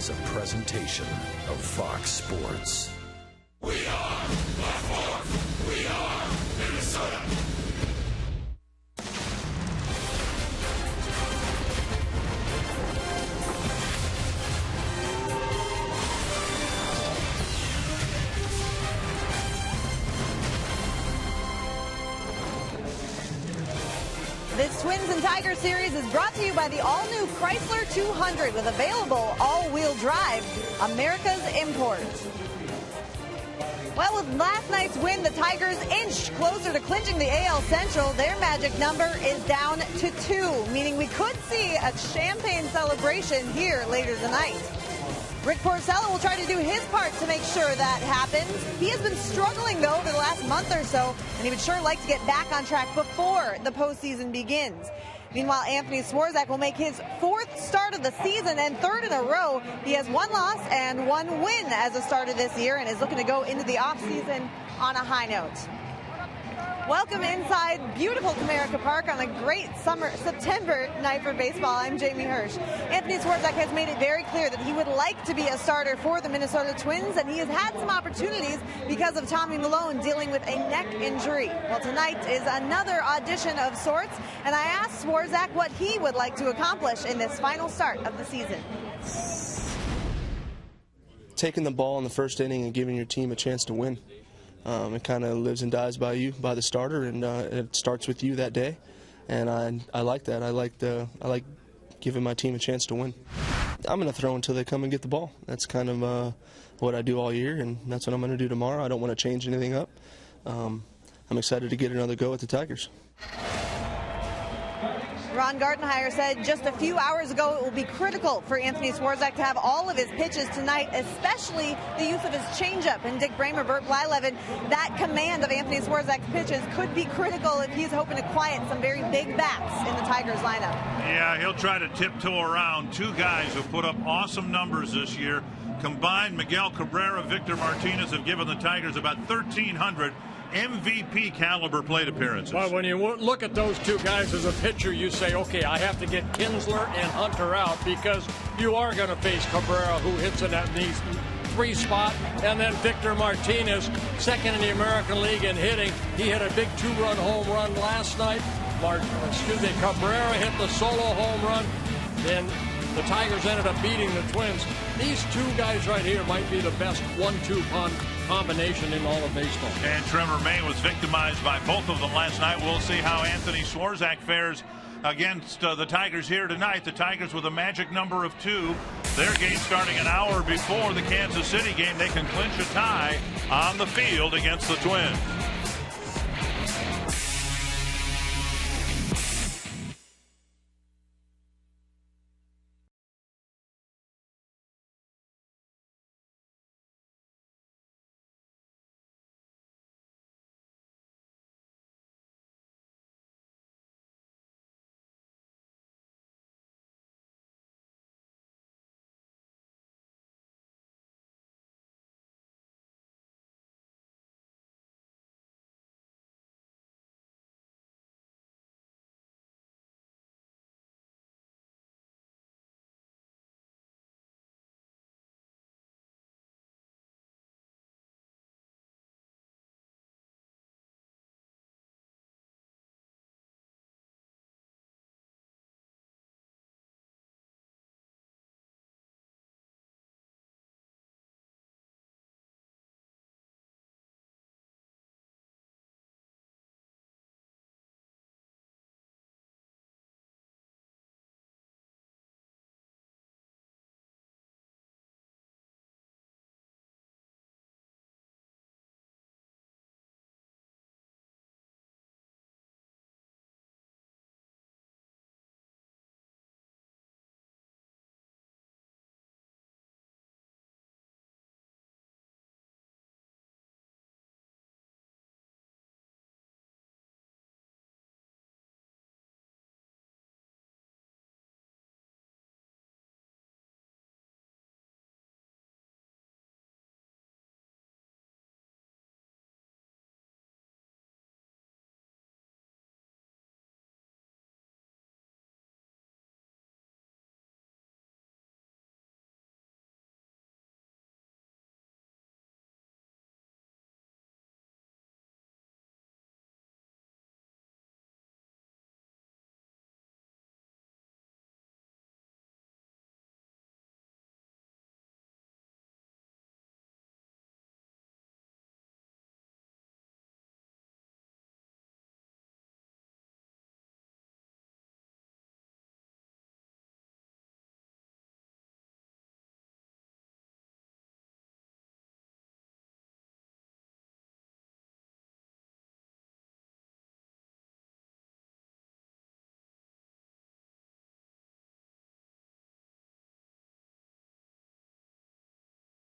is a presentation of Fox Sports. We are the Fourth. We are Minnesota. This Twins and Tigers series is brought to you by the all-new Chrysler 200 with available all-wheel drive, America's import. Well, with last night's win, the Tigers inched closer to clinching the AL Central. Their magic number is down to 2, meaning we could see a champagne celebration here later tonight. Rick Porcello will try to do his part to make sure that happens. He has been struggling, though, over the last month or so, and he would sure like to get back on track before the postseason begins. Meanwhile, Anthony Swarzak will make his 4th start of the season and 3rd in a row. He has 1 loss and 1 win as a starter this year and is looking to go into the offseason on a high note. Welcome inside beautiful Comerica Park on a great September night for baseball. I'm Jamie Hirsch. Anthony Swarzak has made it very clear that he would like to be a starter for the Minnesota Twins, and he has had some opportunities because of Tommy Milone dealing with a neck injury. Well, tonight is another audition of sorts, and I asked Swarzak what he would like to accomplish in this final start of the season. Taking the ball in the first inning and giving your team a chance to win. It kind of lives and dies by you, by the starter, and it starts with you that day. And I like that. I like giving my team a chance to win. I'm going to throw until they come and get the ball. That's kind of what I do all year, and that's what I'm going to do tomorrow. I don't want to change anything up. I'm excited to get another go at the Tigers. Ron Gardenhire said just a few hours ago it will be critical for Anthony Swarzak to have all of his pitches tonight, especially the use of his changeup. And Dick Bramer, Burt Blyleven, that command of Anthony Swarzak's pitches could be critical if he's hoping to quiet some very big bats in the Tigers lineup. Yeah, he'll try to tiptoe around 2 guys who put up awesome numbers this year. Combined, Miguel Cabrera, Victor Martinez have given the Tigers about 1,300 MVP caliber plate appearances. Well, when you look at those 2 guys as a pitcher, you say, okay, I have to get Kinsler and Hunter out because you are going to face Cabrera, who hits in that 3 spot, and then Victor Martinez, 2nd in the American League in hitting. He hit a big 2-run home run last night. Cabrera hit the solo home run. Then the Tigers ended up beating the Twins. These 2 guys right here might be the best 1-2 combination in all of baseball. And Trevor May was victimized by both of them last night. We'll see how Anthony Swarzak fares against the Tigers here tonight. The Tigers with a magic number of 2. Their game starting an hour before the Kansas City game. They can clinch a tie on the field against the Twins.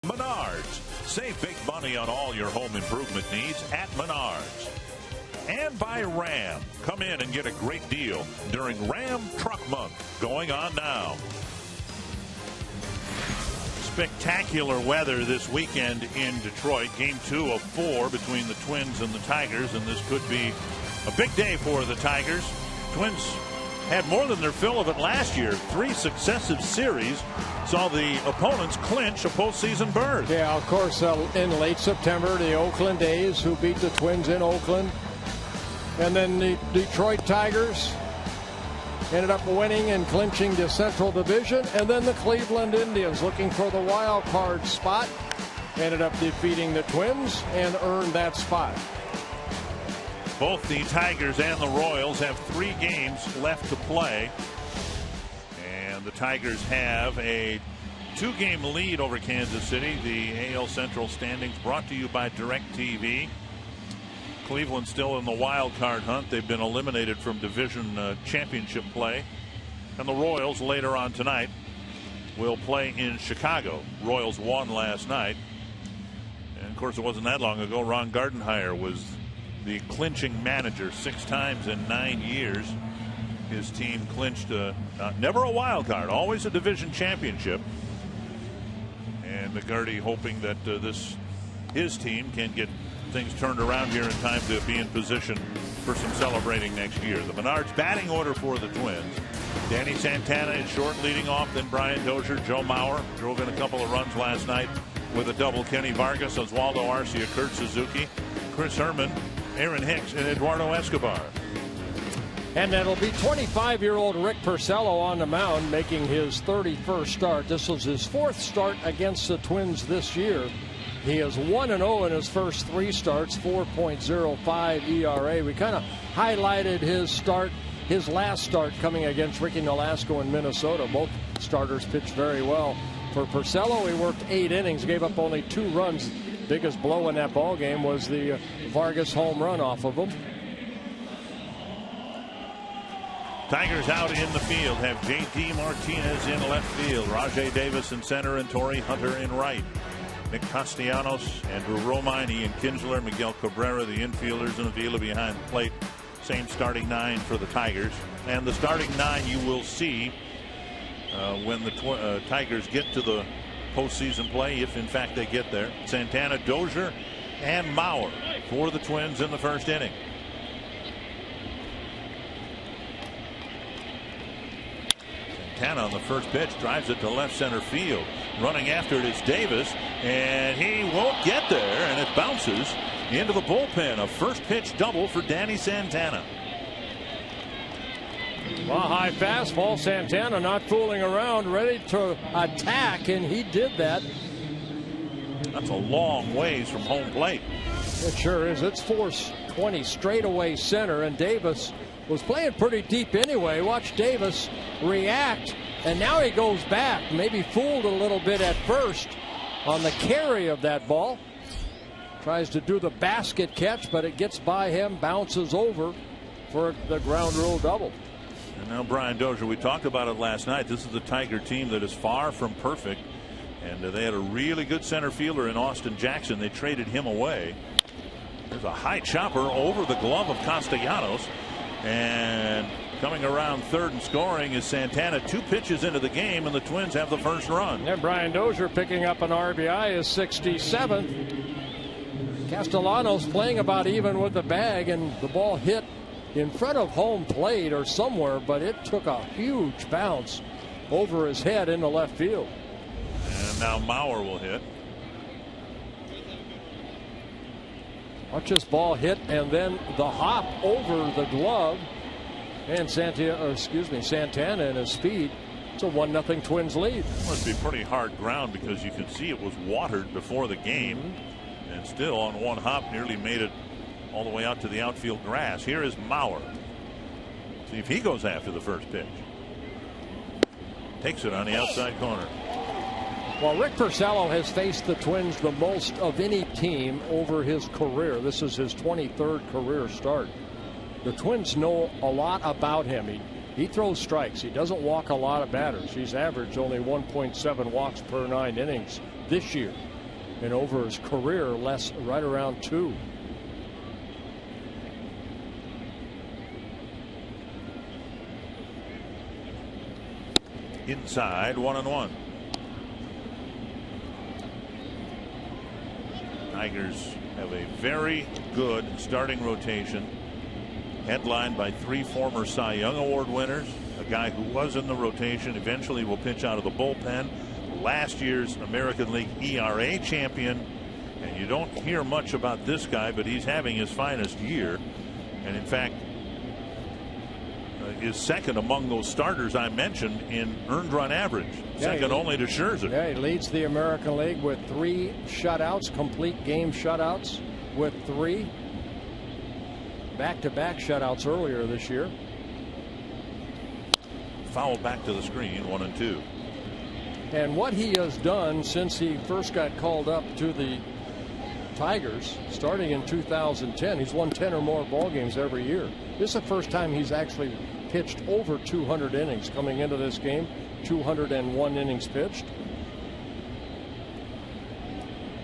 Menards. Save big money on all your home improvement needs at Menards. And by Ram. Come in and get a great deal during Ram Truck Month going on now. Spectacular weather this weekend in Detroit. Game 2 of 4 between the Twins and the Tigers, and this could be a big day for the Tigers. Twins had more than their fill of it last year. 3 successive series saw the opponents clinch a postseason berth. Yeah, of course, in late September, the Oakland A's, who beat the Twins in Oakland. And then the Detroit Tigers ended up winning and clinching the Central Division. And then the Cleveland Indians, looking for the wild card spot, ended up defeating the Twins and earned that spot. Both the Tigers and the Royals have 3 games left to play. And the Tigers have a 2-game lead over Kansas City. The AL Central standings brought to you by DirecTV. Cleveland still in the wild card hunt. They've been eliminated from division championship play. And the Royals later on tonight will play in Chicago. Royals won last night. And of course, it wasn't that long ago. Ron Gardenhire was the clinching manager 6 times in 9 years. His team clinched never a wild card, always a division championship. And McGarty hoping that his team can get things turned around here in time to be in position for some celebrating next year. The Menards batting order for the Twins. Danny Santana in short leading off, then Brian Dozier. Joe Mauer drove in a couple of runs last night with a double. Kenny Vargas, Oswaldo Arcia, Kurt Suzuki, Chris Herman, Aaron Hicks, and Eduardo Escobar. And that'll be 25-year-old Rick Porcello on the mound, making his 31st start. This was his 4th start against the Twins this year. He is 1-0 in his first 3 starts, 4.05 ERA. We kind of highlighted his last start coming against Ricky Nolasco in Minnesota. Both starters pitched very well. For Porcello, he worked 8 innings, gave up only 2 runs. Biggest blow in that ball game was the Vargas home run off of him. Tigers out in the field have J.D. Martinez in left field, Rajay Davis in center, and Torrey Hunter in right. Nick Castellanos, Andrew Romine, Ian Kinsler, Miguel Cabrera, the infielders, and Avila behind the plate. Same starting 9 for the Tigers. And the starting 9 you will see when the Tigers get to the postseason play, if in fact they get there. Santana, Dozier, and Mauer for the Twins in the first inning. Santana on the first pitch drives it to left center field. Running after it is Davis, and he won't get there, and it bounces into the bullpen. A first pitch double for Danny Santana. Well, high fastball. Santana not fooling around, ready to attack, and he did that. That's a long ways from home plate. It sure is. It's 420 straight away center, and Davis was playing pretty deep anyway. Watch Davis react, and now he goes back. Maybe fooled a little bit at first on the carry of that ball. Tries to do the basket catch, but it gets by him, bounces over for the ground rule double. And now Brian Dozier, we talked about it last night. This is the Tiger team that is far from perfect, and they had a really good center fielder in Austin Jackson. They traded him away. There's a high chopper over the glove of Castellanos, and coming around third and scoring is Santana. 2 pitches into the game, and the Twins have the first run. And Brian Dozier picking up an RBI, is 67th. Castellanos playing about even with the bag, and the ball hit in front of home plate or somewhere, but it took a huge bounce over his head into left field. And now Mauer will hit. Watch this ball hit, and then the hop over the glove, and Santana and his speed. It's a 1-0 Twins lead. It must be pretty hard ground because you can see it was watered before the game, and still on one hop nearly made it all the way out to the outfield grass. Here is Mauer. See if he goes after the first pitch. Takes it on the outside corner. Well, Rick Porcello has faced the Twins the most of any team over his career. This is his 23rd career start. The Twins know a lot about him. He throws strikes. He doesn't walk a lot of batters. He's averaged only 1.7 walks per 9 innings this year. and over his career, right around 2. Inside, 1-1. Tigers have a very good starting rotation, headlined by 3 former Cy Young Award winners, a guy who was in the rotation, eventually will pitch out of the bullpen, last year's American League ERA champion, and you don't hear much about this guy, but he's having his finest year, and in fact is second among those starters I mentioned in earned run average, second only to Scherzer. Yeah, he leads the American League with 3 shutouts, complete game shutouts with 3. Back-to-back shutouts earlier this year. Fouled back to the screen, 1-2. And what he has done since he first got called up to the Tigers, starting in 2010, he's won 10 or more ball games every year. This is the first time he's actually pitched over 200 innings coming into this game. 201 innings pitched.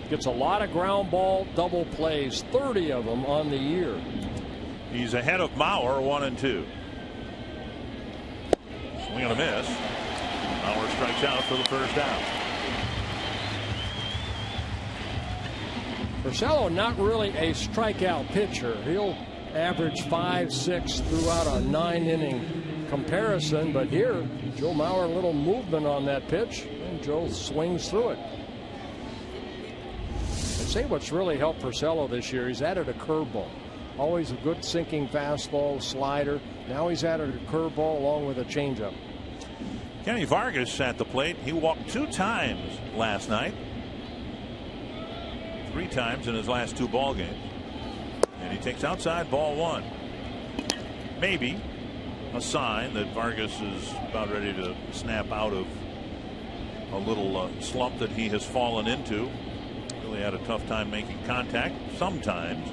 Gets a lot of ground ball double plays, 30 of them on the year. He's ahead of Mauer, 1-2. Swing and a miss. Mauer strikes out for the first out. Porcello not really a strikeout pitcher. He'll average 5-6 throughout a 9-inning comparison, but here Joe Mauer, a little movement on that pitch, and Joe swings through it. I'd say what's really helped Porcello this year, he's added a curveball. Always a good sinking fastball, slider. Now he's added a curveball along with a changeup. Kenny Vargas at the plate. He walked 2 times last night. 3 times in his last 2 ball games. And he takes outside, ball 1. Maybe a sign that Vargas is about ready to snap out of a little slump that he has fallen into. Really had a tough time making contact. Sometimes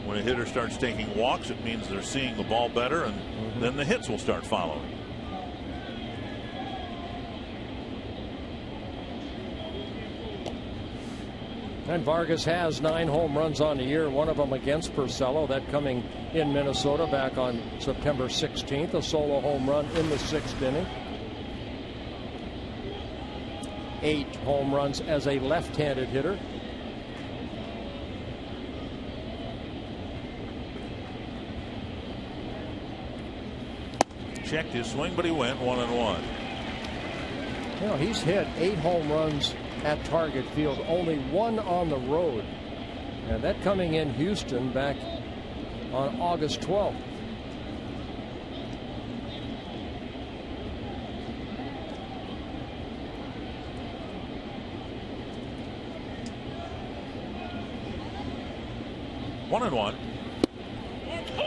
when a hitter starts taking walks, it means they're seeing the ball better, and then the hits will start following. And Vargas has 9 home runs on the year, one of them against Porcello, that coming in Minnesota back on September 16th, a solo home run in the 6th inning. 8 home runs as a left-handed hitter. Checked his swing, but he went 1-1. You know, he's hit 8 home runs at Target Field, only 1 on the road, and that coming in Houston back on August 12th. One and one.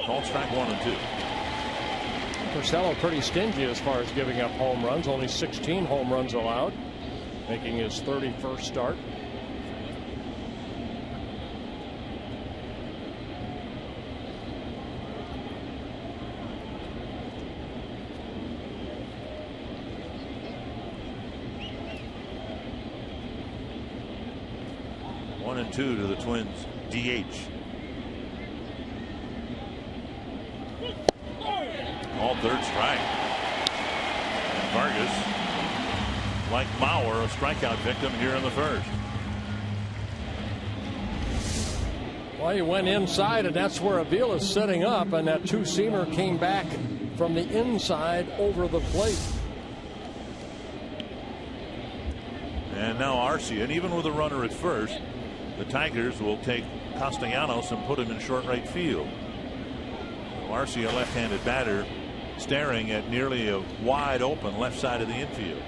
Called strike 1 and 2. Porcello pretty stingy as far as giving up home runs, only 16 home runs allowed, making his 31st start. One and 2 to the Twins DH. All 3rd strike. And Vargas, like Mauer, a strikeout victim here in the 1st. Well, he went inside, and that's where Avila's setting up, and that 2-seamer came back from the inside over the plate. And now Arcia, and even with a runner at 1st, the Tigers will take Castellanos and put him in short right field. Arcia, a left-handed batter, staring at nearly a wide open left side of the infield.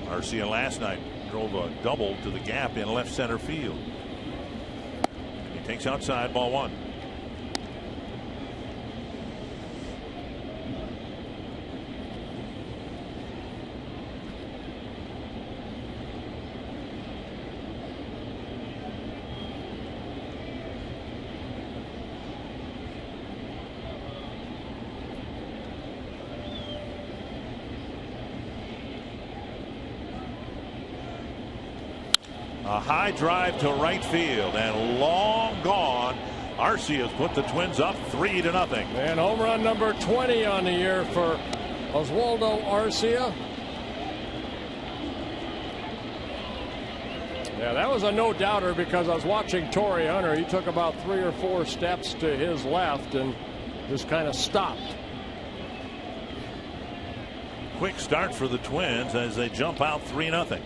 Arcia last night drove a double to the gap in left center field. He takes outside, ball 1. A high drive to right field and long gone. Arcia's put the Twins up 3-0. And home run number 20 on the year for Oswaldo Arcia. Yeah, that was a no-doubter because I was watching Torrey Hunter. He took about 3 or 4 steps to his left and just kind of stopped. Quick start for the Twins as they jump out 3-0.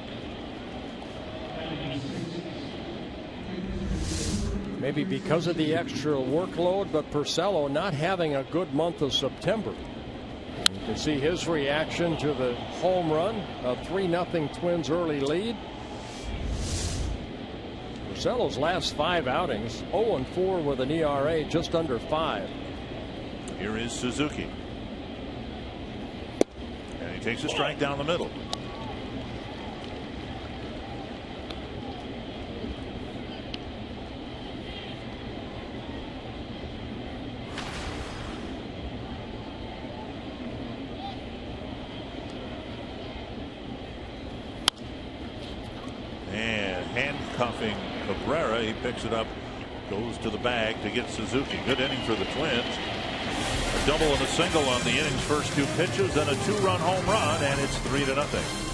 Maybe because of the extra workload, but Porcello not having a good month of September. You can see his reaction to the home run, a 3-0 Twins early lead. Porcello's last 5 outings, 0-4 with an ERA just under 5. Here is Suzuki. And he takes a strike down the middle. And handcuffing Cabrera, he picks it up, goes to the bag to get Suzuki. Good inning for the Twins. A double and a single on the inning's first 2 pitches, and a 2-run home run, and it's 3-0.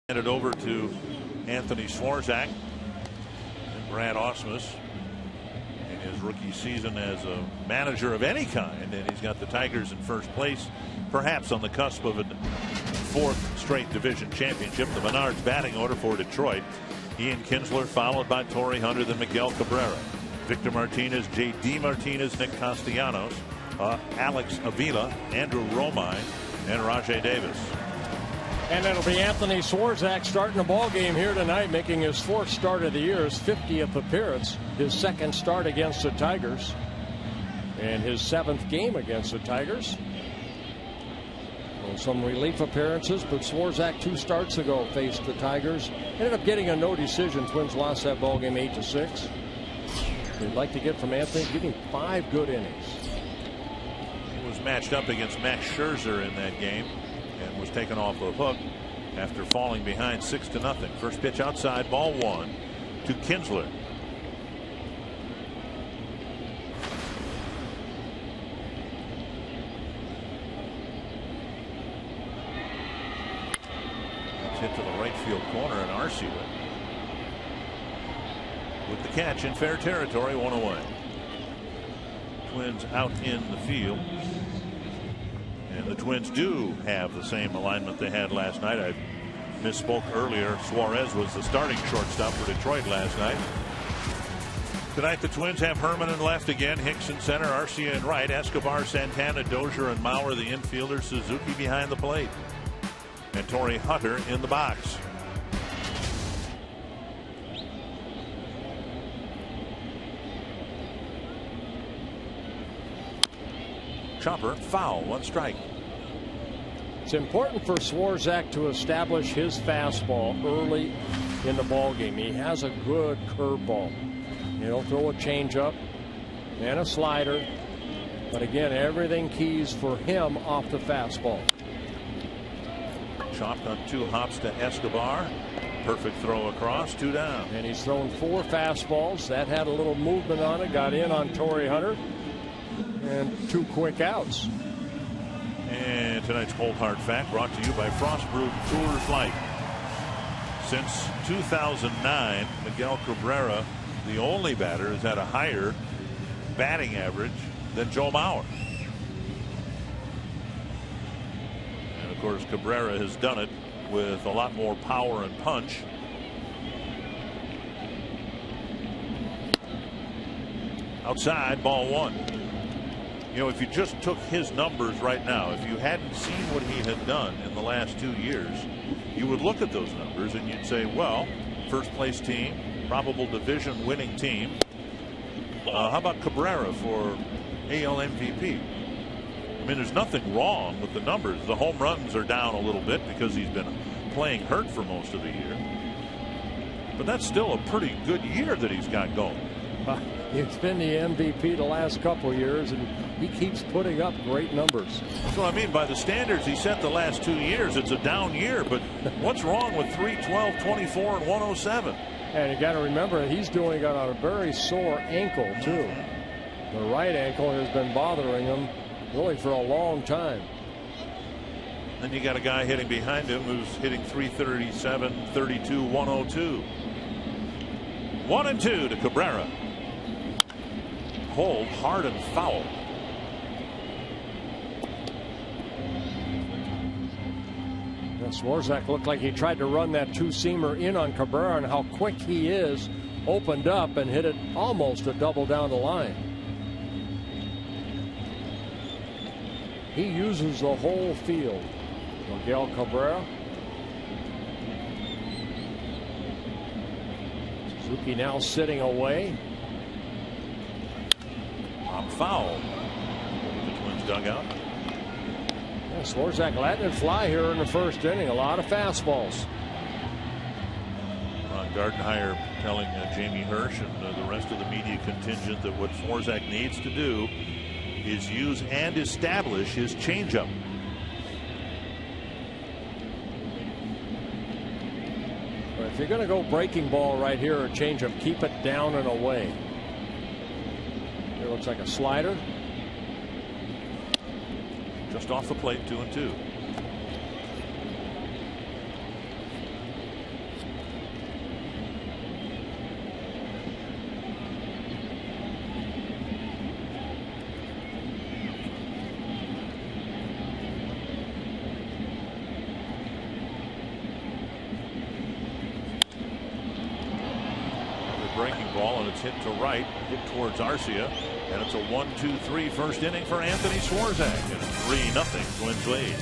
Handed over to Anthony Swarzak and Brad Ausmus in his rookie season as a manager of any kind, and he's got the Tigers in first place, perhaps on the cusp of a 4th straight division championship. The Menards batting order for Detroit: Ian Kinsler, followed by Torrey Hunter, then Miguel Cabrera, Victor Martinez, J.D. Martinez, Nick Castellanos, Alex Avila, Andrew Romine, and Rajai Davis. And it'll be Anthony Swarzak starting the ball game here tonight, making his 4th start of the year, his 50th appearance, his 2nd start against the Tigers, and his 7th game against the Tigers. Well, some relief appearances, but Swarzak 2 starts ago faced the Tigers. Ended up getting a no decision. Twins lost that ball game 8-6. We'd like to get from Anthony, giving 5 good innings. He was matched up against Max Scherzer in that game and was taken off the hook after falling behind 6-0. First pitch outside, ball 1 to Kinsler. That's hit to the right field corner, and Arcia with the catch in fair territory, 1 away. Twins out in the field. And the Twins do have the same alignment they had last night. I misspoke earlier. Suarez was the starting shortstop for Detroit last night. Tonight the Twins have Herman in left again, Hicks in center, Arcia in right, Escobar, Santana, Dozier, and Maurer the infielders, Suzuki behind the plate, and Torrey Hunter in the box. Chopper, foul, 1 strike. It's important for Swarzak to establish his fastball early in the ball game. He has a good curveball. He'll throw a changeup and a slider, but again, everything keys for him off the fastball. Chopped on 2 hops to Escobar. Perfect throw across, 2 down. And he's thrown 4 fastballs. That had a little movement on it, got in on Torrey Hunter, and 2 quick outs. And tonight's Cold Hard Fact brought to you by Frost Brewed Coors Light. Since 2009, Miguel Cabrera, the only batter, has had a higher batting average than Joe Mauer. And of course, Cabrera has done it with a lot more power and punch. Outside, ball 1. You know, if you just took his numbers right now, if you hadn't seen what he had done in the last 2 years, you would look at those numbers and you'd say, well, first place team, probable division winning team. How about Cabrera for AL MVP? I mean, there's nothing wrong with the numbers. The home runs are down a little bit because he's been playing hurt for most of the year. But that's still a pretty good year that he's got going. He's been the MVP the last couple years, and he keeps putting up great numbers. That's what I mean. By the standards he set the last 2 years, it's a down year. But what's wrong with 312, 24, and 107? And you got to remember, he's doing it on a very sore ankle, too. The right ankle has been bothering him really for a long time. Then you got a guy hitting behind him who's hitting 337, 32, 102. 1-2 to Cabrera. Hold hard and foul. Swarzak looked like he tried to run that 2-seamer in on Cabrera, and how quick he is, opened up and hit it almost a double down the line. He uses the whole field. Miguel Cabrera. Suzuki now sitting away. Foul. The Twins dugout. Yeah, Swarzak letting it fly here in the first inning. A lot of fastballs. Ron Gardenhire telling Jamie Hirsch and the rest of the media contingent that what Swarzak needs to do is use and establish his changeup. If you're going to go breaking ball right here or changeup, keep it down and away. Here looks like a slider. Just off the plate, 2-2. Breaking ball, and it's hit to right, hit towards Arcia, and it's a 1-2-3 first inning for Anthony Swarzak, and 3-0 Twins lead.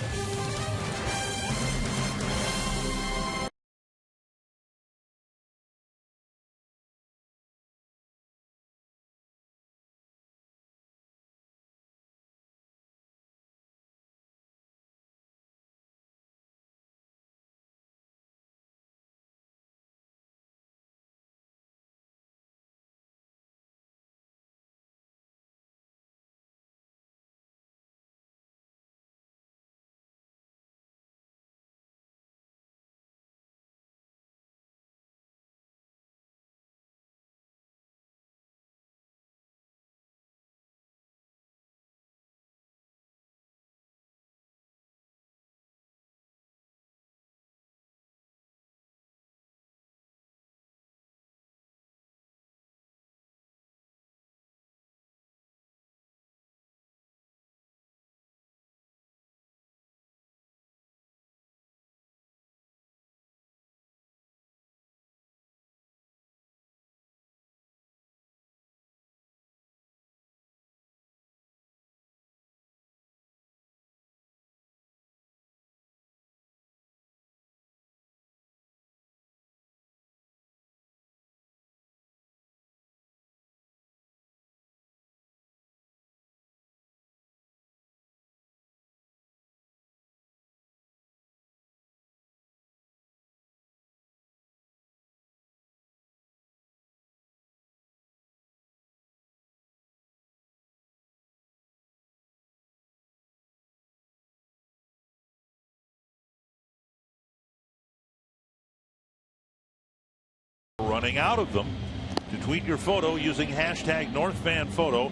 running out of them. To tweet your photo using hashtag NorthFanPhoto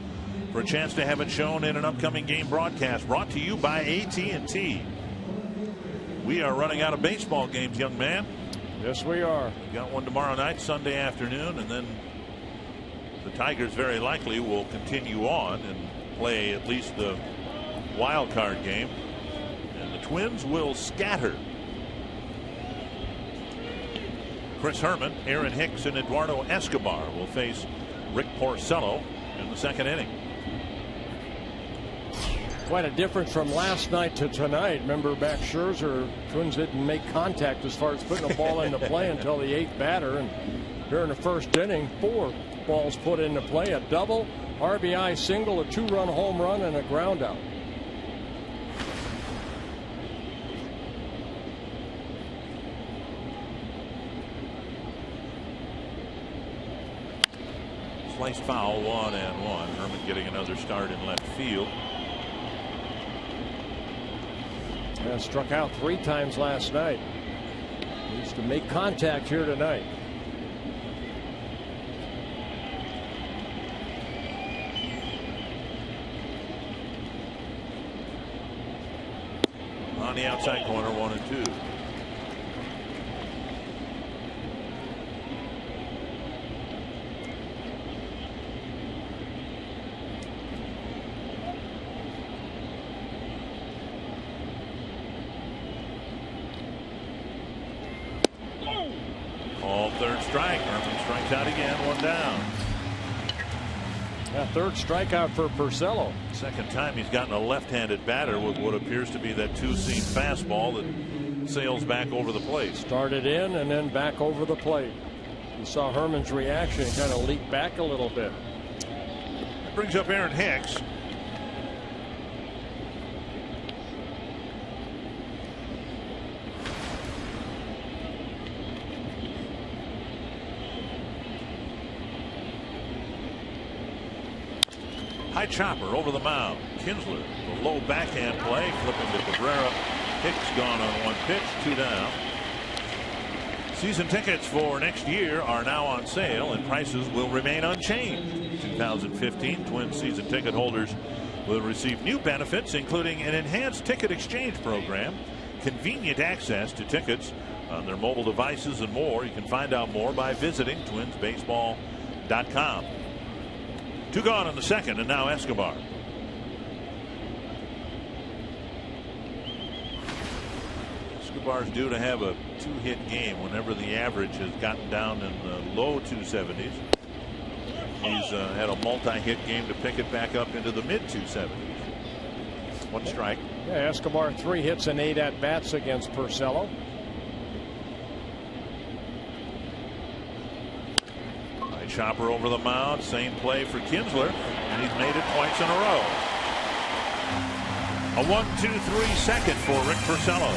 for a chance to have it shown in an upcoming game broadcast brought to you by AT&T. We are running out of baseball games, young man. Yes, we are. We've got one tomorrow night, Sunday afternoon, and then the Tigers very likely will continue on and play at least the wild card game. And the Twins will scatter. Chris Herman, Aaron Hicks, and Eduardo Escobar will face Rick Porcello in the second inning. Quite a difference from last night to tonight. Remember, back Scherzer, Twins didn't make contact as far as putting a ball into play until the 8th batter. And during the first inning, 4 balls put into play: a double, RBI single, a 2-run home run, and a ground out. Sliced foul, 1-1. Herman getting another start in left field. Yeah, struck out 3 times last night. Needs to make contact here tonight. On the outside corner, 1-2. Third strike. Herman strikes out again, 1 down. Yeah, 3rd strikeout for Porcello. Second time he's gotten a left-handed batter with what appears to be that 2-seam fastball that sails back over the plate. Started in and then back over the plate. You saw Herman's reaction, kind of leap back a little bit. That brings up Aaron Hicks. High chopper over the mound. Kinsler, the low backhand play, flipping to Cabrera. Hicks gone on 1 pitch, 2 down. Season tickets for next year are now on sale, and prices will remain unchanged. 2015 Twins season ticket holders will receive new benefits, including an enhanced ticket exchange program, convenient access to tickets on their mobile devices, and more. You can find out more by visiting twinsbaseball.com. 2 gone in the second, and now Escobar. Escobar's due to have a 2-hit game whenever the average has gotten down in the low 270s. He's had a multi-hit game to pick it back up into the mid 270s. 1 strike. Yeah, Escobar 3 hits and 8 at-bats against Porcello. Chopper over the mound, same play for Kinsler, and he's made it twice in a row. A 1-2-3 second for Rick Porcello.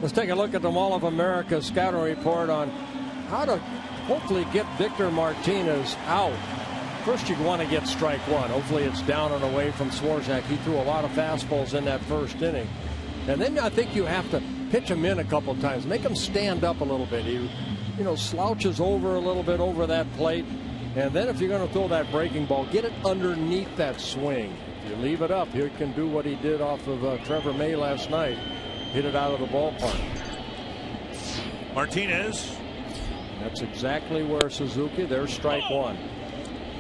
Let's take a look at the Mall of America scouting report on how to hopefully get Victor Martinez out. First, you want to get strike one. Hopefully it's down and away from Swarzak. He threw a lot of fastballs in that first inning. And then I think you have to pitch him in a couple times. Make him stand up a little bit. He, slouches over a little bit over that plate. And then if you're going to throw that breaking ball, get it underneath that swing. If you leave it up, he can do what he did off of Trevor May last night. Hit it out of the ballpark. Martinez. That's exactly where Suzuki. There's strike one.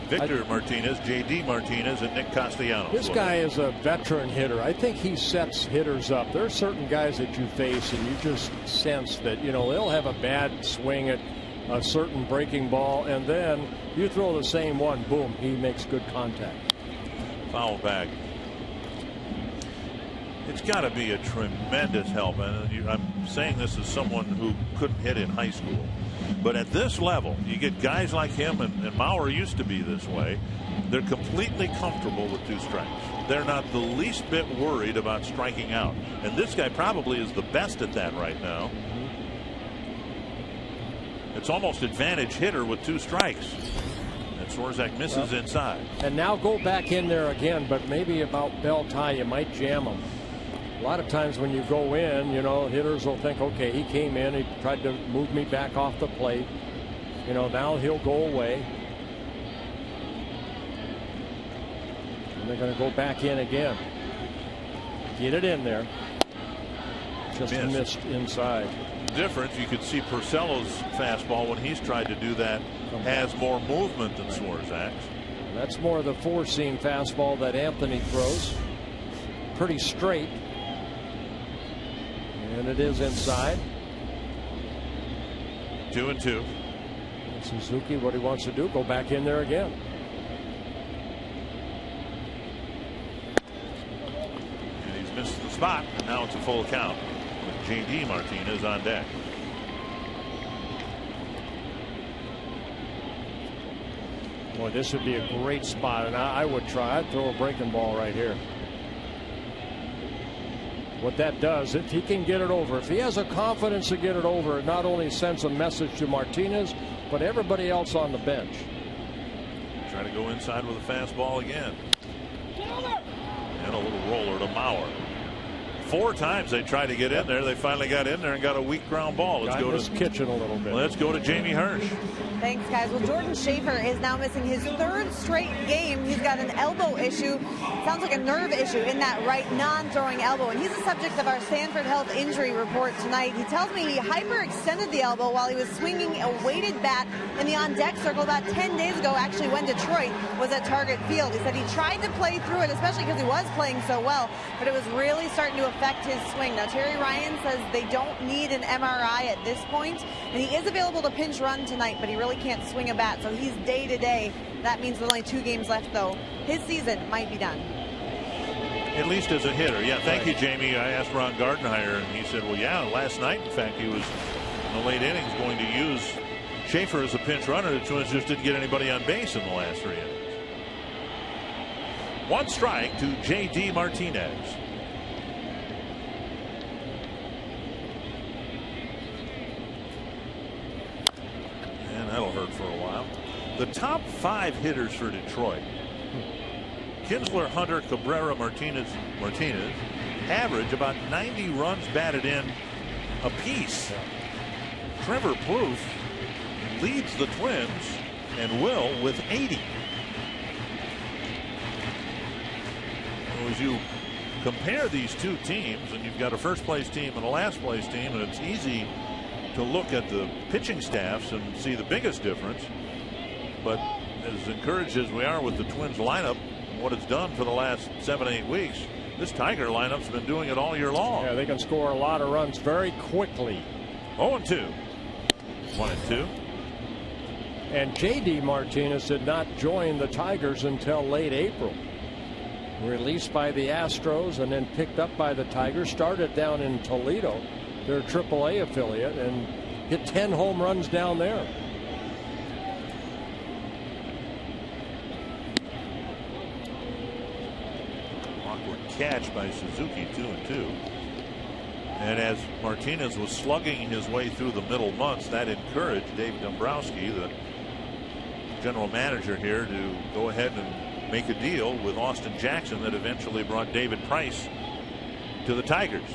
Victor Martinez, J.D. Martinez, and Nick Castellanos. This guy is a veteran hitter. I think he sets hitters up. There are certain guys that you face and you just sense that, they'll have a bad swing at a certain breaking ball, and then you throw the same one, boom, he makes good contact. Foul back. It's got to be a tremendous help, and I'm saying this as someone who couldn't hit in high school. But at this level, you get guys like him, and Maurer used to be this way. They're completely comfortable with 2 strikes. They're not the least bit worried about striking out. And this guy probably is the best at that right now. It's almost advantage hitter with 2 strikes. And Swarzak misses inside. And now go back in there again, but maybe about bell tie, you might jam him. A lot of times when you go in, hitters will think, okay, he came in, he tried to move me back off the plate. Now he'll go away. And they're going to go back in again. Get it in there. Just missed inside. Difference, you could see Purcell's fastball when he's tried to do that has more movement than Swarzak's. That's more the 4-seam fastball that Anthony throws. Pretty straight. And it is inside. 2-2. Suzuki, what he wants to do, go back in there again. And he's missed the spot, and now it's a full count with J.D. Martinez on deck. Boy, this would be a great spot, and I would try. I'd throw a breaking ball right here. What that does, if he can get it over, if he has the confidence to get it over, it not only sends a message to Martinez, but everybody else on the bench. Try to go inside with a fastball again. And a little roller to Maurer. 4 times they tried to get in there. They finally got in there and got a weak ground ball. Let's go to Kitchen a little bit. Let's go to Jamie Hirsch. Thanks, guys. Well, Jordan Schaefer is now missing his 3rd straight game. He's got an elbow issue. Sounds like a nerve issue in that right non-throwing elbow. And he's the subject of our Sanford Health injury report tonight. He tells me he hyperextended the elbow while he was swinging a weighted bat in the on-deck circle about 10 days ago, actually when Detroit was at Target Field. He said he tried to play through it, especially because he was playing so well, but it was really starting to affect his swing. Now, Terry Ryan says they don't need an MRI at this point, and he is available to pinch run tonight, but he really can't swing a bat, so he's day to day. That means there's only 2 games left, though. His season might be done. At least as a hitter. Yeah, thank you, Jamie. I asked Ron Gardenhire, and he said, well, yeah, last night, in fact, he was in the late innings going to use Schaefer as a pinch runner. The Twins just didn't get anybody on base in the last 3 innings. 1 strike to J.D. Martinez. That'll hurt for a while. The top 5 hitters for Detroit: Kinsler, Hunter, Cabrera, Martinez average about 90 runs batted in apiece. Trevor Plouffe leads the Twins and will with 80. So as you compare these 2 teams, and you've got a first place team and a last place team, and it's easy to look at the pitching staffs and see the biggest difference. But as encouraged as we are with the Twins lineup, what it's done for the last 7-8 weeks, this Tiger lineup's been doing it all year long. Yeah, they can score a lot of runs very quickly. 0-2. 1-2. And J.D. Martinez did not join the Tigers until late April. Released by the Astros and then picked up by the Tigers. Started down in Toledo, their AAA affiliate, and hit 10 home runs down there. Awkward catch by Suzuki, 2-2. And as Martinez was slugging his way through the middle months, that encouraged Dave Dombrowski, the general manager here, to go ahead and make a deal with Austin Jackson that eventually brought David Price to the Tigers.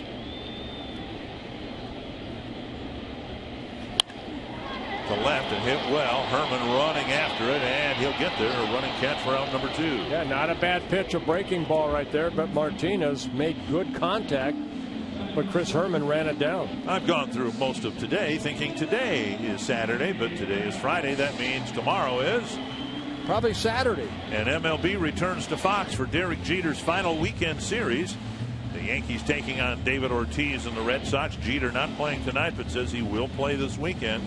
To left and hit well. Herman running after it, and he'll get there. A running catch for out number 2. Yeah, not a bad pitch, a breaking ball right there, but Martinez made good contact, but Chris Herman ran it down. I've gone through most of today thinking today is Saturday, but today is Friday. That means tomorrow is probably Saturday. And MLB returns to Fox for Derek Jeter's final weekend series. The Yankees taking on David Ortiz and the Red Sox. Jeter not playing tonight, but says he will play this weekend.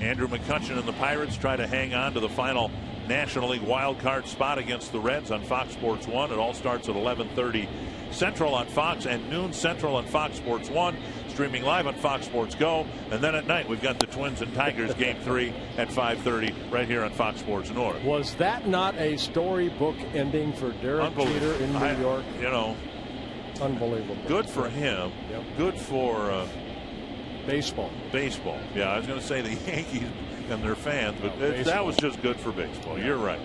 Andrew McCutchen and the Pirates try to hang on to the final National League wild card spot against the Reds on Fox Sports 1. It all starts at 11:30 Central on Fox and noon Central on Fox Sports 1. Streaming live on Fox Sports Go. And then at night we've got the Twins and Tigers Game 3 at 5:30 right here on Fox Sports North. Was that not a storybook ending for Derek Jeter in New York? You know, unbelievable. Good for him. Yep. Good for baseball. Baseball. Yeah, I was going to say the Yankees and their fans, but that was just good for baseball. You're right.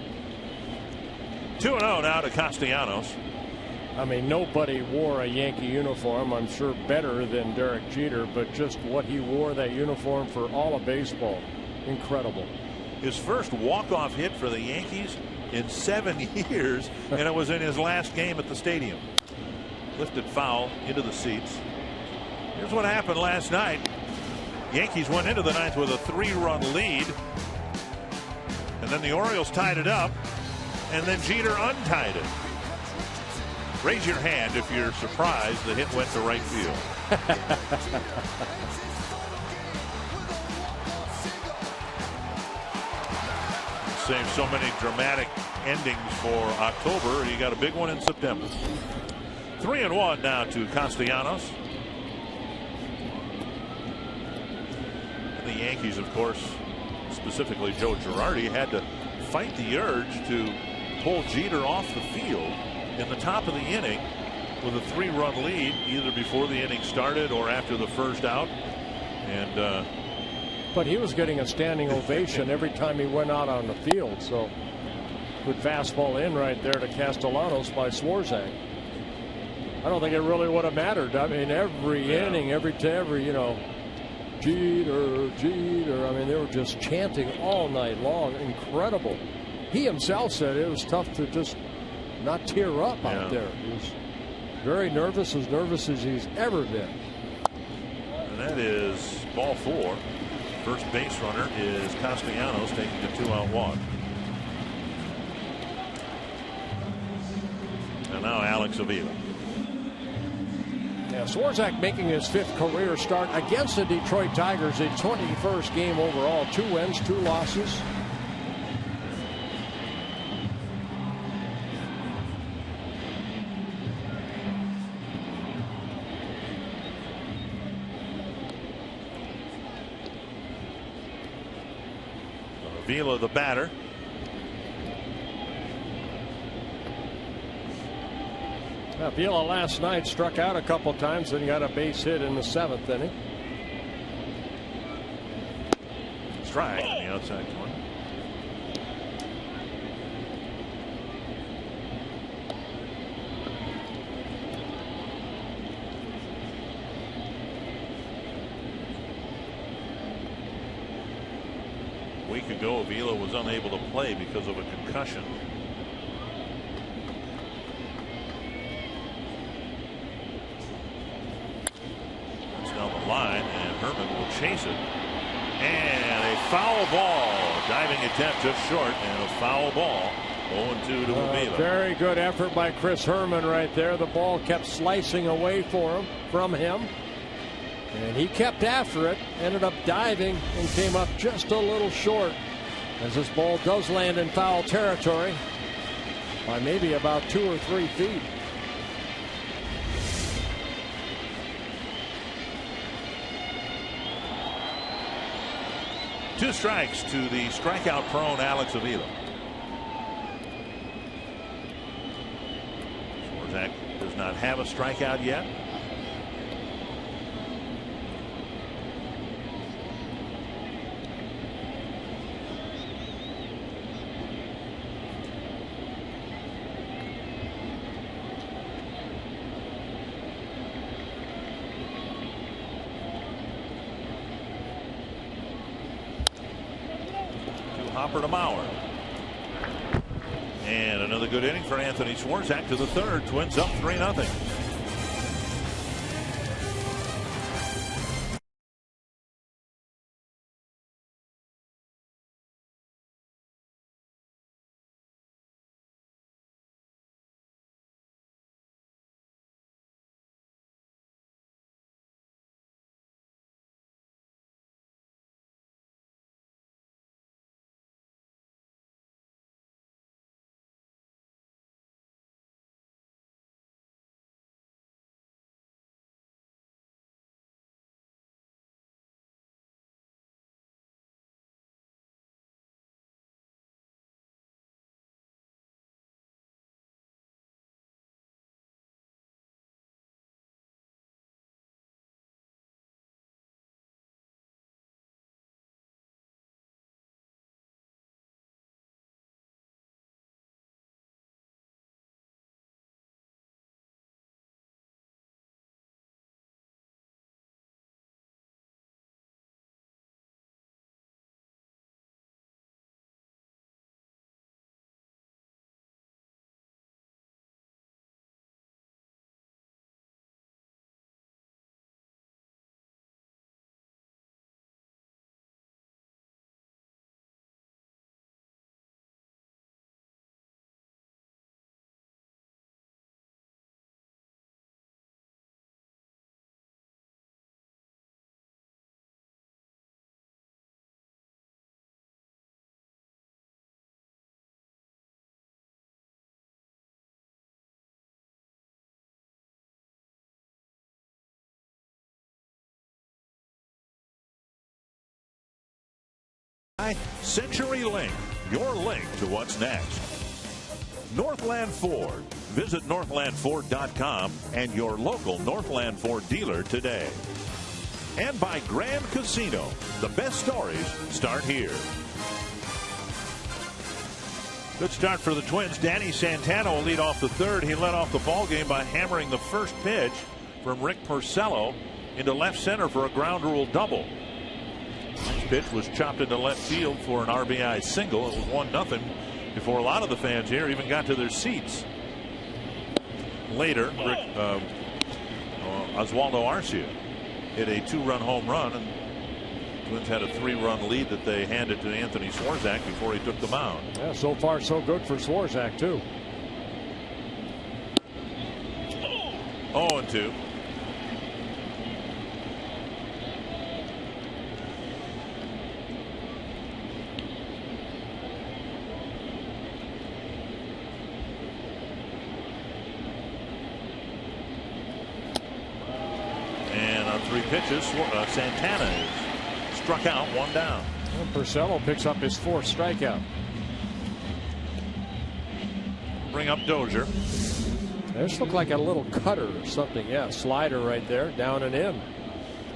2-0 now to Castellanos. I mean, nobody wore a Yankee uniform, I'm sure, better than Derek Jeter, but just what he wore that uniform for all of baseball. Incredible. His first walk-off hit for the Yankees in 7 years, and it was in his last game at the stadium. Lifted foul into the seats. Here's what happened last night. Yankees went into the ninth with a 3-run lead, and then the Orioles tied it up, and then Jeter untied it. Raise your hand if you're surprised the hit went to right field. Save so many dramatic endings for October. You got a big one in September. 3-1 now to Castellanos. The Yankees, of course, specifically Joe Girardi, had to fight the urge to pull Jeter off the field in the top of the inning with a 3-run lead, either before the inning started or after the first out. And but he was getting a standing ovation every time he went out on the field. So good fastball in right there to Castellanos by Swarzak. I don't think it really would have mattered. I mean, every inning, every you know, Jeter, Jeter. I mean, they were just chanting all night long. Incredible. He himself said it was tough to just not tear up out there. He was very nervous as he's ever been. And that is ball 4. First base runner is Castellanos, taking a 2-out walk. And now Alex Avila. Yeah, Swarzak making his 5th career start against the Detroit Tigers, a 21st game overall, 2 wins, 2 losses. Avila the batter. Avila last night struck out a couple times and got a base hit in the 7th inning. Strike on the outside corner. A week ago, Avila was unable to play because of a concussion. Line, and Herman will chase it, and a foul ball. Diving attempt just short, and a foul ball. 0-2 to Avila. Very good effort by Chris Herman right there. The ball kept slicing away from him, and he kept after it. Ended up diving and came up just a little short, as this ball does land in foul territory by maybe about 2 or 3 feet. Two strikes to the strikeout-prone Alex Avila. Swarzak does not have a strikeout yet. Hopper to Mauer. And another good inning for Anthony Swarzak to the third. Twins up 3-0. CenturyLink, your link to what's next. Northland Ford. Visit northlandford.com and your local Northland Ford dealer today. And by Grand Casino. The best stories start here. Good start for the Twins. Danny Santana will lead off the third. He led off the ball game by hammering the first pitch from Rick Porcello into left center for a ground rule double. Next pitch was chopped into left field for an RBI single. It was 1-0 before a lot of the fans here even got to their seats. Later, Oswaldo Arcia hit a 2-run home run, and Twins had a 3-run lead that they handed to Anthony Swarzak before he took the mound. Yeah, so far so good for Swarzak too. 0-2. Three pitches. Santana is struck out, one down. Well, Porcello picks up his fourth strikeout. Bring up Dozier. This looked like a little cutter or something. Yeah, slider right there, down and in.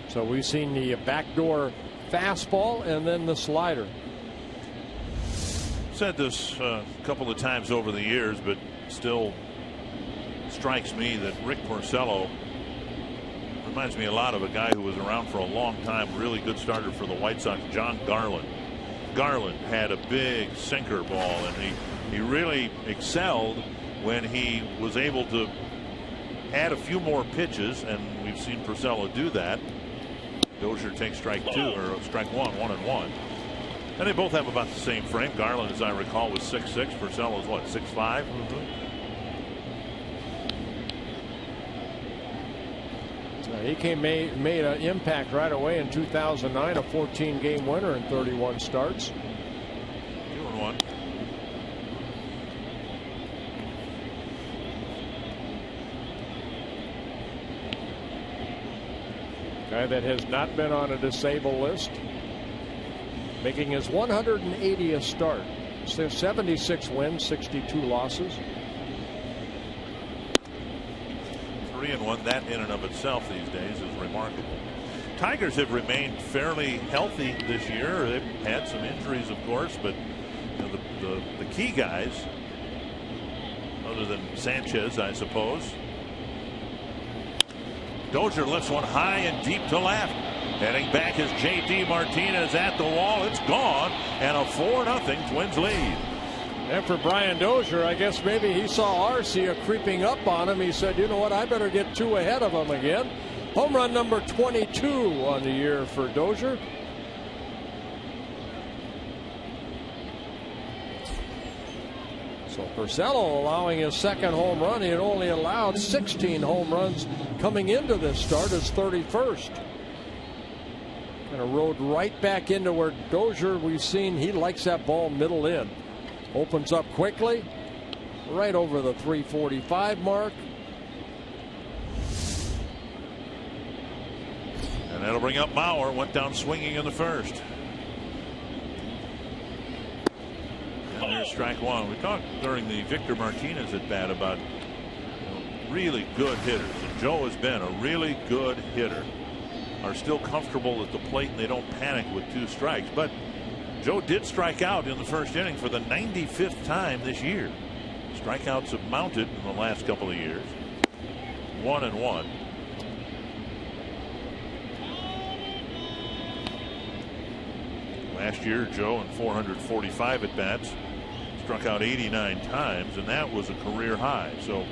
So we've seen the backdoor fastball and then the slider. Said this a couple of times over the years, but still strikes me that Rick Porcello reminds me a lot of a guy who was around for a long time, really good starter for the White Sox, John Garland. Garland had a big sinker ball, and he really excelled when he was able to add a few more pitches, and we've seen Porcello do that. Dozier takes strike two, or strike one, 1-1. And they both have about the same frame. Garland, as I recall, was 6'6". Porcello's what, 6'5"? He made an impact right away in 2009, a 14-game winner in 31 starts. 2-1. Guy that has not been on a disabled list, making his 180th start. 76 wins, 62 losses. 3-1. That in and of itself these days is remarkable. Tigers have remained fairly healthy this year. They've had some injuries, of course, but you know, the key guys, other than Sanchez, I suppose. Dozier lifts one high and deep to left. Heading back is JD Martinez at the wall. It's gone, and a 4-0 Twins lead. And for Brian Dozier, I guess maybe he saw Arcia creeping up on him. He said, you know what, I better get 2 ahead of him again. Home run number 22 on the year for Dozier. So Porcello allowing his second home run. He had only allowed 16 home runs coming into this start, his 31st. And a road right back into where Dozier, we've seen he likes that ball middle in. Opens up quickly, right over the 345 mark. And that'll bring up Mauer. Went down swinging in the first. And there's strike one. We talked during the Victor Martinez at bat about really good hitters. And Joe has been a really good hitter. Are still comfortable at the plate and they don't panic with 2 strikes. But Joe did strike out in the first inning for the 95th time this year. Strikeouts have mounted in the last couple of years. 1-1. Last year, Joe in 445 at bats struck out 89 times, and that was a career high. So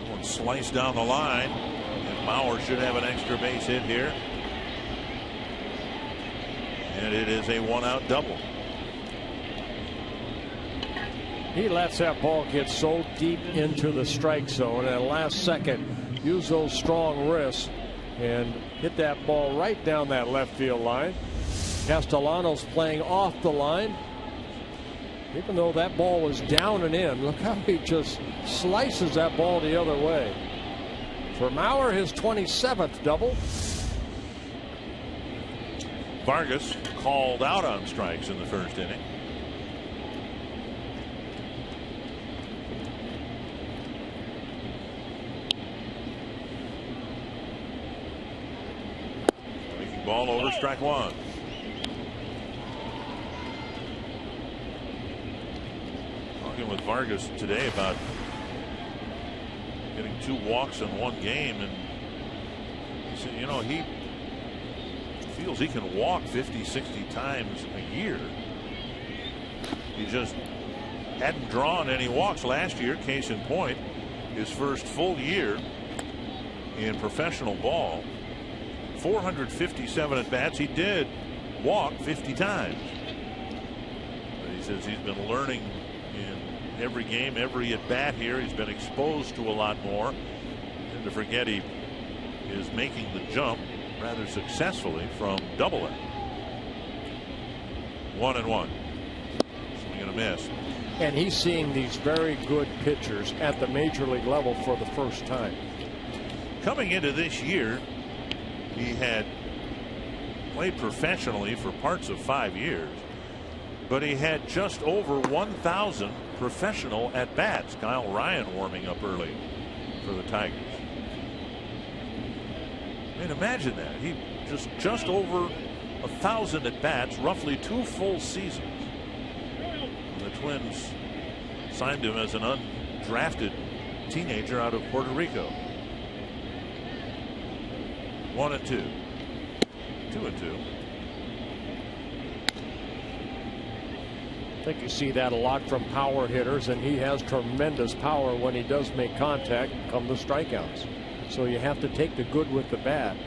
one sliced down the line, and Mauer should have an extra base hit here. And it is a 1-out double. He lets that ball get so deep into the strike zone, and at the last second use those strong wrists and hit that ball right down that left field line. Castellanos playing off the line. Even though that ball was down and in, look how he just slices that ball the other way. For Mauer, his 27th double. Vargas called out on strikes in the first inning. Making ball over, strike one. Talking with Vargas today about getting 2 walks in one game, and he said, you know, he feels he can walk 50-60 times a year. He just hadn't drawn any walks last year. Case in point, his first full year in professional ball, 457 at bats. He did walk 50 times. But he says he's been learning in every game, every at bat here. He's been exposed to a lot more, and to forget he is making the jump rather successfully from Double-A. 1-1. Swing and a miss. And he's seeing these very good pitchers at the major league level for the first time. Coming into this year, he had played professionally for parts of 5 years, but he had just over 1,000 professional at bats. Kyle Ryan warming up early for the Tigers. I mean, imagine that. He just over 1,000 at bats, roughly 2 full seasons. And the Twins signed him as an undrafted teenager out of Puerto Rico. 1-2. 2-2. I think you see that a lot from power hitters, and he has tremendous power when he does make contact come the strikeouts. So you have to take the good with the bad,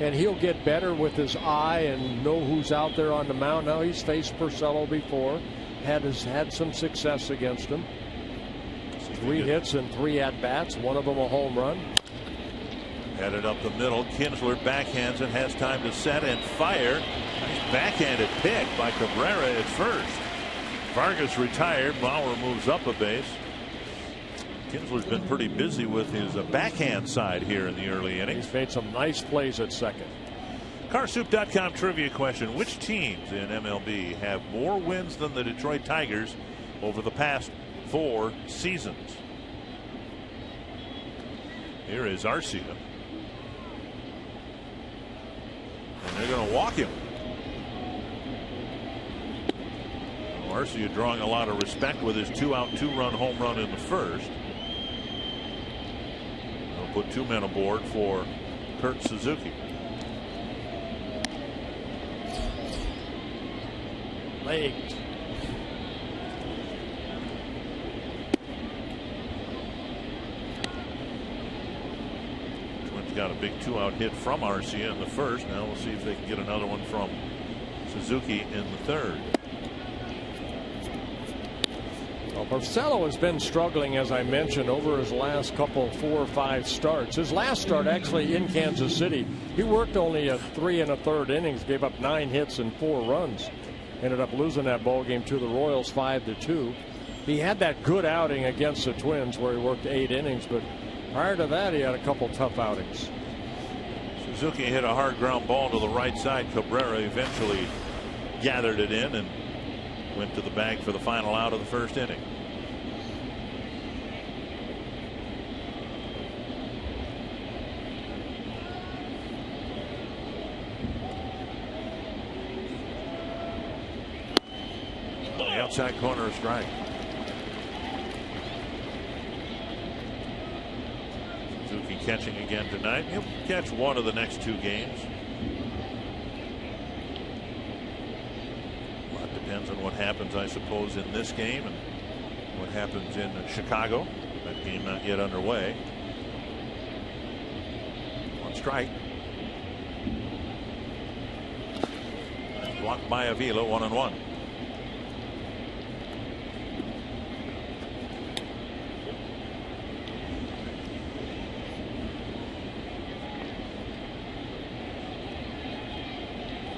and he'll get better with his eye and know who's out there on the mound. Now he's faced Porcello before, had some success against him. 3 hits and 3 at bats, one of them a home run. Headed up the middle. Kinsler backhands it, has time to set and fire. Nice backhanded pick by Cabrera at first. Vargas retired. Bauer moves up a base. Kinsler's been pretty busy with his backhand side here in the early innings. He's made some nice plays at second. Carsoup.com trivia question. Which teams in MLB have more wins than the Detroit Tigers over the past 4 seasons? Here is Arcia. And they're going to walk him. Arcia drawing a lot of respect with his 2-out 2-run home run in the first. They'll put 2 men aboard for Kurt Suzuki. Legged. Twins got a big 2-out hit from Arcia in the first. Now we'll see if they can get another one from Suzuki in the third. Well, Porcello has been struggling, as I mentioned, over his last couple 4 or 5 starts. His last start actually in Kansas City, he worked only a 3 1/3 innings, gave up 9 hits and 4 runs. Ended up losing that ball game to the Royals 5-2. He had that good outing against the Twins where he worked 8 innings, but prior to that he had a couple tough outings. Suzuki hit a hard ground ball to the right side. Cabrera eventually gathered it in and went to the bag for the final out of the first inning. The outside corner, a strike. Suzuki catching again tonight. He'll catch one of the next 2 games. Depends on what happens, I suppose, in this game and what happens in Chicago. That game not yet underway. On strike. Blocked by Avila, 1-1.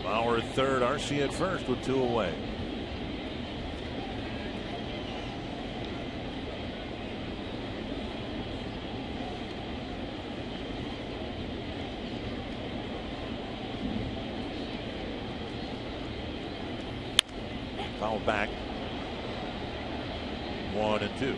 Bauer at third, Arcia at first with 2 away. Foul back. 1-2.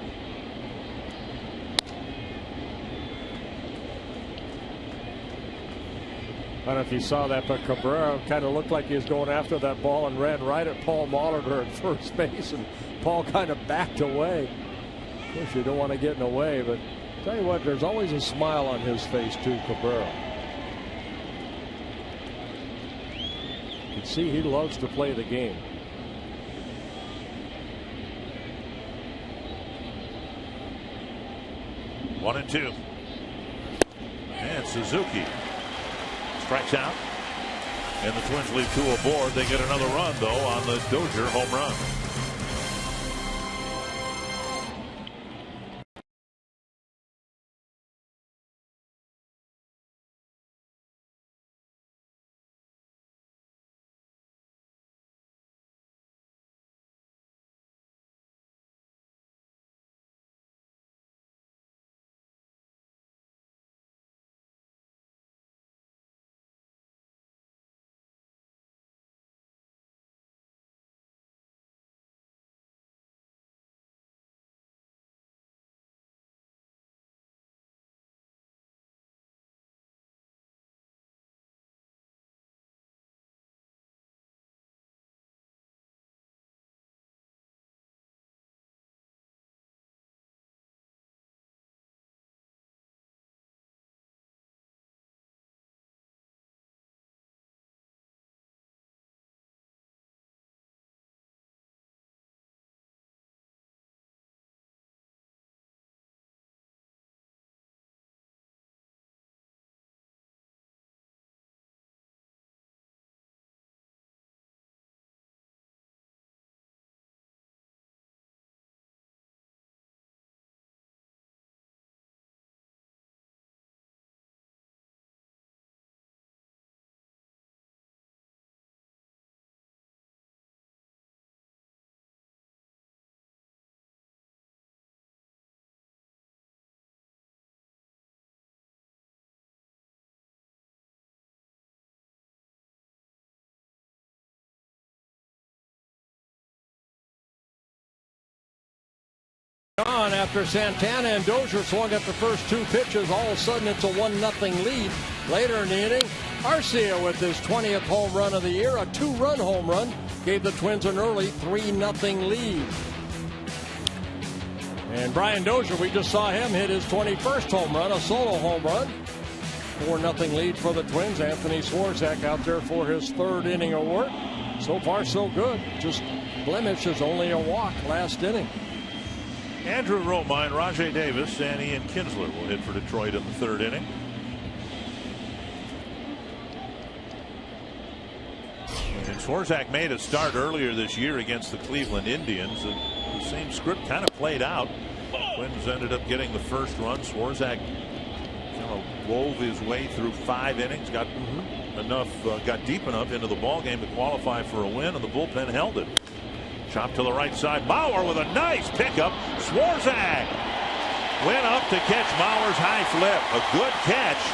I don't know if you saw that, but Cabrera kind of looked like he was going after that ball and ran right at Paul Molitor at first base, and Paul kind of backed away. Of course, you don't want to get in the way, but tell you what, there's always a smile on his face too, Cabrera. You can see he loves to play the game. One and 2. And Suzuki strikes out. And the Twins leave 2 aboard. They get another run, though, on the Dozier home run. On after Santana and Dozier swung at the first 2 pitches, all of a sudden it's a 1-0 lead. Later in the inning, Arcia with his 20th home run of the year, a 2-run home run, gave the Twins an early 3-0 lead. And Brian Dozier, we just saw him hit his 21st home run, a solo home run. 4-0 lead for the Twins. Anthony Swarzak out there for his 3rd inning of work. So far, so good. Just blemish is only a walk last inning. Andrew Romine, Rajay Davis, and Ian Kinsler will hit for Detroit in the 3rd inning. And Swarzak made a start earlier this year against the Cleveland Indians. The same script kind of played out. Twins ended up getting the first run. Swarzak wove his way through 5 innings, got deep enough into the ball game to qualify for a win, and the bullpen held it. Chop to the right side. Bauer with a nice pickup. Swarzak went up to catch Bauer's high flip. A good catch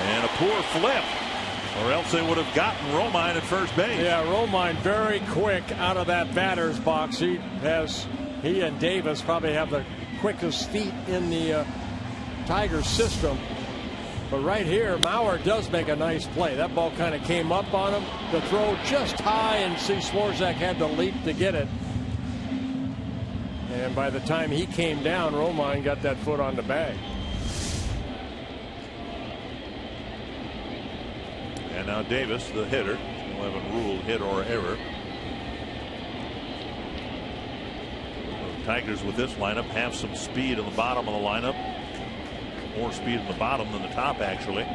and a poor flip, or else they would have gotten Romine at first base. Yeah, Romine very quick out of that batter's box. He and Davis probably have the quickest feet in the Tigers system. But right here, Bauer does make a nice play. That ball kind of came up on him. The throw just high, and see Swarzak had to leap to get it. And by the time he came down, Romine got that foot on the bag. And now Davis, the hitter, 11 ruled hit or error. The Tigers with this lineup have some speed in the bottom of the lineup. More speed in the bottom than the top, actually.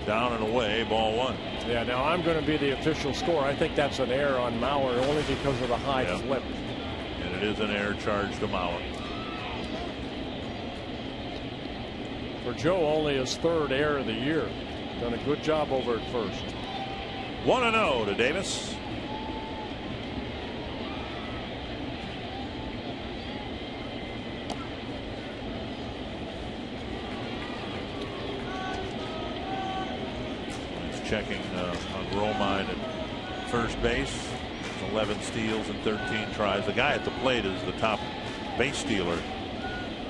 Down and away, ball 1. Yeah, now I'm going to be the official score. I think that's an error on Bauer only because of the high flip. And it is an error charge to Bauer. For Joe, only his 3rd error of the year. Done a good job over at first. 1-0 to Davis. Checking on Romine at first base. 11 steals and 13 tries. The guy at the plate is the top base stealer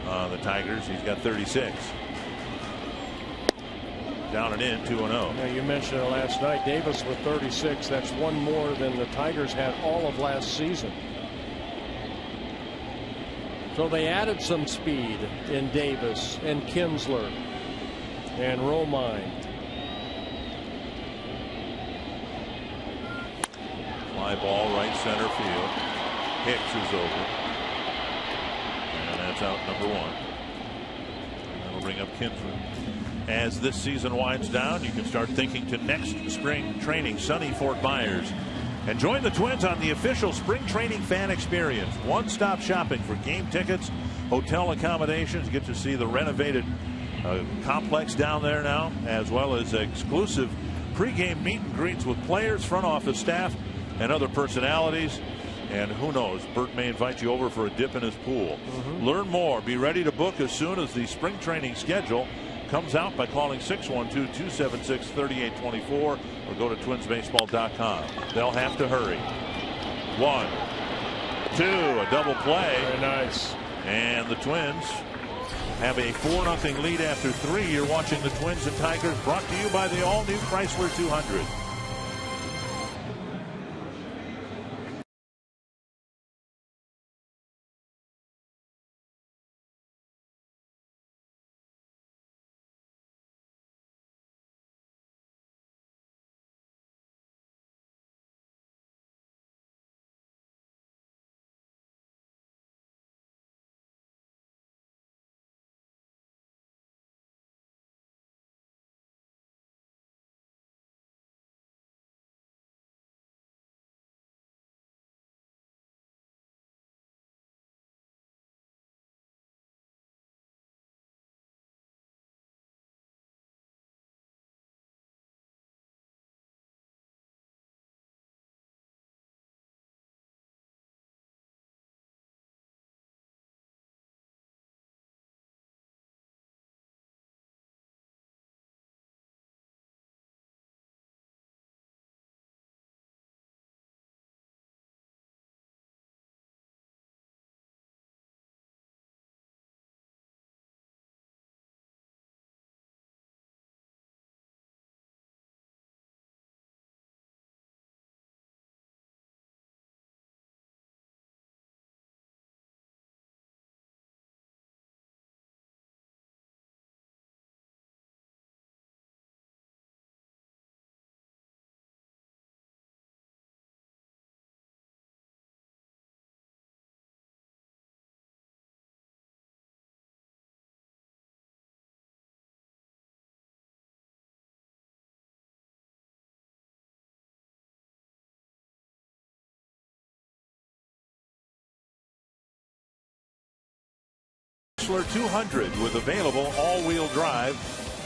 on the Tigers. He's got 36. Down and in, 2-0. Now, you mentioned it last night. Davis with 36. That's one more than the Tigers had all of last season. So they added some speed in Davis and Kinsler and Romine. Fly ball right center field. Hicks is over. And that's out number 1. And that'll bring up Kinsler. As this season winds down, you can start thinking to next spring training, sunny Fort Myers. And join the Twins on the official spring training fan experience. One-stop shopping for game tickets, hotel accommodations. Get to see the renovated complex down there now, as well as exclusive pregame meet and greets with players, front office staff, and other personalities. And who knows, Bert may invite you over for a dip in his pool. Learn more. Be ready to book as soon as the spring training schedule comes out by calling 612-276-3824 or go to twinsbaseball.com. They'll have to hurry. 1, 2, a double play. Very nice. And the Twins have a 4-0 lead after 3. You're watching the Twins and Tigers, brought to you by the all-new Chrysler 200. Chrysler 200 with available all-wheel drive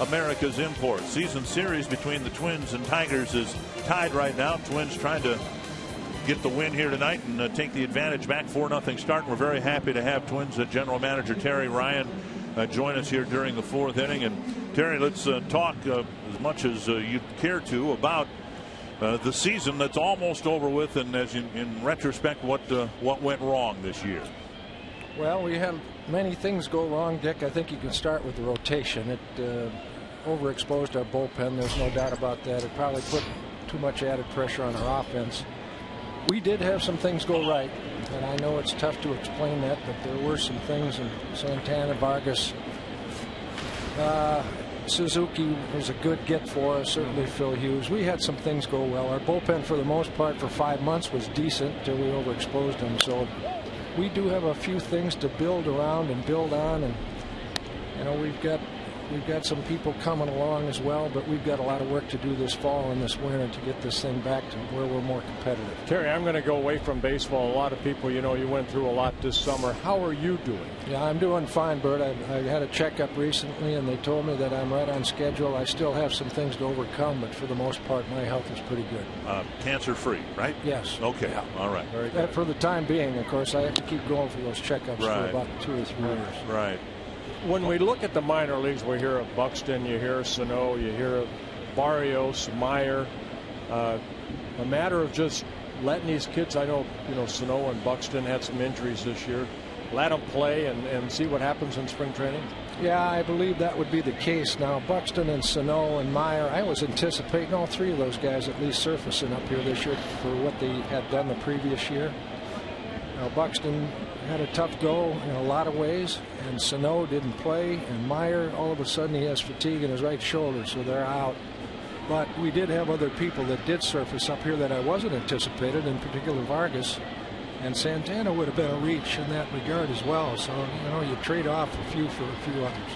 America's import. Season series between the Twins and Tigers is tied right now. Twins trying to get the win here tonight and take the advantage back. 4-0 start. We're very happy to have Twins general manager Terry Ryan join us here during the 4th inning. And Terry, let's talk as much as you care to about the season that's almost over with, and as in retrospect, what went wrong this year. Well, we had many things go wrong, Dick. I think you can start with the rotation. It overexposed our bullpen. There's no doubt about that. It probably put too much added pressure on our offense. We did have some things go right, and I know it's tough to explain that, but there were some things in Santana, Vargas. Suzuki was a good get for us, certainly Phil Hughes. We had some things go well. Our bullpen, for the most part, for 5 months was decent until we overexposed them. So we do have a few things to build around and build on, and you know, we've got some people coming along as well, but we've got a lot of work to do this fall and this winter to get this thing back to where we're more competitive. Terry, I'm going to go away from baseball. A lot of people, you know, you went through a lot this summer. How are you doing? Yeah, I'm doing fine, Bert. I had a checkup recently, and they told me that I'm right on schedule. I still have some things to overcome, but for the most part, my health is pretty good. Cancer-free, right? Yes. Okay. Yeah. All right. Very good. For the time being, of course, I have to keep going for those checkups for about 2 or 3 years. Right. When we look at the minor leagues, we hear of Buxton, you hear of Sano, you hear of Barrios, Meyer. A matter of just letting these kids, I know, you know, Sano and Buxton had some injuries this year. Let them play and see what happens in spring training. Yeah, I believe that would be the case. Now, Buxton and Sano and Meyer, I was anticipating all 3 of those guys at least surfacing up here this year for what they had done the previous year. Now, Buxton had a tough go in a lot of ways, and Sano didn't play, and Meyer, all of a sudden he has fatigue in his right shoulder, so they're out. But we did have other people that did surface up here that I wasn't anticipated, in particular Vargas, and Santana would have been a reach in that regard as well. So, you know, you trade off a few for a few others.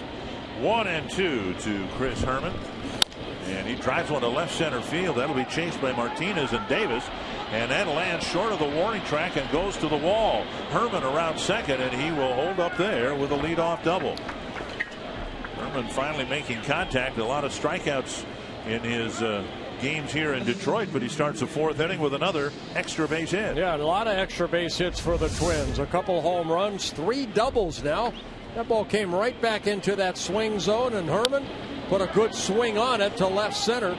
1-2 to Chris Herman, and he drives one to left center field. That'll be chased by Martinez and Davis, and that lands short of the warning track and goes to the wall. Herman around second, and he will hold up there with a leadoff double. Herman finally making contact. A lot of strikeouts in his games here in Detroit, but he starts the 4th inning with another extra base hit. Yeah, a lot of extra base hits for the Twins. A couple home runs, 3 doubles now. That ball came right back into that swing zone, and Herman put a good swing on it to left center.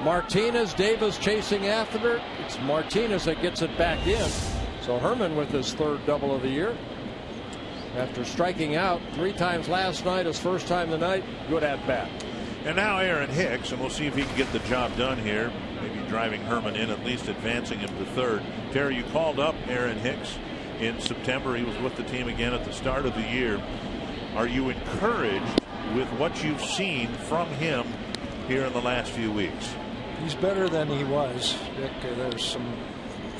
Martinez, Davis chasing after it. It's Martinez that gets it back in. So Herman with his 3rd double of the year. After striking out 3 times last night, his first time tonight, good at bat. And now Aaron Hicks, and we'll see if he can get the job done here. Maybe driving Herman in, at least advancing him to 3rd. Terry, you called up Aaron Hicks in September. He was with the team again at the start of the year. Are you encouraged with what you've seen from him here in the last few weeks? He's better than he was, Dick. There's some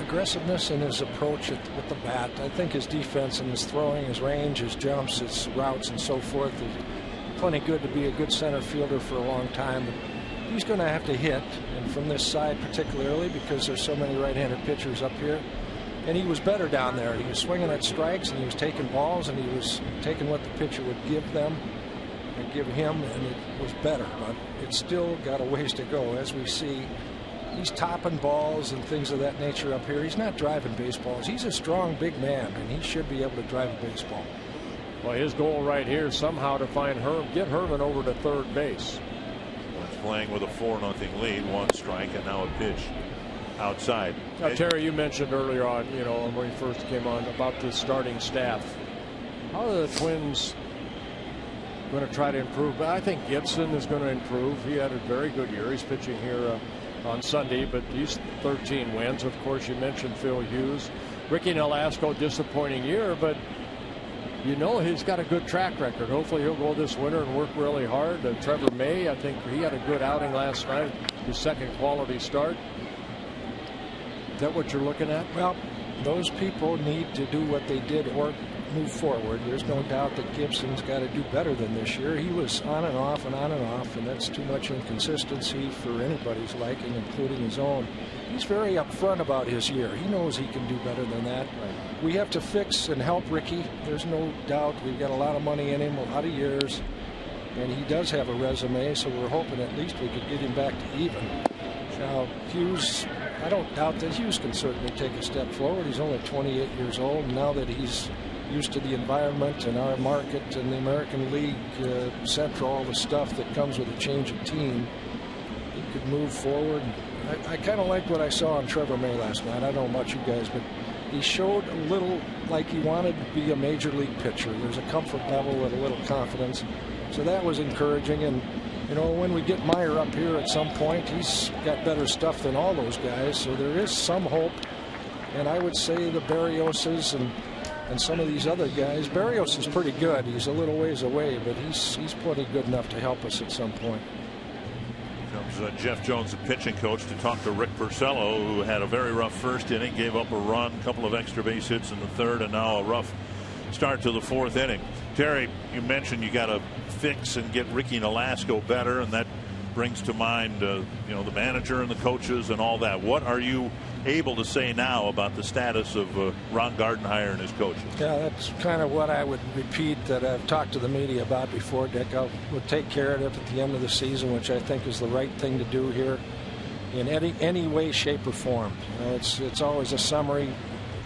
aggressiveness in his approach with the bat. I think his defense and his throwing, his range, his jumps, his routes, and so forth is plenty good to be a good center fielder for a long time. But he's going to have to hit, and from this side particularly, because there's so many right-handed pitchers up here. And he was better down there. He was swinging at strikes, and he was taking balls, and he was taking what the pitcher would give them and give him, and it was better. But it's still got a ways to go. As we see, he's topping balls and things of that nature up here. He's not driving baseballs. He's a strong, big man, and he should be able to drive a baseball. Well, his goal right here is somehow to find get Herman over to 3rd base. He's playing with a 4-0 lead, 1 strike, and now a pitch outside. Now, Terry, you mentioned earlier on, you know, when we first came on, about the starting staff. How are the Twins going to try to improve? I think Gibson is going to improve. He had a very good year. He's pitching here on Sunday, but these 13 wins. Of course, you mentioned Phil Hughes. Ricky Nolasco, disappointing year, but you know he's got a good track record. Hopefully he'll go this winter and work really hard. Trevor May, I think he had a good outing last night, his 2nd quality start. Is that what you're looking at? Well, those people need to do what they did or move forward. There's no doubt that Gibson's got to do better than this year. He was on and off and on and off, and that's too much inconsistency for anybody's liking, including his own. He's very upfront about his year. He knows he can do better than that. Right. We have to fix and help Ricky. There's no doubt. We've got a lot of money in him, a lot of years, and he does have a resume, so we're hoping at least we could get him back to even. Now, Hughes, I don't doubt that Hughes can certainly take a step forward. He's only 28 years old, and now that he's used to the environment and our market and the American League Central, all the stuff that comes with a change of team, he could move forward. I kind of like what I saw on Trevor May last night. I don't know much you guys, but he showed a little like he wanted to be a major league pitcher. There's a comfort level with a little confidence. So that was encouraging. And, you know, when we get Meyer up here at some point, he's got better stuff than all those guys. So there is some hope. And I would say the Berrioses and some of these other guys. Berrios is pretty good. He's a little ways away, but he's plenty good enough to help us at some point. Comes Jeff Jones, the pitching coach, to talk to Rick Porcello, who had a very rough first inning, gave up a run, a couple of extra base hits in the third, and now a rough start to the fourth inning. Terry, you mentioned you got to fix and get Ricky Nolasco better, and that brings to mind you know, the manager and the coaches and all that. What are you able to say now about the status of Ron Gardenhire and his coaches? Yeah, that's kind of what I would repeat that I've talked to the media about before, Dick. We'll take care of it at the end of the season, which I think is the right thing to do here in any way, shape, or form. It's always a summary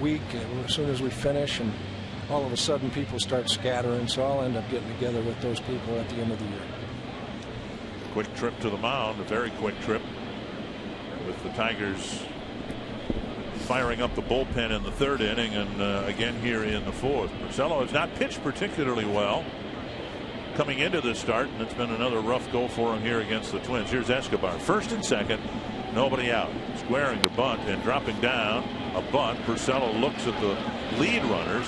week as soon as we finish, and all of a sudden people start scattering, so I'll end up getting together with those people at the end of the year. Quick trip to the mound, a very quick trip, with the Tigers firing up the bullpen in the third inning, and again here in the fourth. Porcello has not pitched particularly well coming into this start, and it's been another rough go for him here against the Twins. Here's Escobar, first and second, nobody out, squaring to bunt and dropping down a bunt. Porcello looks at the lead runners,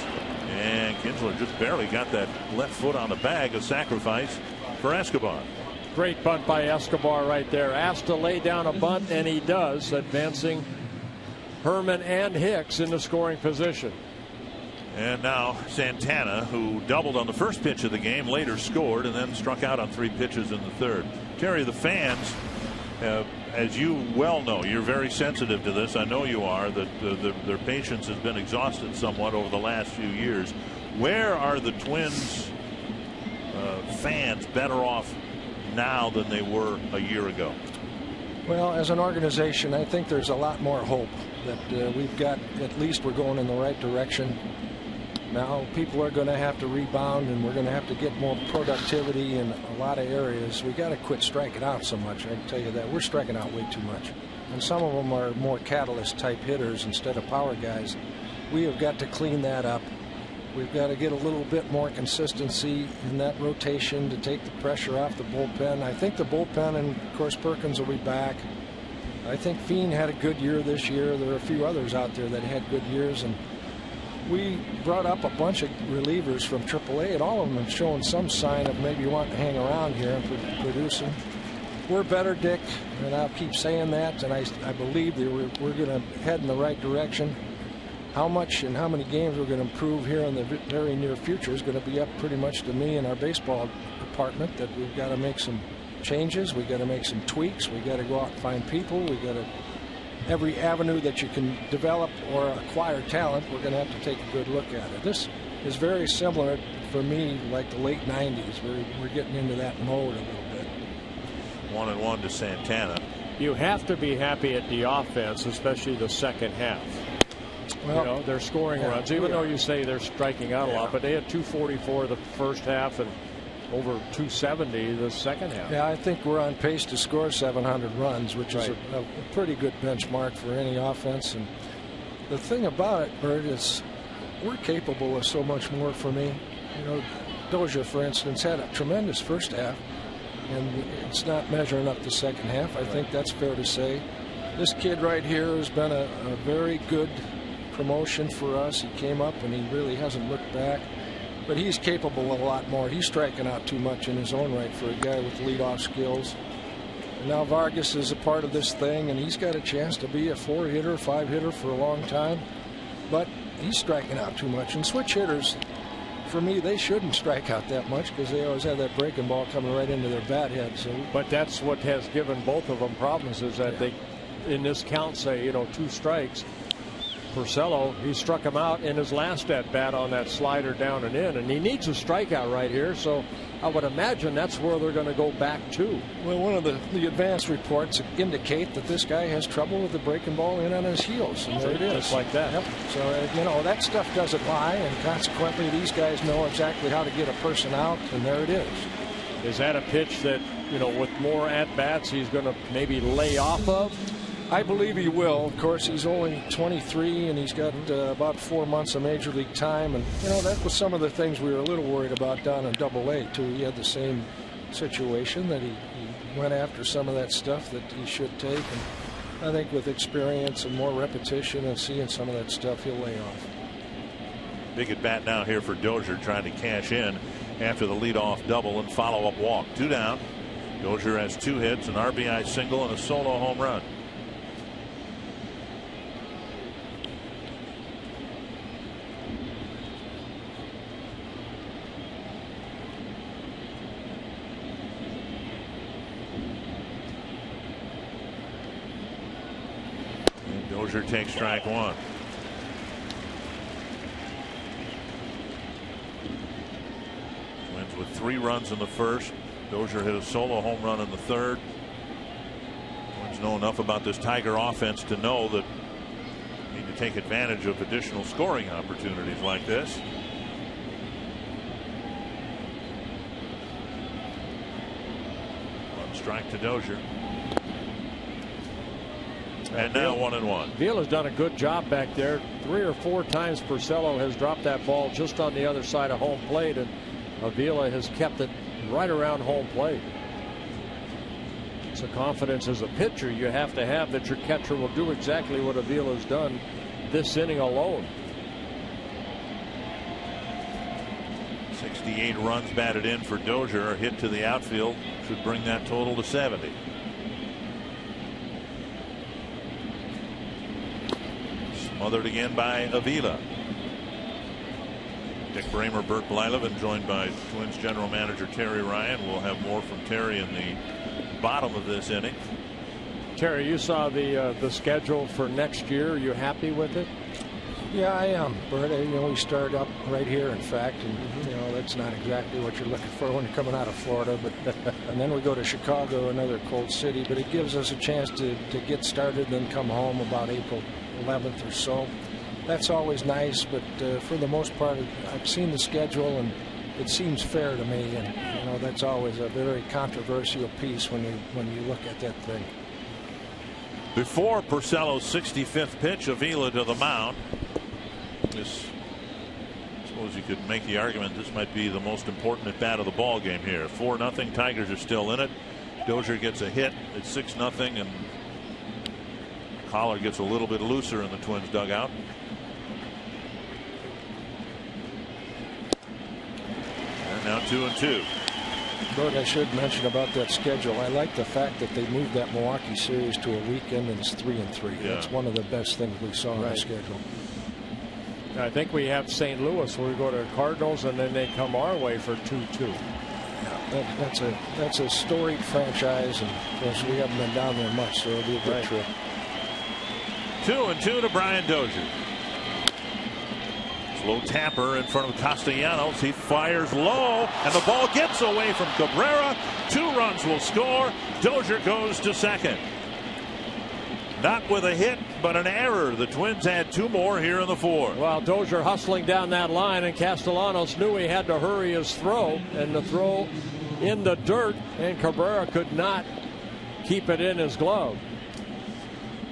and Kinsler just barely got that left foot on the bag. A sacrifice for Escobar. Great bunt by Escobar right there. Asked to lay down a bunt, and he does, advancing Herman and Hicks into scoring position. And now Santana, who doubled on the first pitch of the game, later scored and then struck out on 3 pitches in the third. Terry, the fans, as you well know, you're very sensitive to this. I know you are, that their patience has been exhausted somewhat over the last few years. Where are the Twins fans better off now than they were a year ago? Well, as an organization, I think there's a lot more hope that we've got. At least we're going in the right direction. Now people are going to have to rebound, and we're going to have to get more productivity in a lot of areas. We got to quit striking out so much. I can tell you that we're striking out way too much, and some of them are more catalyst type hitters instead of power guys. We have got to clean that up. We've got to get a little bit more consistency in that rotation to take the pressure off the bullpen. I think the bullpen, and of course Perkins will be back. I think Fiend had a good year this year. There are a few others out there that had good years, and we brought up a bunch of relievers from AAA, and all of them have shown some sign of maybe wanting to hang around here and producing. We're better, Dick, and I'll keep saying that, and I believe that we're going to head in the right direction. How much and how many games we're going to improve here in the very near future is going to be up pretty much to me and our baseball department. That we've got to make some changes, we got to make some tweaks, we got to go out and find people, we got to, every avenue that you can develop or acquire talent, we're going to have to take a good look at it. This is very similar for me like the late 90s. We're getting into that mode a little bit. 1-1 to Santana. You have to be happy at the offense, especially the second half. Well, you know, they're scoring runs, even though you say they're striking out a lot, but they had 244 the first half and over 270 the second half. Yeah, I think we're on pace to score 700 runs, which is a pretty good benchmark for any offense. And the thing about it, Bert, is we're capable of so much more for me. You know, Dozier, for instance, had a tremendous first half, and it's not measuring up the second half. I think that's fair to say. This kid right here has been a very good promotion for us. He came up and he really hasn't looked back, but he's capable of a lot more. He's striking out too much in his own right for a guy with leadoff skills. And now Vargas is a part of this thing, and he's got a chance to be a 4-hitter, 5-hitter for a long time. but he's striking out too much. And switch hitters, for me, they shouldn't strike out that much because they always have that breaking ball coming right into their bat head. So, but that's what has given both of them problems, is that they, in this count, say, you know, 2 strikes. Porcello, he struck him out in his last at bat on that slider down and in, and he needs a strikeout right here. So I would imagine that's where they're going to go back to. Well, one of the advanced reports indicate that this guy has trouble with the breaking ball in on his heels, and there it is. Just like that. Yep. So, you know, that stuff doesn't lie, and consequently these guys know exactly how to get a person out, and there it is. Is that a pitch that, you know, with more at-bats he's going to maybe lay off of? I believe he will. Of course, he's only 23, and he's got about 4 months of major league time. And, you know, that was some of the things we were a little worried about down in Double-A, too. He had the same situation, that he went after some of that stuff that he should take. And I think with experience and more repetition and seeing some of that stuff, he'll lay off. Big at bat now here for Dozier, trying to cash in after the leadoff double and follow-up walk. 2 down. Dozier has 2 hits, an RBI single, and a solo home run. Dozier takes strike 1. Twins with 3 runs in the first. Dozier hit a solo home run in the third. Twins know enough about this Tiger offense to know that they need to take advantage of additional scoring opportunities like this. One strike to Dozier. And now 1-1. Vila's done a good job back there. 3 or 4 times Porcello has dropped that ball just on the other side of home plate, and Avila has kept it right around home plate. It's a confidence as a pitcher you have to have that your catcher will do exactly what Avila's done this inning alone. 68 runs batted in for Dozier. A hit to the outfield should bring that total to 70. Smothered again by Avila. Dick Bramer, Bert Blyleven, joined by Twins general manager Terry Ryan. We'll have more from Terry in the bottom of this inning. Terry, you saw the schedule for next year. Are you happy with it? Yeah, I am, Bert. You know, we start up right here, in fact, and you know that's not exactly what you're looking for when you're coming out of Florida. But and then we go to Chicago, another cold city. But it gives us a chance to get started and then come home about April 11th or so. That's always nice, but for the most part, I've seen the schedule and it seems fair to me. And you know that's always a very controversial piece when you look at that thing. Before Porcello's 65th pitch, Avila to the mound. This, I suppose you could make the argument this might be the most important at bat of the ball game here. 4-0. Tigers are still in it. Dozier gets a hit. It's 6-0, and collar gets a little bit looser in the Twins dugout. And now 2-2. But I should mention about that schedule. I like the fact that they moved that Milwaukee series to a weekend and it's 3-3. Yeah. That's one of the best things we saw on the schedule. I think we have St. Louis where we go to Cardinals and then they come our way for 2-2. Yeah, that's a storied franchise, and of course we haven't been down there much, so it'll be a good trip. 2-2 to Brian Dozier. Slow tapper in front of Castellanos. He fires low, and the ball gets away from Cabrera. 2 runs will score. Dozier goes to second. Not with a hit, but an error. The Twins had 2 more here in the 4th. Well, Dozier hustling down that line, and Castellanos knew he had to hurry his throw, and the throw in the dirt, and Cabrera could not keep it in his glove.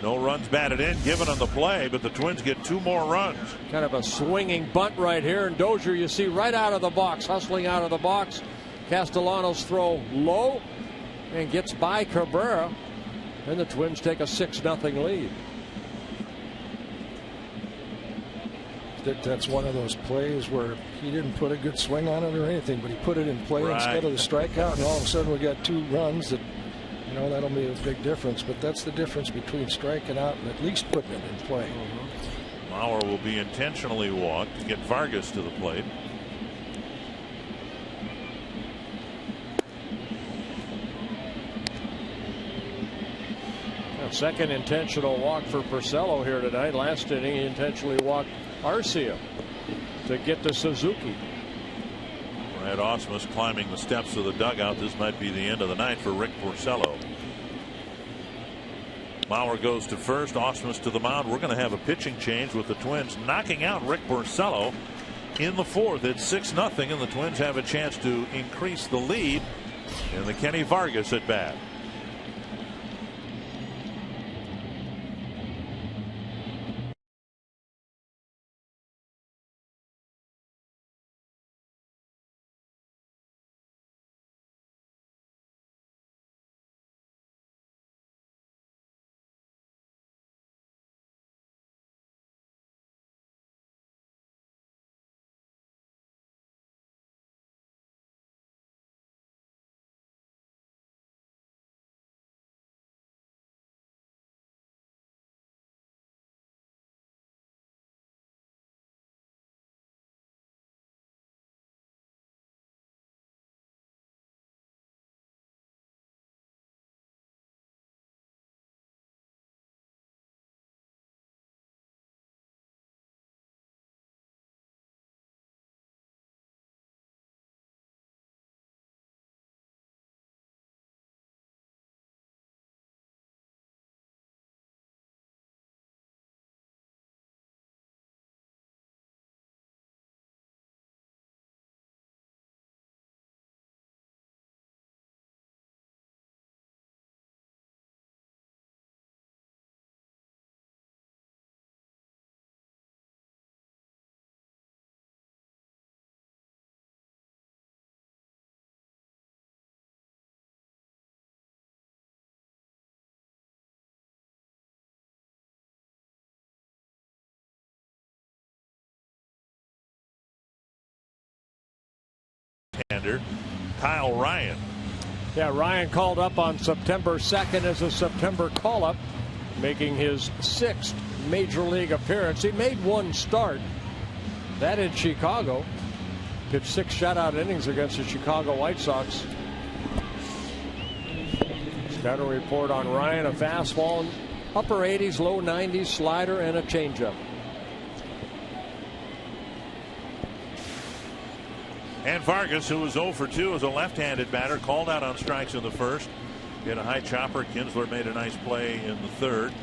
No runs batted in given on the play, but the Twins get 2 more runs. Kind of a swinging bunt right here, and Dozier you see right out of the box, hustling out of the box. Castellanos throw low and gets by Cabrera, and the Twins take a 6-0 lead. That's one of those plays where he didn't put a good swing on it or anything, but he put it in play instead of the strikeout, and all of a sudden we got 2 runs that, you know, that'll be a big difference. But that's the difference between striking out and at least putting it in play. Mauer will be intentionally walked to get Vargas to the plate. Second intentional walk for Porcello here tonight. Last inning he intentionally walked Arcia to get to Suzuki. Brad Ausmus climbing the steps of the dugout. This might be the end of the night for Rick Porcello. Mauer goes to first. Ausmus to the mound. We're going to have a pitching change with the Twins knocking out Rick Porcello in the fourth. It's 6-0, and the Twins have a chance to increase the lead in the Kenny Vargas at bat. Kyle Ryan. Yeah, Ryan called up on September 2nd as a September call-up, making his 6th major league appearance. He made one start, that in Chicago. Pitched 6 shutout innings against the Chicago White Sox. Scouting report on Ryan: a fastball, upper 80s, low 90s, slider, and a changeup. And Vargas, who was 0 for 2 as a left-handed batter, called out on strikes in the first. Hit a high chopper. Kinsler made a nice play in the third.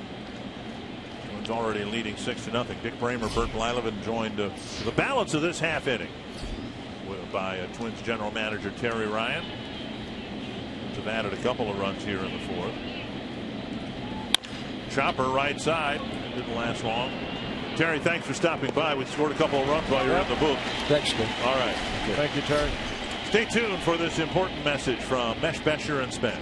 Twins already leading 6-0. Dick Bramer, Bert Blyleven joined the balance of this half inning by Twins general manager Terry Ryan. Twins have added a couple of runs here in the fourth. Chopper right side. Didn't last long. Terry, thanks for stopping by. We scored a couple of runs while you were in the booth. Thanks, Dick. All right. Thank you, Terry. Stay tuned for this important message from Mesh Besher and Spence.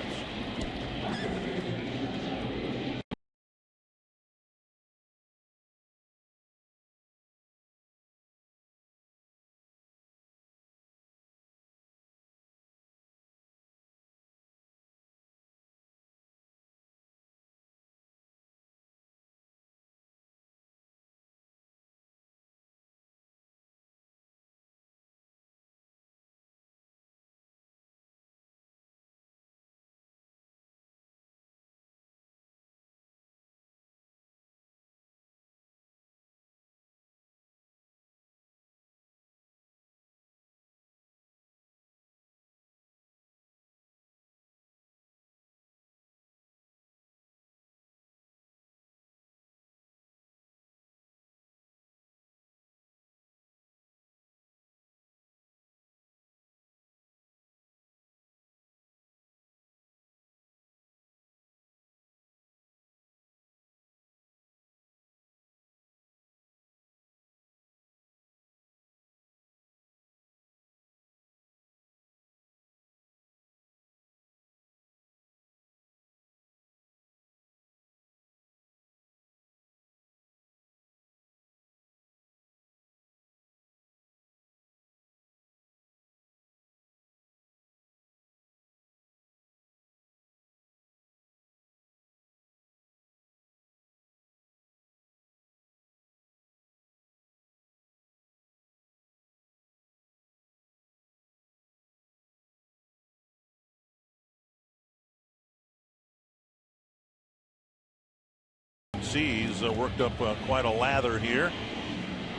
can see he's worked up quite a lather here.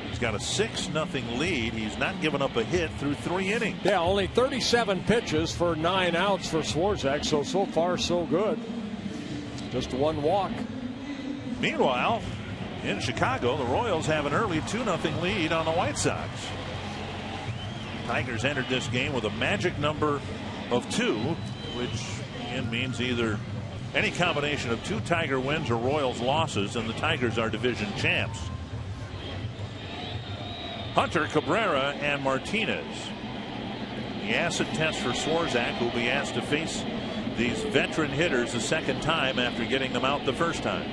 He's got a 6-0 lead. He's not given up a hit through 3 innings. Yeah, only 37 pitches for 9 outs for Swarzak. So far, so good. Just 1 walk. Meanwhile, in Chicago, the Royals have an early 2-0 lead on the White Sox. Tigers entered this game with a magic number of 2, which again means either any combination of 2 Tiger wins or Royals losses, and the Tigers are division champs. Hunter, Cabrera, and Martinez. The acid test for Swarzak, who will be asked to face these veteran hitters the second time after getting them out the first time.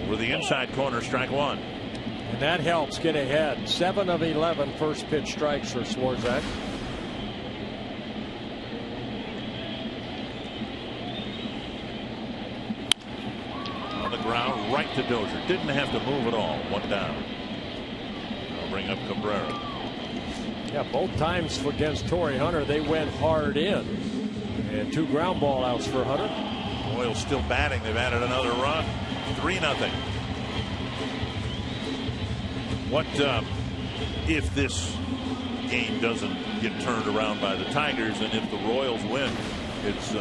Over the inside corner, strike 1. And that helps get ahead. 7 of 11 first pitch strikes for Swarzak. On the ground, right to Dozier. Didn't have to move at all. 1 down. I'll bring up Cabrera. Yeah, both times against Torrey Hunter, they went hard in. And 2 ground ball outs for Hunter. Royals still batting. They've added another run. 3-0. What if this game doesn't get turned around by the Tigers, and if the Royals win? It's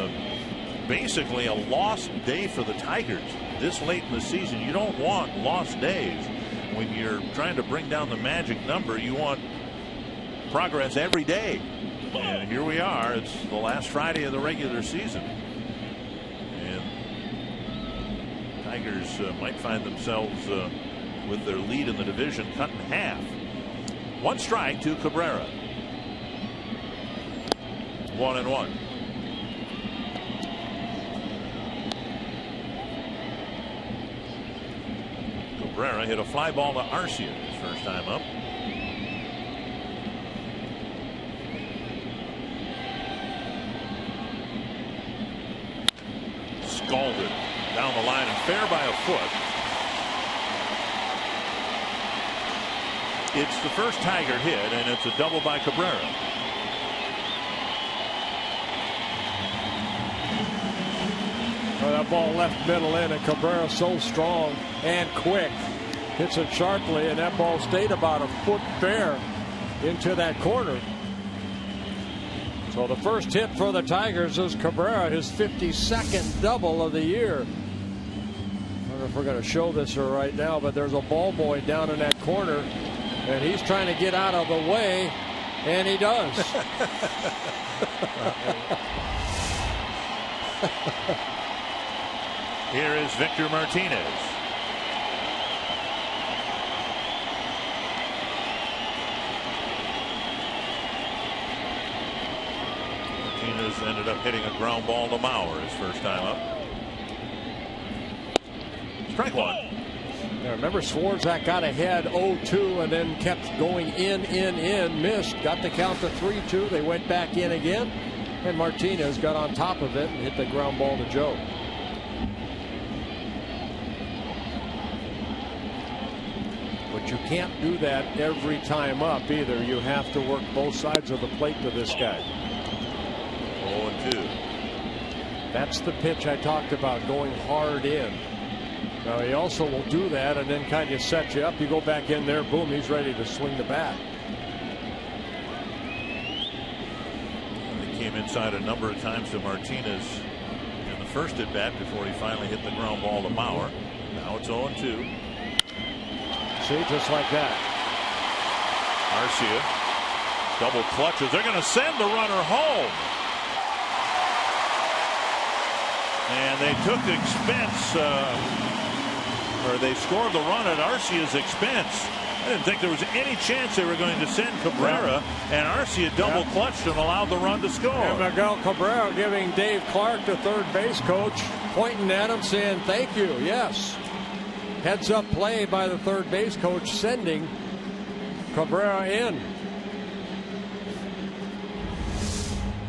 basically a lost day for the Tigers this late in the season. You don't want lost days when you're trying to bring down the magic number. You want progress every day, and here we are. It's the last Friday of the regular season, and Tigers might find themselves with their lead in the division cut in half. 1 strike to Cabrera. 1-1. Cabrera hit a fly ball to Arcia his first time up. Scalded down the line and fair by a foot. It's the first Tiger hit, and it's a double by Cabrera. Well, that ball left middle in, and Cabrera so strong and quick. Hits it sharply, and that ball stayed about a foot fair into that corner. So the first hit for the Tigers is Cabrera, his 52nd double of the year. I don't know if we're going to show this right now, but there's a ball boy down in that corner, and he's trying to get out of the way, and he does. Here is Victor Martinez. Martinez ended up hitting a ground ball to Mauer his first time up. Strike 1. Now remember, Swarzak got ahead 0-2 and then kept going in, missed, got the count to 3-2. They went back in again, and Martinez got on top of it and hit the ground ball to Joe. But you can't do that every time up either. You have to work both sides of the plate to this guy. 0-2. That's the pitch I talked about, going hard in. Now he also will do that and then kind of set you up. You go back in there, boom, he's ready to swing the bat. He came inside a number of times to Martinez in the first at bat before he finally hit the ground ball to Mauer. Now it's 0-2. See, just like that. Arcia double clutches. They're going to send the runner home. And they took expense, or they scored the run at Arcia's expense. I didn't think there was any chance they were going to send Cabrera, and Arcia double clutched and allowed the run to score. And Miguel Cabrera giving Dave Clark, the third base coach, pointing at him saying thank you. Yes. Heads up play by the third base coach, sending Cabrera in.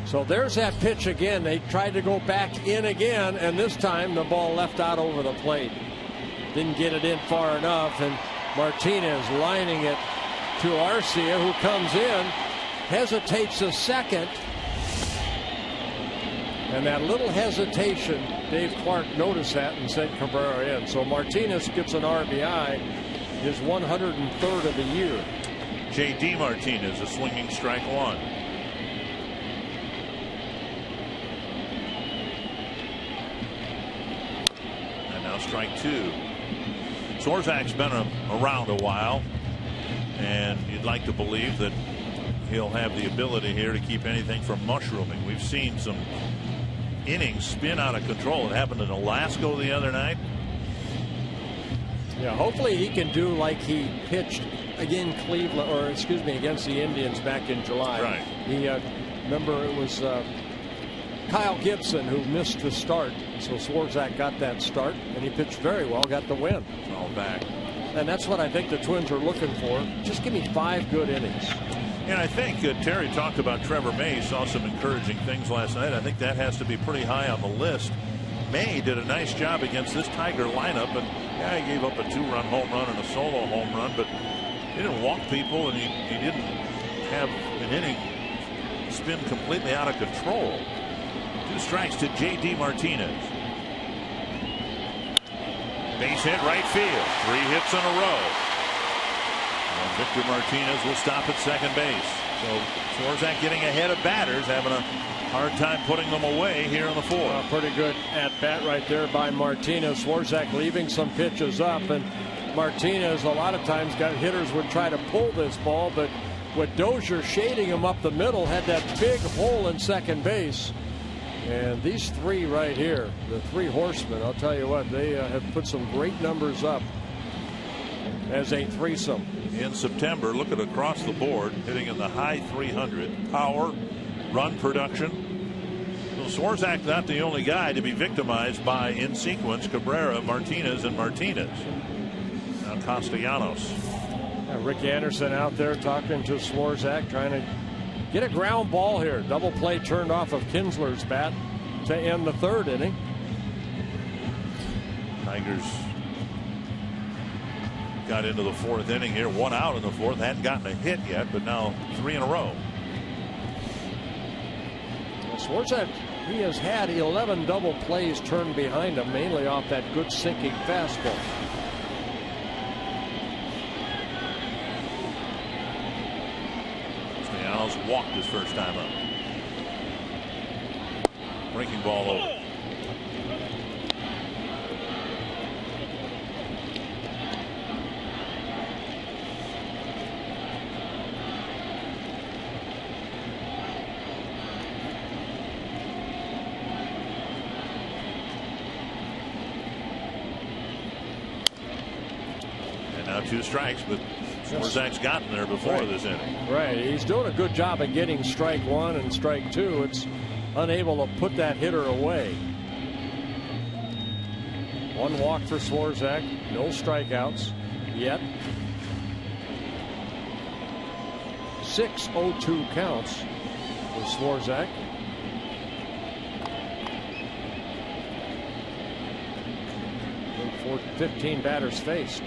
So there's that pitch again. They tried to go back in again, and this time the ball left out over the plate. Didn't get it in far enough, and Martinez lining it to Arcia, who comes in, hesitates a second, and that little hesitation Dave Clark noticed that and sent Cabrera in. So Martinez gets an RBI, his 103rd of the year. J.D. Martinez, a swinging strike one. And now strike two. Swarzak's been around a while, and you'd like to believe that he'll have the ability here to keep anything from mushrooming. We've seen some innings spin out of control. It happened in Alaska the other night. Yeah, hopefully he can do like he pitched against the Indians back in July. Right. He remember it was Kyle Gibson who missed the start, so Swarzak got that start, and he pitched very well, got the win. All back. And that's what I think the Twins are looking for. Just give me 5 good innings. And I think Terry talked about Trevor May, saw some encouraging things last night. I think that has to be pretty high on the list. May did a nice job against this Tiger lineup, and yeah, he gave up a 2-run home run and a solo home run, but he didn't walk people, and he didn't have an inning spin completely out of control. 2 strikes to J.D. Martinez. Base hit right field. 3 hits in a row. And Victor Martinez will stop at second base. So Swarzak getting ahead of batters, having a hard time putting them away here in the 4th. Pretty good at bat right there by Martinez. Swarzak leaving some pitches up, and Martinez a lot of times got hitters would try to pull this ball, but with Dozier shading him up the middle, had that big hole in second base. And these 3 right here, the 3 horsemen, I'll tell you what, they have put some great numbers up as a threesome. In September, look at across the board, hitting in the high 300. Power, run production. So Swarzak not the only guy to be victimized by, in sequence, Cabrera, Martinez, and Martinez. Now Castellanos. Rick Anderson out there talking to Swarzak, trying to get a ground ball here. Double play turned off of Kinsler's bat to end the 3rd inning. Tigers got into the 4th inning here. 1 out in the 4th. Hadn't gotten a hit yet, but now 3 in a row. Swarzak, he has had 11 double plays turned behind him, mainly off that good sinking fastball. Castellanos walked his first time up. Breaking ball over. And now 2 strikes, but Swarzak's gotten there before this inning. Right. He's doing a good job of getting strike 1 and strike 2. It's unable to put that hitter away. 1 walk for Swarzak. No strikeouts yet. 6 0-2 counts for Swarzak. For 15 batters faced.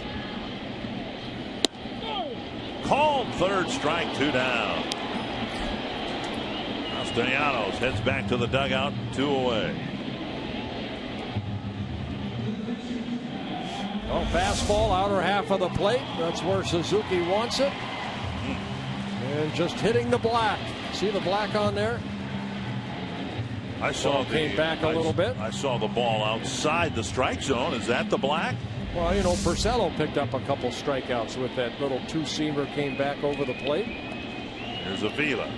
Called 3rd strike, 2 down. Castellanos heads back to the dugout, 2 away. Oh, fastball, outer half of the plate. That's where Suzuki wants it. And just hitting the black. See the black on there? I saw came back a little bit. I saw the ball outside the strike zone. Is that the black? Well, you know, Porcello picked up a couple strikeouts with that little 2-seamer, came back over the plate. Here's Avila.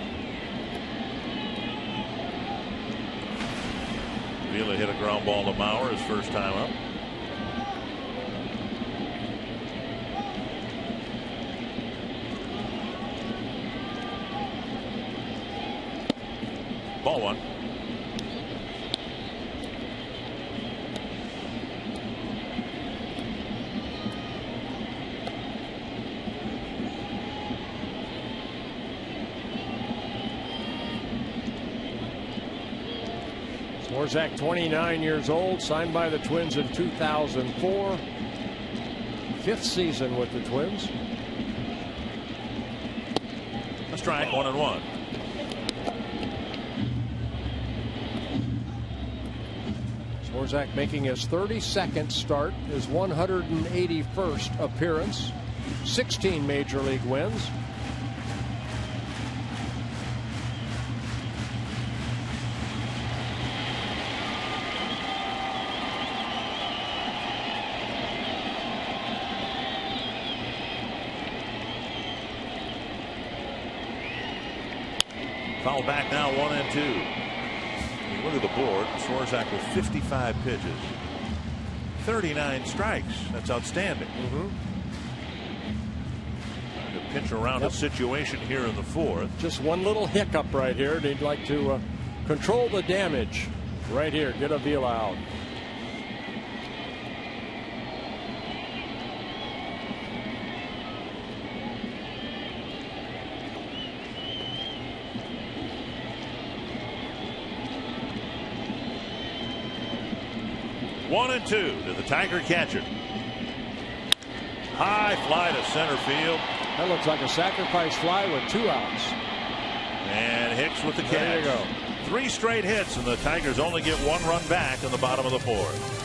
Avila hit a ground ball to Mauer his first time up. Ball 1. Swarzak, 29 years old, signed by the Twins in 2004. 5th season with the Twins. A strike, 1-1. Swarzak making his 32nd start, his 181st appearance, 16 major league wins. Foul back now, 1-2. You look at the board. Swarzak with 55 pitches, 39 strikes. That's outstanding. Trying to pinch around a situation here in the fourth. Just one little hiccup right here. They'd like to control the damage right here. Get Avila out. One and two to the Tiger catcher. High fly to center field. That looks like a sacrifice fly with 2 outs. And Hicks with the catch. There you go. 3 straight hits, and the Tigers only get 1 run back in the bottom of the fourth.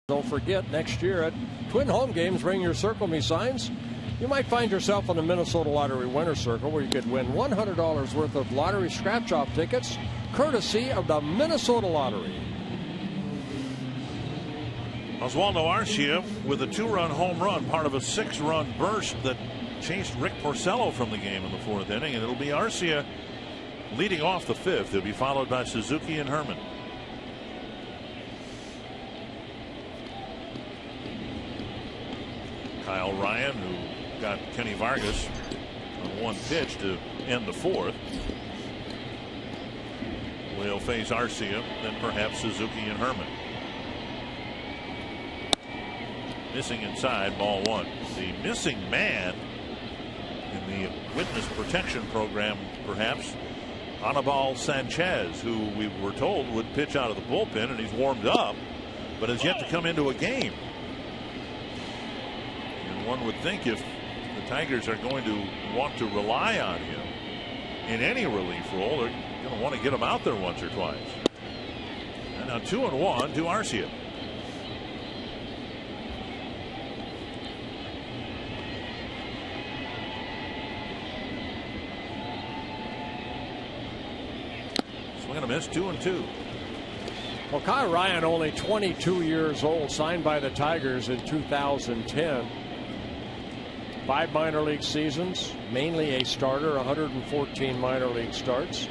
Don't forget, next year at Twin Home Games, Ring Your Circle Me signs, you might find yourself on the Minnesota Lottery Winner Circle, where you could win $100 worth of lottery scratch-off tickets, courtesy of the Minnesota Lottery. Oswaldo Arcia with a 2-run home run, part of a 6-run burst that chased Rick Porcello from the game in the 4th inning, and it'll be Arcia leading off the 5th. He'll be followed by Suzuki and Herman. Kyle Ryan, who got Kenny Vargas on 1 pitch to end the 4th, will face Arcia, then perhaps Suzuki and Herman. Missing inside, ball 1. The missing man in the witness protection program, perhaps, Anibal Sanchez, who we were told would pitch out of the bullpen, and he's warmed up, but has yet to come into a game. And one would think if the Tigers are going to want to rely on him in any relief role, they're going to want to get him out there once or twice. And now 2-1 to Arcia. Swing and a miss, 2-2. Well, Kyle Ryan, only 22 years old, signed by the Tigers in 2010. 5 minor league seasons, mainly a starter, 114 minor league starts.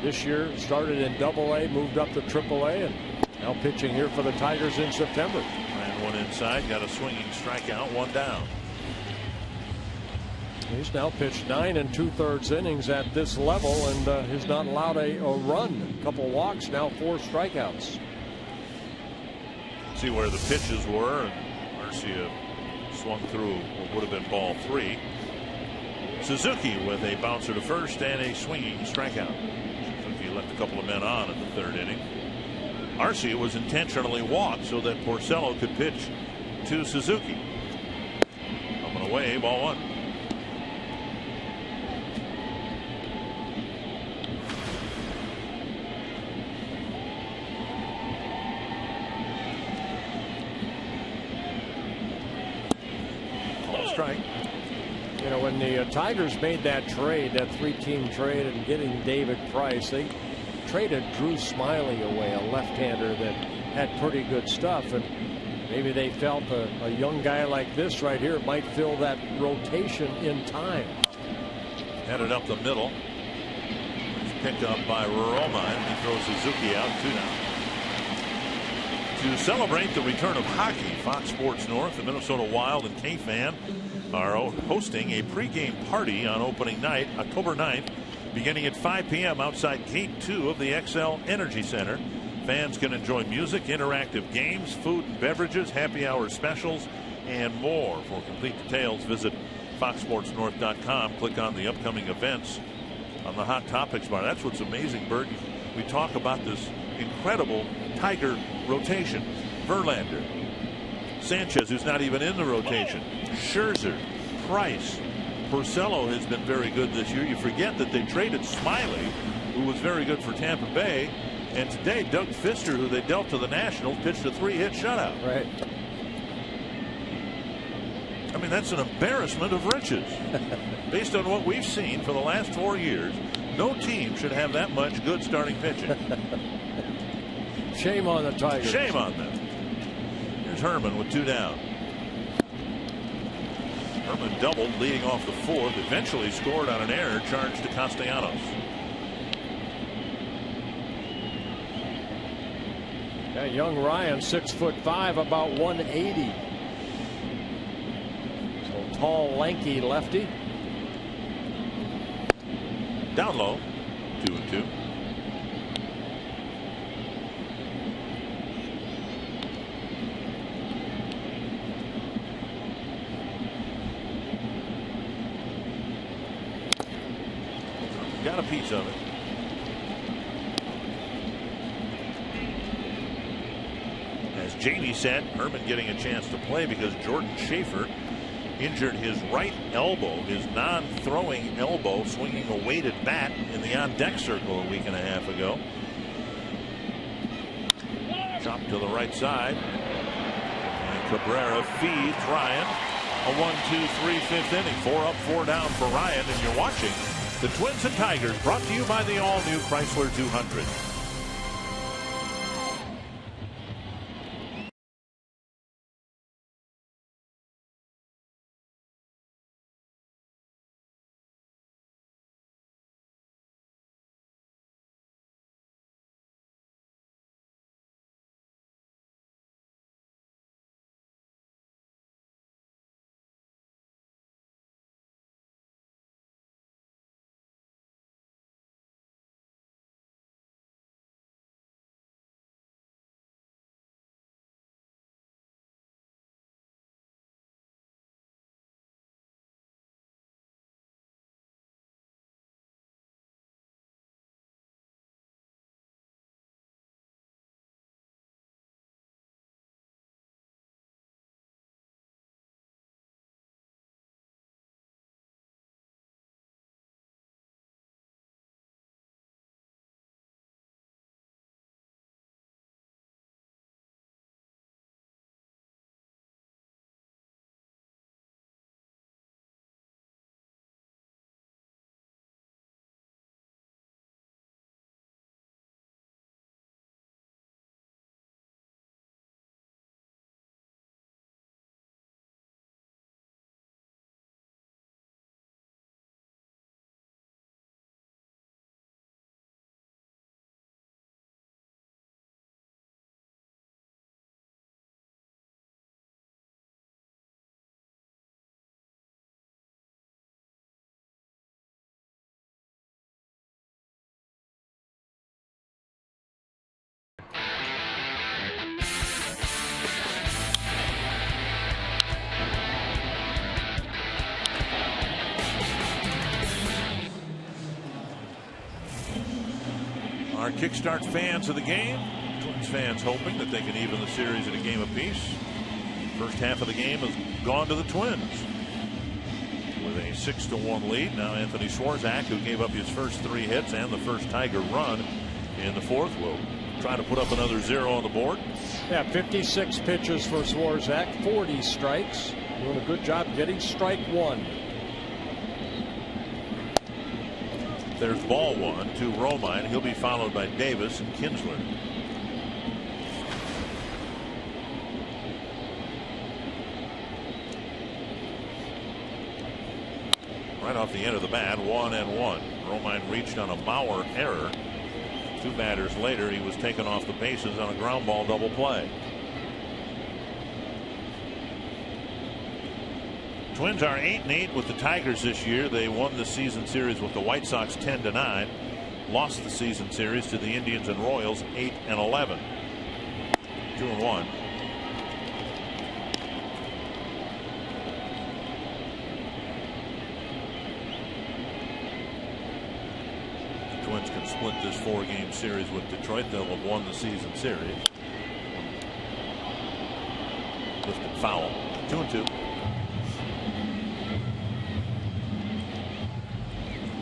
This year started in Double-A, moved up to Triple-A, and now pitching here for the Tigers in September. Ran one inside, got a swinging strikeout, 1 down. He's now pitched 9 2/3 innings at this level and has not allowed a run. A couple walks, now 4 strikeouts. See where the pitches were, and Garcia swung through what would have been ball 3. Suzuki with a bouncer to first and a swinging strikeout. Suzuki left a couple of men on in the 3rd inning. Arcia was intentionally walked so that Porcello could pitch to Suzuki. Coming away, ball 1. Strike. You know, when the Tigers made that trade, that 3-team trade, and getting David Price, they traded Drew Smiley away, a left-hander that had pretty good stuff, and maybe they felt a young guy like this right here might fill that rotation in time. Headed up the middle. Picked up by Roma, and he throws Suzuki out 2 now. To celebrate the return of hockey, Fox Sports North, the Minnesota Wild, and K-Fan are hosting a pregame party on opening night, October 9th, beginning at 5 p.m. outside Gate 2 of the XL Energy Center. Fans can enjoy music, interactive games, food and beverages, happy hour specials, and more. For complete details, visit foxsportsnorth.com. Click on the upcoming events on the Hot Topics bar. That's what's amazing, Bert. We talk about this incredible Tiger rotation. Verlander, Sanchez, who's not even in the rotation, Scherzer, Price, Porcello has been very good this year. You forget that they traded Smiley, who was very good for Tampa Bay, and today Doug Fister, who they dealt to the Nationals, pitched a 3-hit shutout. Right. I mean, that's an embarrassment of riches. Based on what we've seen for the last 4 years, no team should have that much good starting pitching. Shame on the Tigers. Shame on them. Here's Herman with 2 down. Herman doubled leading off the 4th, eventually scored on an error charged to Castellanos. Yeah, young Ryan, 6'5", about 180. So tall, lanky lefty. Down low, 2-2. Got a piece of it. As Jamie said, Herman getting a chance to play because Jordan Schaefer injured his right elbow, his non-throwing elbow, swinging a weighted bat in the on-deck circle a week and a half ago. Chopped to the right side. And Cabrera feeds Ryan. A 1-2-3 5th inning. 4 up, 4 down for Ryan, and you're watching the Twins and Tigers, brought to you by the all-new Chrysler 200. our kickstart fans of the game. Twins fans hoping that they can even the series at a game apiece. First half of the game has gone to the Twins with a 6-1 lead. Now Anthony Swarzak, who gave up his first 3 hits and the first Tiger run in the 4th, will try to put up another 0 on the board. Yeah, 56 pitches for Swarzak, 40 strikes. Doing a good job getting strike 1. There's ball 1 to Romine. He'll be followed by Davis and Kinsler. Right off the end of the bat, 1-1. Romine reached on a Bauer error. 2 batters later, he was taken off the bases on a ground ball double play. Twins are 8-8 with the Tigers this year. They won the season series with the White Sox 10-9. Lost the season series to the Indians and Royals 8-11. 2-1. Twins can split this 4-game series with Detroit. They'll have won the season series. Lifted foul. 2-2.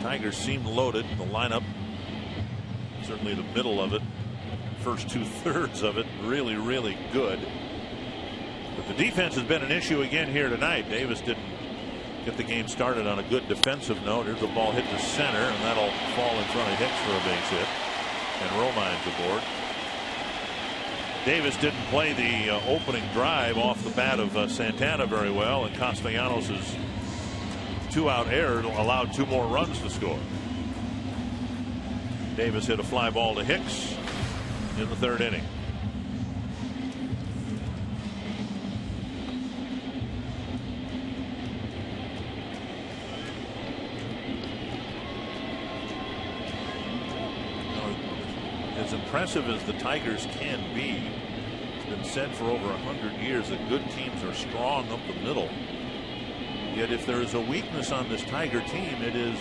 Tigers seem loaded. The lineup, certainly the middle of it, first 2/3 of it, really, really good. But the defense has been an issue again here tonight. Davis didn't get the game started on a good defensive note. Here's a ball hit to center, and that'll fall in front of Hicks for a base hit. And Romine's aboard. Davis didn't play the opening drive off the bat of Santana very well, and Castellanos' 2-out error allowed 2 more runs to score. Davis hit a fly ball to Hicks in the 3rd inning. As impressive as the Tigers can be, it's been said for over 100 years that good teams are strong up the middle. Yet if there is a weakness on this Tiger team, it is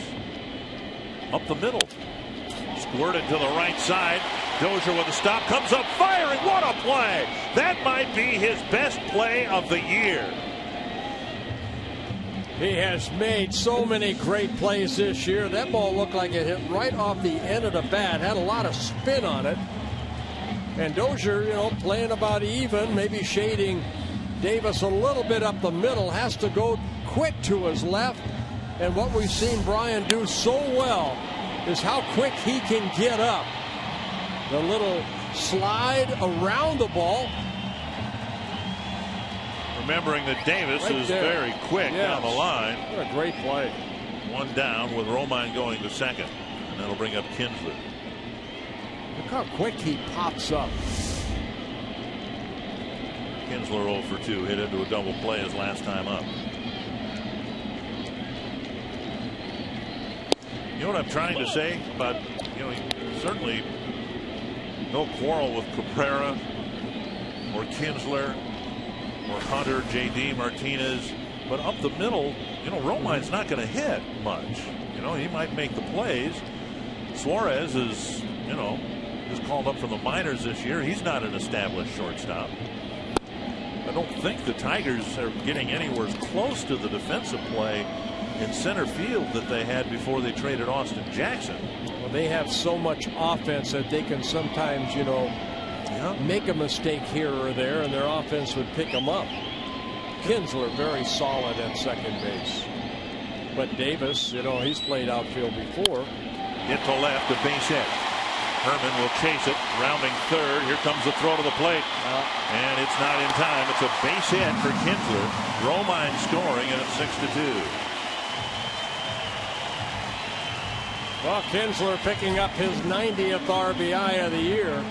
up the middle. Squirted to the right side. Dozier with a stop, comes up firing. What a play! That might be his best play of the year. He has made so many great plays this year. That ball looked like it hit right off the end of the bat. Had a lot of spin on it. And Dozier, playing about even, maybe shading Davis a little bit up the middle, has to go quick to his left. And what we've seen Brian do so well is how quick he can get up. The little slide around the ball. Remembering that Davis is very quick down the line. What a great play. 1 down with Romine going to second. And that'll bring up Kinsler. Look how quick he pops up. Kinsler 0 for 2, hit into a double play his last time up. You know what I'm trying to say about, certainly no quarrel with Cabrera or Kinsler or Hunter, JD Martinez, but up the middle, Romine's not going to hit much. He might make the plays. Suarez is, just called up from the minors this year. He's not an established shortstop. I don't think the Tigers are getting anywhere close to the defensive play in center field that they had before they traded Austin Jackson. Well, they have so much offense that they can sometimes, make a mistake here or there, and their offense would pick them up. Kinsler very solid at second base. But Davis, he's played outfield before. Hit to left, a base hit. Herman will chase it, rounding third. Here comes the throw to the plate. And it's not in time. It's a base hit for Kinsler. Romine scoring, and it's 6-2. Well, Kinsler picking up his 90th RBI of the year.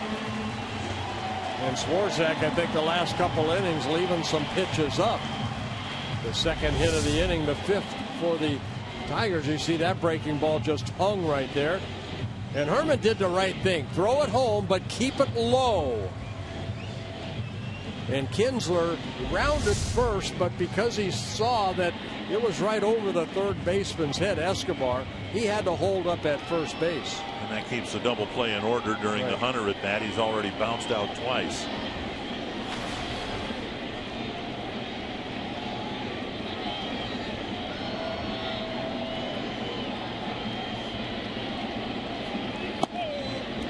And Swarzak, I think the last couple innings, leaving some pitches up. The second hit of the inning, the 5th for the Tigers. You see that breaking ball just hung right there. And Herman did the right thing. Throw it home, but keep it low. And Kinsler rounded first, but because he saw that it was right over the third baseman's head, Escobar, he had to hold up at first base. And that keeps the double play in order during the Hunter at bat. He's already bounced out twice.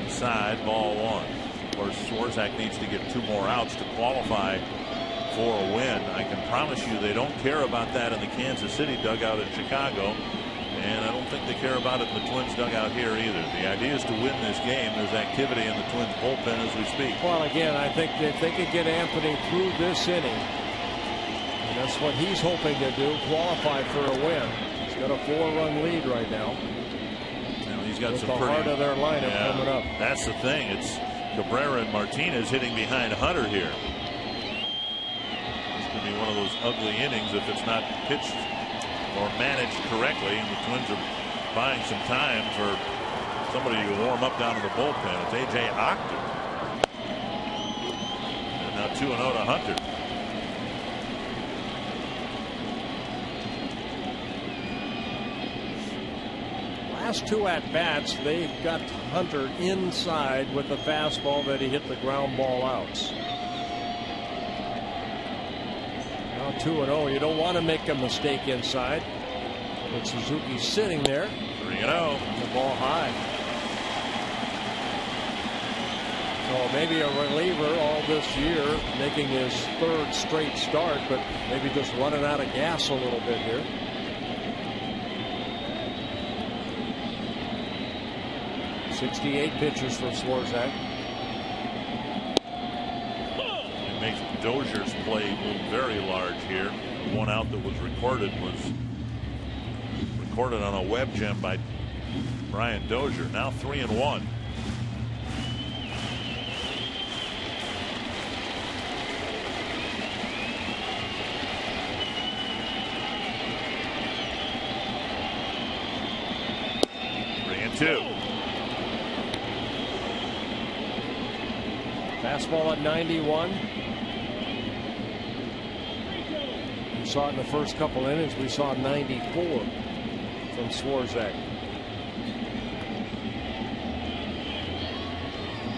Side, ball one. Of course, Swarzak needs to get 2 more outs to qualify for a win. I can promise you they don't care about that in the Kansas City dugout in Chicago, and I don't think they care about it in the Twins dugout here either. The idea is to win this game. There's activity in the Twins bullpen as we speak. Well, again, I think if they could get Anthony through this inning, and that's what he's hoping to do, qualify for a win. He's got a 4-run lead right now. He's got with some the pretty, heart of their lineup coming up. That's the thing. It's Cabrera and Martinez hitting behind Hunter here. This could be one of those ugly innings if it's not pitched or managed correctly, and the Twins are buying some time for somebody to warm up down in the bullpen. It's A.J. Octon. And now 2-0 to Hunter. Last 2 at-bats, they got Hunter inside with the fastball that he hit the ground ball outs. Now 2-0. You don't want to make a mistake inside. But Suzuki's sitting there. 3-0. The ball high. So maybe a reliever all this year, making his 3rd straight start, but maybe just running out of gas a little bit here. 68 pitches for Swarzak. It makes Dozier's play look very large here. The 1 out that was recorded on a web gem by Brian Dozier. Now 3-1. Two. Fastball at 91. We saw it in the first couple innings. We saw 94 from Swarzak.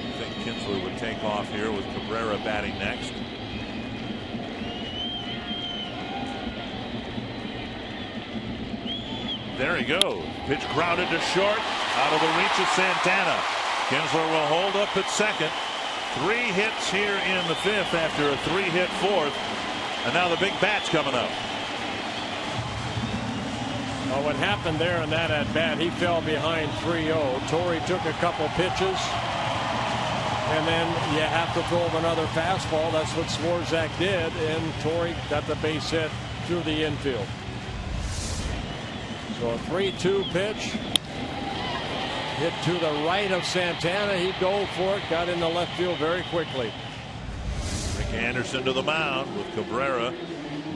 I think Kinsler would take off here with Cabrera batting next. There he goes. Pitch grounded to short. Out of the reach of Santana. Kinsler will hold up at second. 3 hits here in the 5th after a 3-hit 4th. And now the big bat's coming up. Well, what happened there in that at bat, he fell behind 3-0. Torrey took a couple pitches. And then you have to throw him another fastball. That's what Swarzak did. And Torrey got the base hit through the infield. So a 3-2 pitch. Hit to the right of Santana. He dove for it. Got into left field very quickly. Rick Anderson to the mound with Cabrera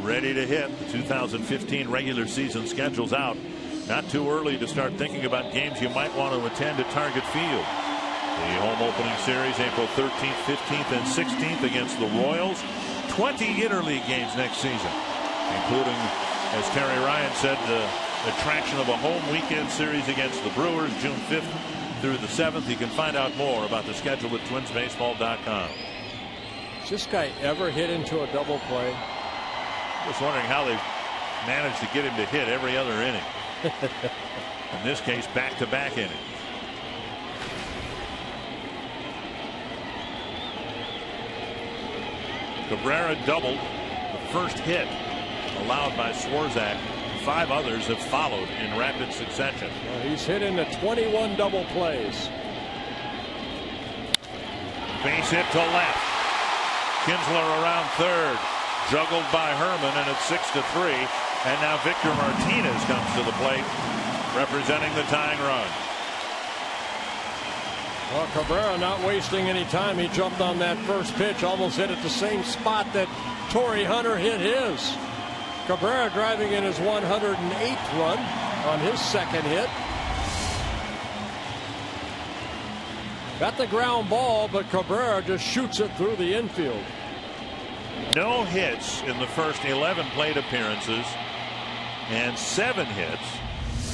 ready to hit. The 2015 regular season schedule's out. Not too early to start thinking about games you might want to attend at Target Field. The home opening series April 13th, 15th, and 16th against the Royals. 20 interleague games next season, including, as Terry Ryan said, the attraction of a home weekend series against the Brewers June 5th through the 7th. You can find out more about the schedule at twinsbaseball.com. Has this guy ever hit into a double play? Just wondering how they've managed to get him to hit every other inning. In this case, back-to-back innings. Cabrera doubled the first hit allowed by Swarzak. 5 others have followed in rapid succession. Well, he's hit into 21 double plays. Base hit to left. Kinsler around third. Juggled by Herman, and it's 6-3. And now Victor Martinez comes to the plate, representing the tying run. Well, Cabrera not wasting any time. He jumped on that first pitch, almost hit at the same spot that Torrey Hunter hit his. Cabrera driving in his 108th run on his second hit. Got the ground ball, but Cabrera just shoots it through the infield. no hits in the first 11 plate appearances and 7 hits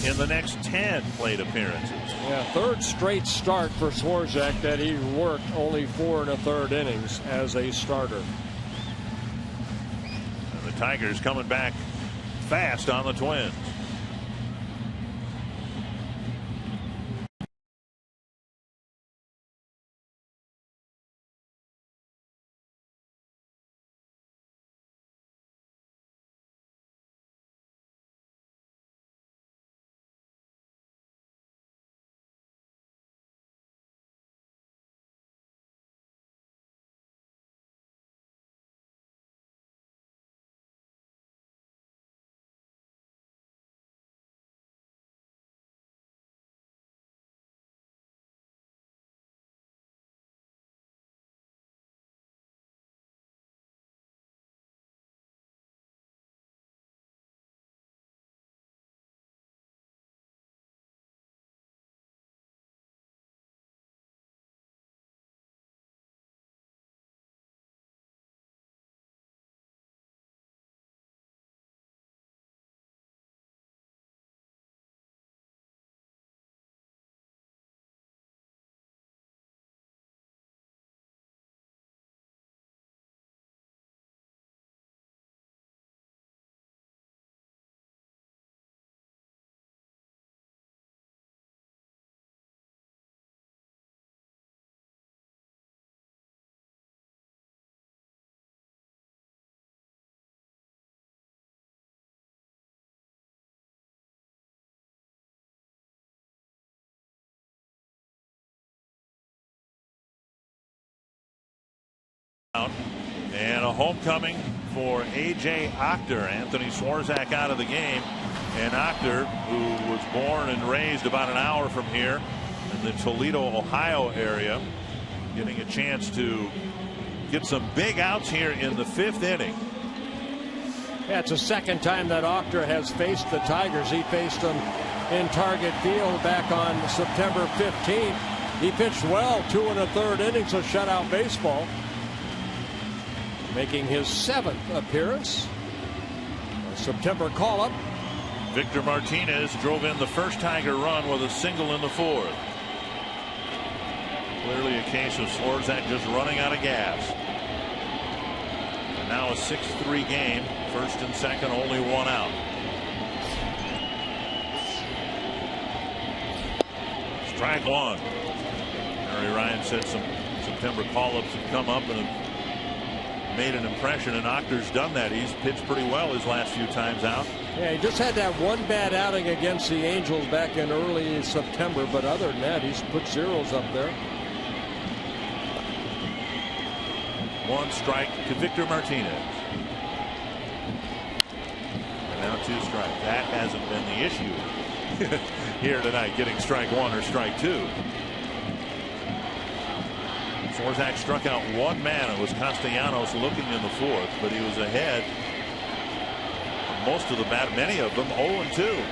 in the next 10 plate appearances. Yeah, third straight start for Swarzak that he worked only 4 1/3 innings as a starter. And the Tigers coming back fast on the Twins. And a homecoming for A.J. Achter. Anthony Swarzak out of the game. And Achter, who was born and raised about an hour from here in the Toledo, Ohio area, getting a chance to get some big outs here in the 5th inning. Yeah, it's the second time that Achter has faced the Tigers. He faced them in Target Field back on September 15th. He pitched well, 2 1/3 innings of shutout baseball, making his 7th appearance. A September call-up. Victor Martinez drove in the first Tiger run with a single in the 4th. Clearly a case of Swarzak just running out of gas. And now a 6-3 game. First and second, only 1 out. Strike 1. Harry Ryan said some September call-ups have come up and have made an impression, and Achter's done that. He's pitched pretty well his last few times out. Yeah, he just had that one bad outing against the Angels back in early September, but other than that, he's put zeros up there. 1 strike to Victor Martinez. And now 2 strikes. That hasn't been the issue here tonight, getting strike 1 or strike 2. Swarzak struck out 1 man. It was Castellanos looking in the 4th, but he was ahead most of the bat, many of them 0-2.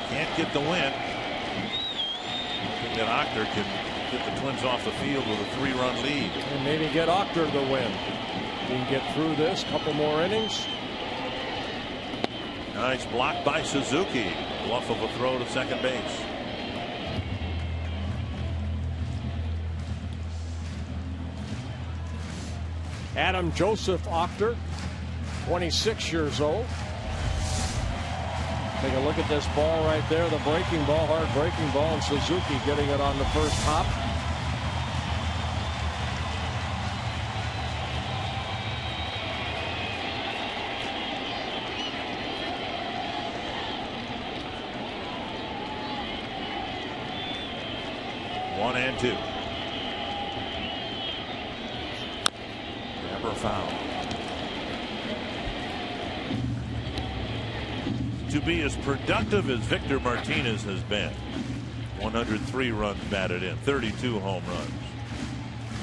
Can't get the win. I think that Achter can get the Twins off the field with a 3-run lead. And maybe get Achter the win. He can get through this, couple more innings. Nice block by Suzuki. Bluff of a throw to second base. Adam Joseph Achter, 26 years old. Take a look at this ball right there, the breaking ball, hard breaking ball, and Suzuki getting it on the first hop. One and 2. Foul. To be as productive as Victor Martinez has been, 103 runs batted in, 32 home runs,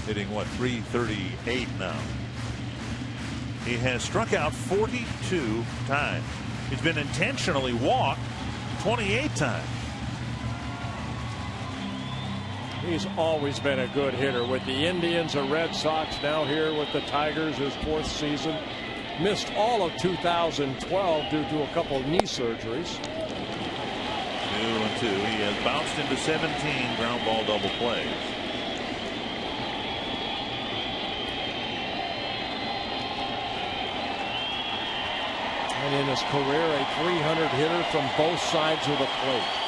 hitting what, 338 now. He has struck out 42 times. He's been intentionally walked 28 times. He's always been a good hitter with the Indians, the Red Sox, now here with the Tigers, his 4th season. Missed all of 2012 due to a couple of knee surgeries. 2-2. He has bounced into 17 ground ball double plays. And in his career, a 300 hitter from both sides of the plate.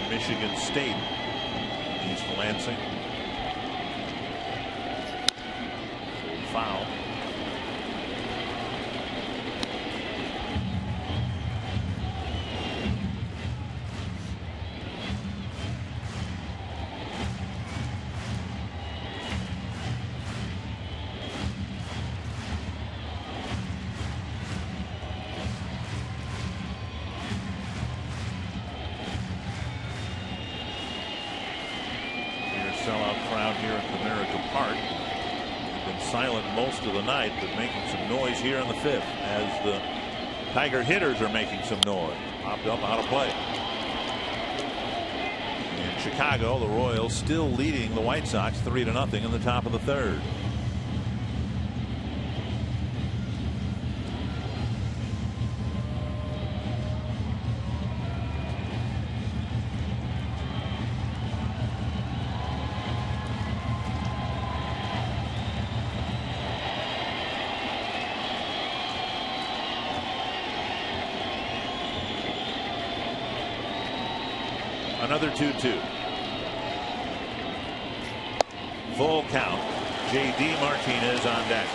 Michigan State, East Lansing. Foul. Sellout crowd here at Comerica Park. Been silent most of the night, but making some noise here in the 5th as the Tiger hitters are making some noise. Popped up out of play. In Chicago, the Royals still leading the White Sox 3-0 in the top of the 3rd. Another 2-2. Full count. J.D. Martinez on deck.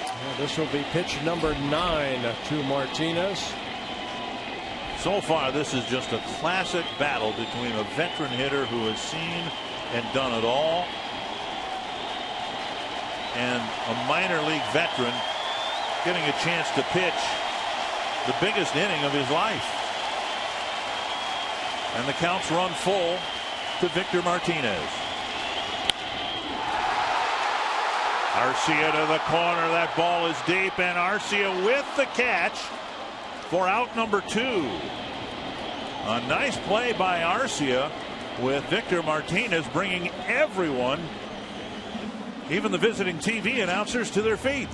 Well, this will be pitch number 9 to Martinez. So far, this is just a classic battle between a veteran hitter who has seen and done it all and a minor league veteran getting a chance to pitch the biggest inning of his life. And the counts run full to Victor Martinez. Arcia to the corner. That ball is deep, and Arcia with the catch for out number 2. A nice play by Arcia with Victor Martinez bringing everyone, even the visiting TV announcers, to their feet.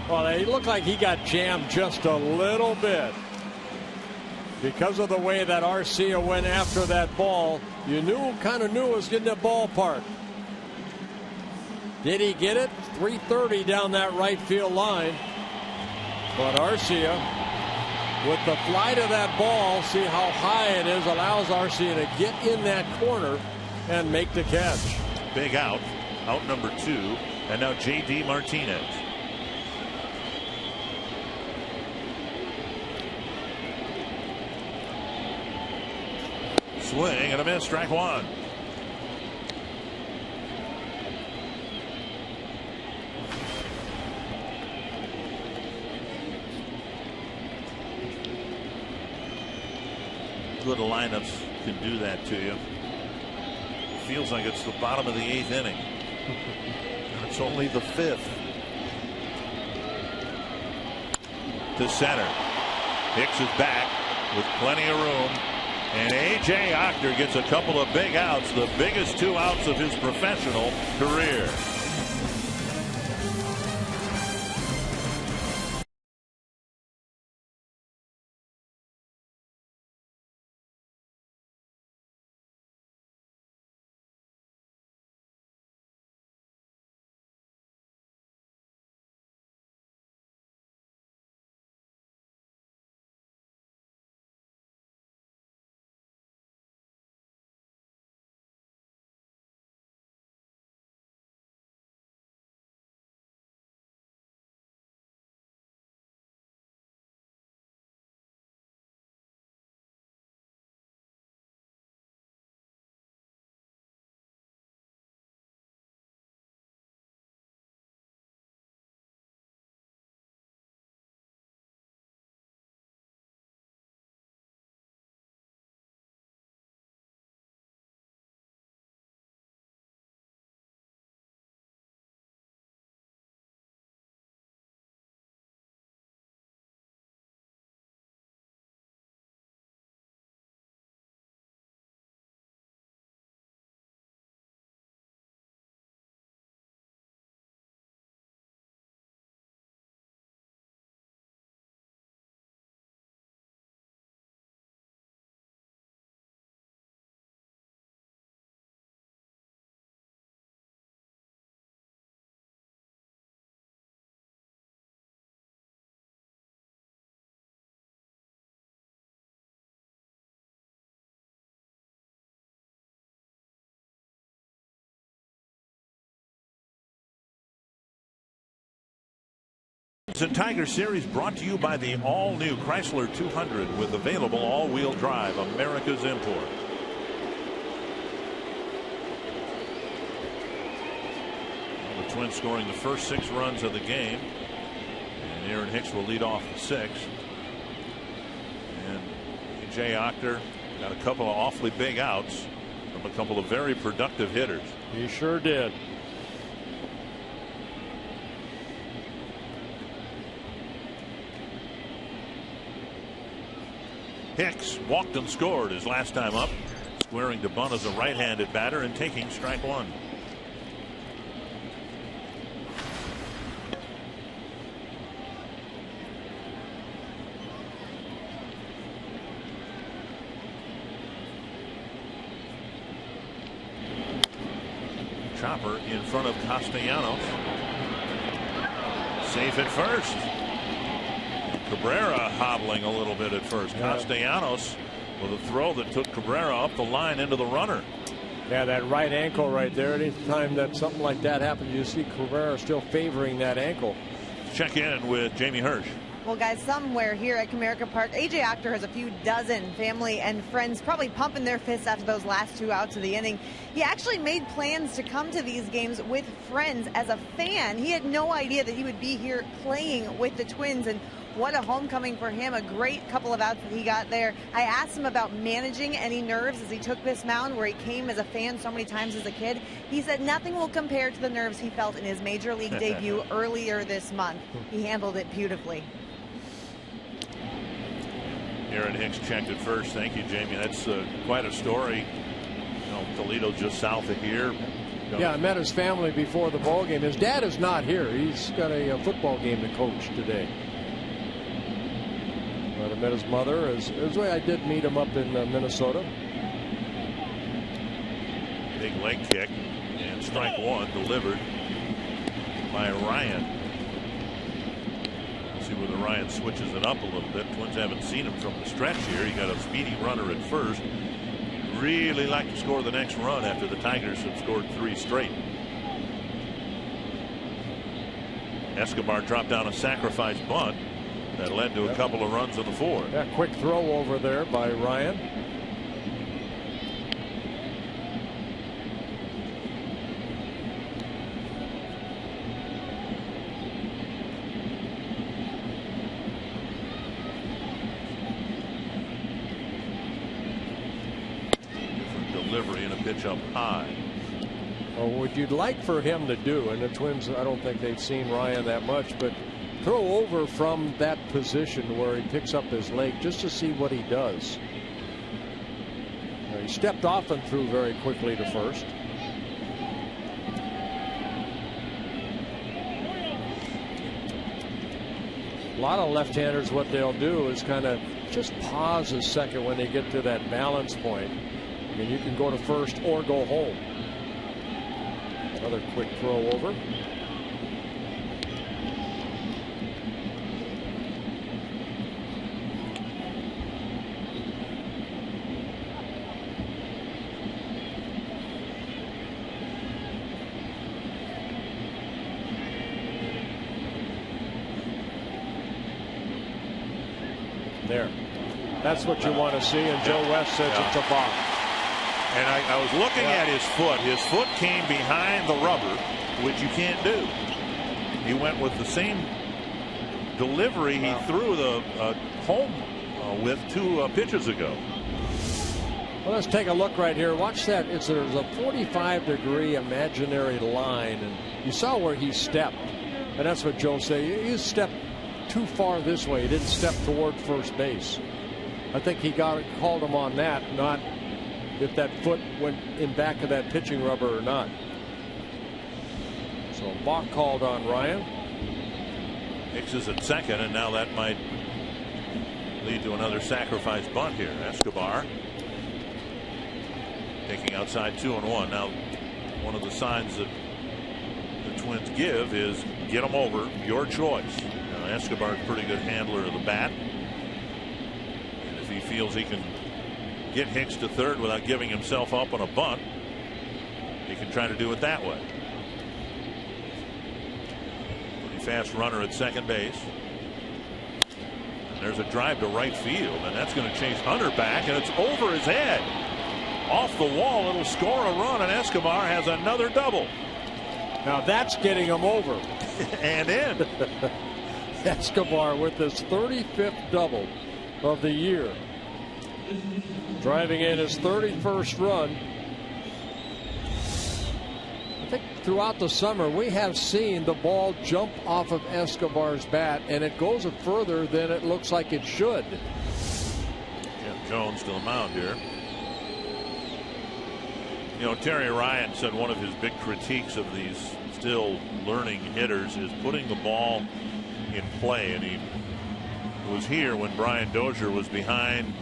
Well, it looked like he got jammed just a little bit. Because of the way that Arcia went after that ball, you kind of knew it was getting the ballpark. Did he get it? 330 down that right field line. But Arcia, with the flight of that ball, see how high it is, allows Arcia to get in that corner and make the catch. Big out number 2, and now J.D. Martinez. Swing and a miss, strike 1. Little lineups can do that to you. Feels like it's the bottom of the 8th inning. It's only the 5th. To center. Hicks is back with plenty of room. And A.J. Ochter gets a couple of big outs, the biggest 2 outs of his professional career. and Tigers series brought to you by the all-new Chrysler 200 with available all-wheel drive, America's import. Well, the Twins scoring the first 6 runs of the game, and Aaron Hicks will lead off the 6th. And A.J. Octor got a couple of awfully big outs from a couple of very productive hitters. He sure did. Hicks walked and scored his last time up, squaring to bunt as a right-handed batter and taking strike 1. Chopper in front of Castellanos. Safe at first. Cabrera hobbling a little bit at first. Yeah. Castellanos with a throw that took Cabrera up the line into the runner. Yeah, that right ankle right there. Anytime that something like that happens, you see Cabrera still favoring that ankle. Check in with Jamie Hirsch. Well, guys, somewhere here at Comerica Park, A.J. Octor has a few dozen family and friends probably pumping their fists after those last 2 outs of the inning. He actually made plans to come to these games with friends as a fan. He had no idea that he would be here playing with the Twins, and what a homecoming for him. A great couple of outs that he got there. I asked him about managing any nerves as he took this mound where he came as a fan so many times as a kid. He said nothing will compare to the nerves he felt in his major league debut earlier this month. He handled it beautifully. Aaron Hicks checked at first. Thank you, Jamie. That's quite a story. You know, Toledo just south of here. Yeah, I met his family before the ball game. His dad is not here. He's got a football game to coach today. But I met his mother. As way I did meet him up in Minnesota. Big leg kick and strike 1 delivered by Ryan. See whether Ryan switches it up a little bit. Twins haven't seen him from the stretch here. He got a speedy runner at first. Really like to score the next run after the Tigers have scored 3 straight. Escobar dropped down a sacrifice bunt that led to a couple of runs in the 4th. Yeah, quick throw over there by Ryan. Delivery and a pitch up high. Well, what you'd like for him to do, and the Twins, I don't think they've seen Ryan that much, but throw over from that position where he picks up his leg just to see what he does. He stepped off and threw very quickly to first. A lot of left-handers, what they'll do is kind of just pause a second when they get to that balance point. I mean, you can go to first or go home. Another quick throw over. There. That's what you want to see, and Joe West says it's a ball. And I was looking at his foot. His foot came behind the rubber, which you can't do. He went with the same delivery he threw the home with 2 pitches ago. Well, let's take a look right here. Watch that. There's a 45-degree imaginary line, and you saw where he stepped. And that's what Joe said. He stepped too far this way. He didn't step toward first base. I think he called him on that, not if that foot went in back of that pitching rubber or not. So balk called on Ryan. Hicks is at second, and now that might lead to another sacrifice bunt here. Escobar taking outside 2-1. Now, one of the signs that the Twins give is get them over, your choice. Now, Escobar is a pretty good handler of the bat. And if he feels he can get Hicks to third without giving himself up on a bunt, he can try to do it that way. fast runner at second base. And there's a drive to right field, and that's going to chase Hunter back, and it's over his head. Off the wall, it'll score a run, and Escobar has another double. Now that's getting him over. And in. Escobar with his 35th double of the year. Driving in his 31st run. I think throughout the summer we have seen the ball jump off of Escobar's bat, and it goes further than it looks like it should. Yeah, Jones to the mound here. You know, Terry Ryan said one of his big critiques of these still learning hitters is putting the ball in play, and he was here when Brian Dozier was behind,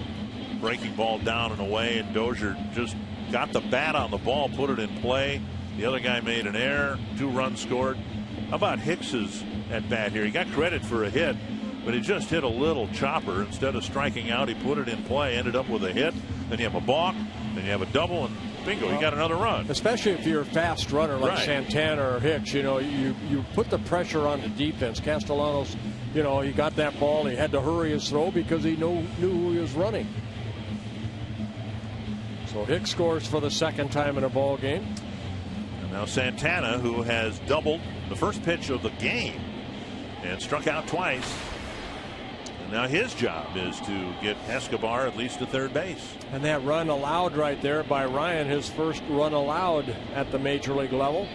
breaking ball down and away, and Dozier just got the bat on the ball, put it in play. The other guy made an error, 2 runs scored. How about Hicks's at bat here? He got credit for a hit, but he just hit a little chopper. Instead of striking out, he put it in play, ended up with a hit. Then you have a balk, then you have a double, and bingo, you got another run. Especially if you're a fast runner like Right. Santana or Hicks, you know, you put the pressure on the defense. Castellanos, you know, he got that ball, he had to hurry his throw because he knew who he was running. So Hicks scores for the second time in a ball game. And now Santana, who has doubled the first pitch of the game and struck out twice. And now his job is to get Escobar at least to third base. And that run allowed right there by Ryan, his first run allowed at the major league level.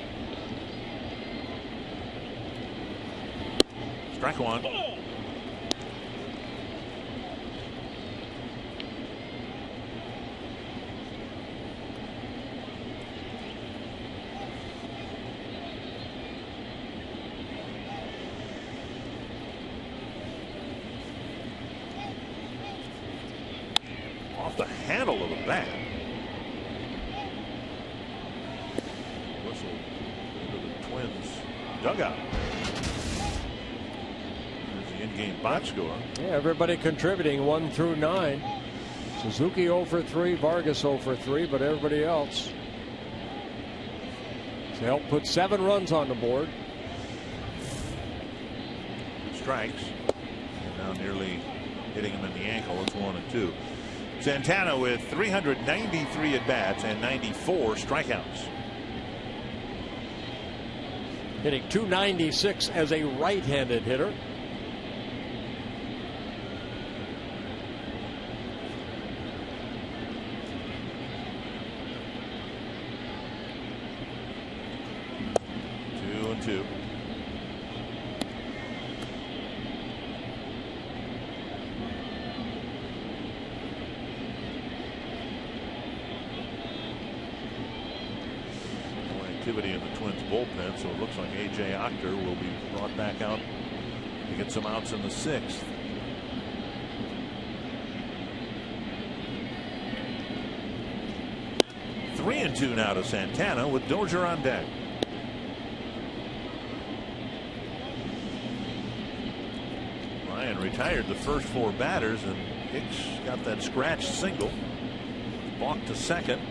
Strike one. Off the handle of the bat. Whistle into the Twins dugout. There's the in-game box score. Yeah, everybody contributing 1 through 9. Suzuki 0 for 3, Vargas 0 for 3, but everybody else to help put 7 runs on the board. Strikes. And now nearly hitting him in the ankle. It's 1-2. Santana with 393 at bats and 94 strikeouts. Hitting .296 as a right-handed hitter. Two and two. Activity in the Twins bullpen, so it looks like A.J. Octor will be brought back out to get some outs in the 6th. Three and two now to Santana with Dozier on deck. Ryan retired the first 4 batters, and Hicks got that scratch single. Balked to second.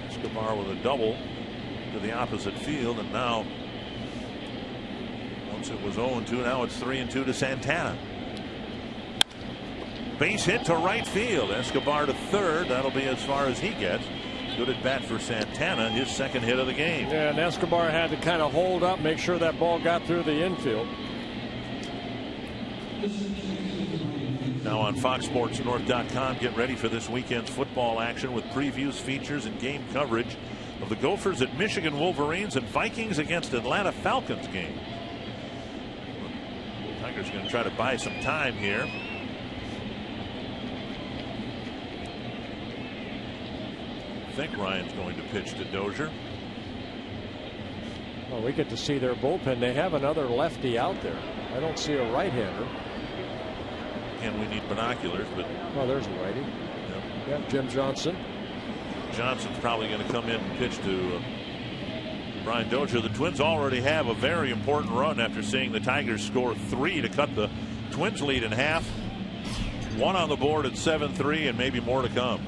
Escobar with a double to the opposite field, and now once it was 0-2, now it's 3-2 to Santana. Base hit to right field. Escobar to third. That'll be as far as he gets. Good at bat for Santana, his second hit of the game. Yeah, and Escobar had to kind of hold up, make sure that ball got through the infield. Now on FoxSportsNorth.com, get ready for this weekend's football action with previews, features, and game coverage of the Gophers at Michigan Wolverines and Vikings against Atlanta Falcons game. Tigers going to try to buy some time here. I think Ryan's going to pitch to Dozier. Well, we get to see their bullpen. They have another lefty out there. I don't see a right-hander. And we need binoculars, but well, there's a righty. Yep. Yeah, Jim Johnson. Johnson's probably going to come in and pitch to Brian Dozier. The Twins already have a very important run after seeing the Tigers score 3 to cut the Twins lead in half. 1 on the board at 7-3, and maybe more to come.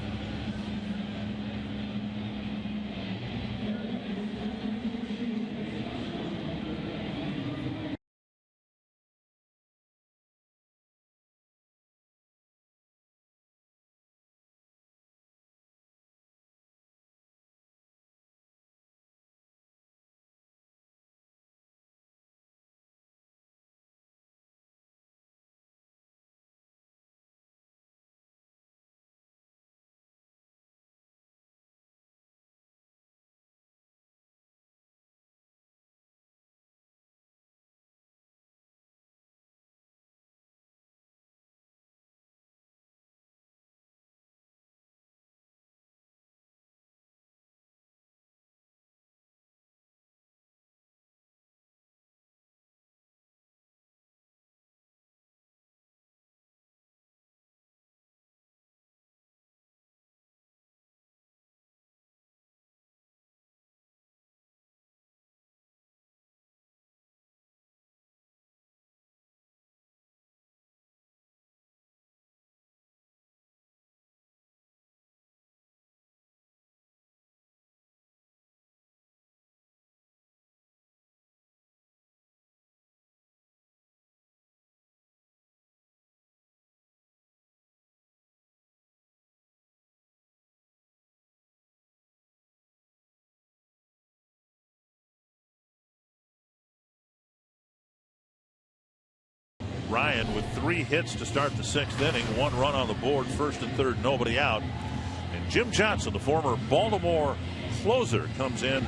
Ryan with 3 hits to start the 6th inning. 1 run on the board, 1st and 3rd, nobody out. And Jim Johnson, the former Baltimore closer, comes in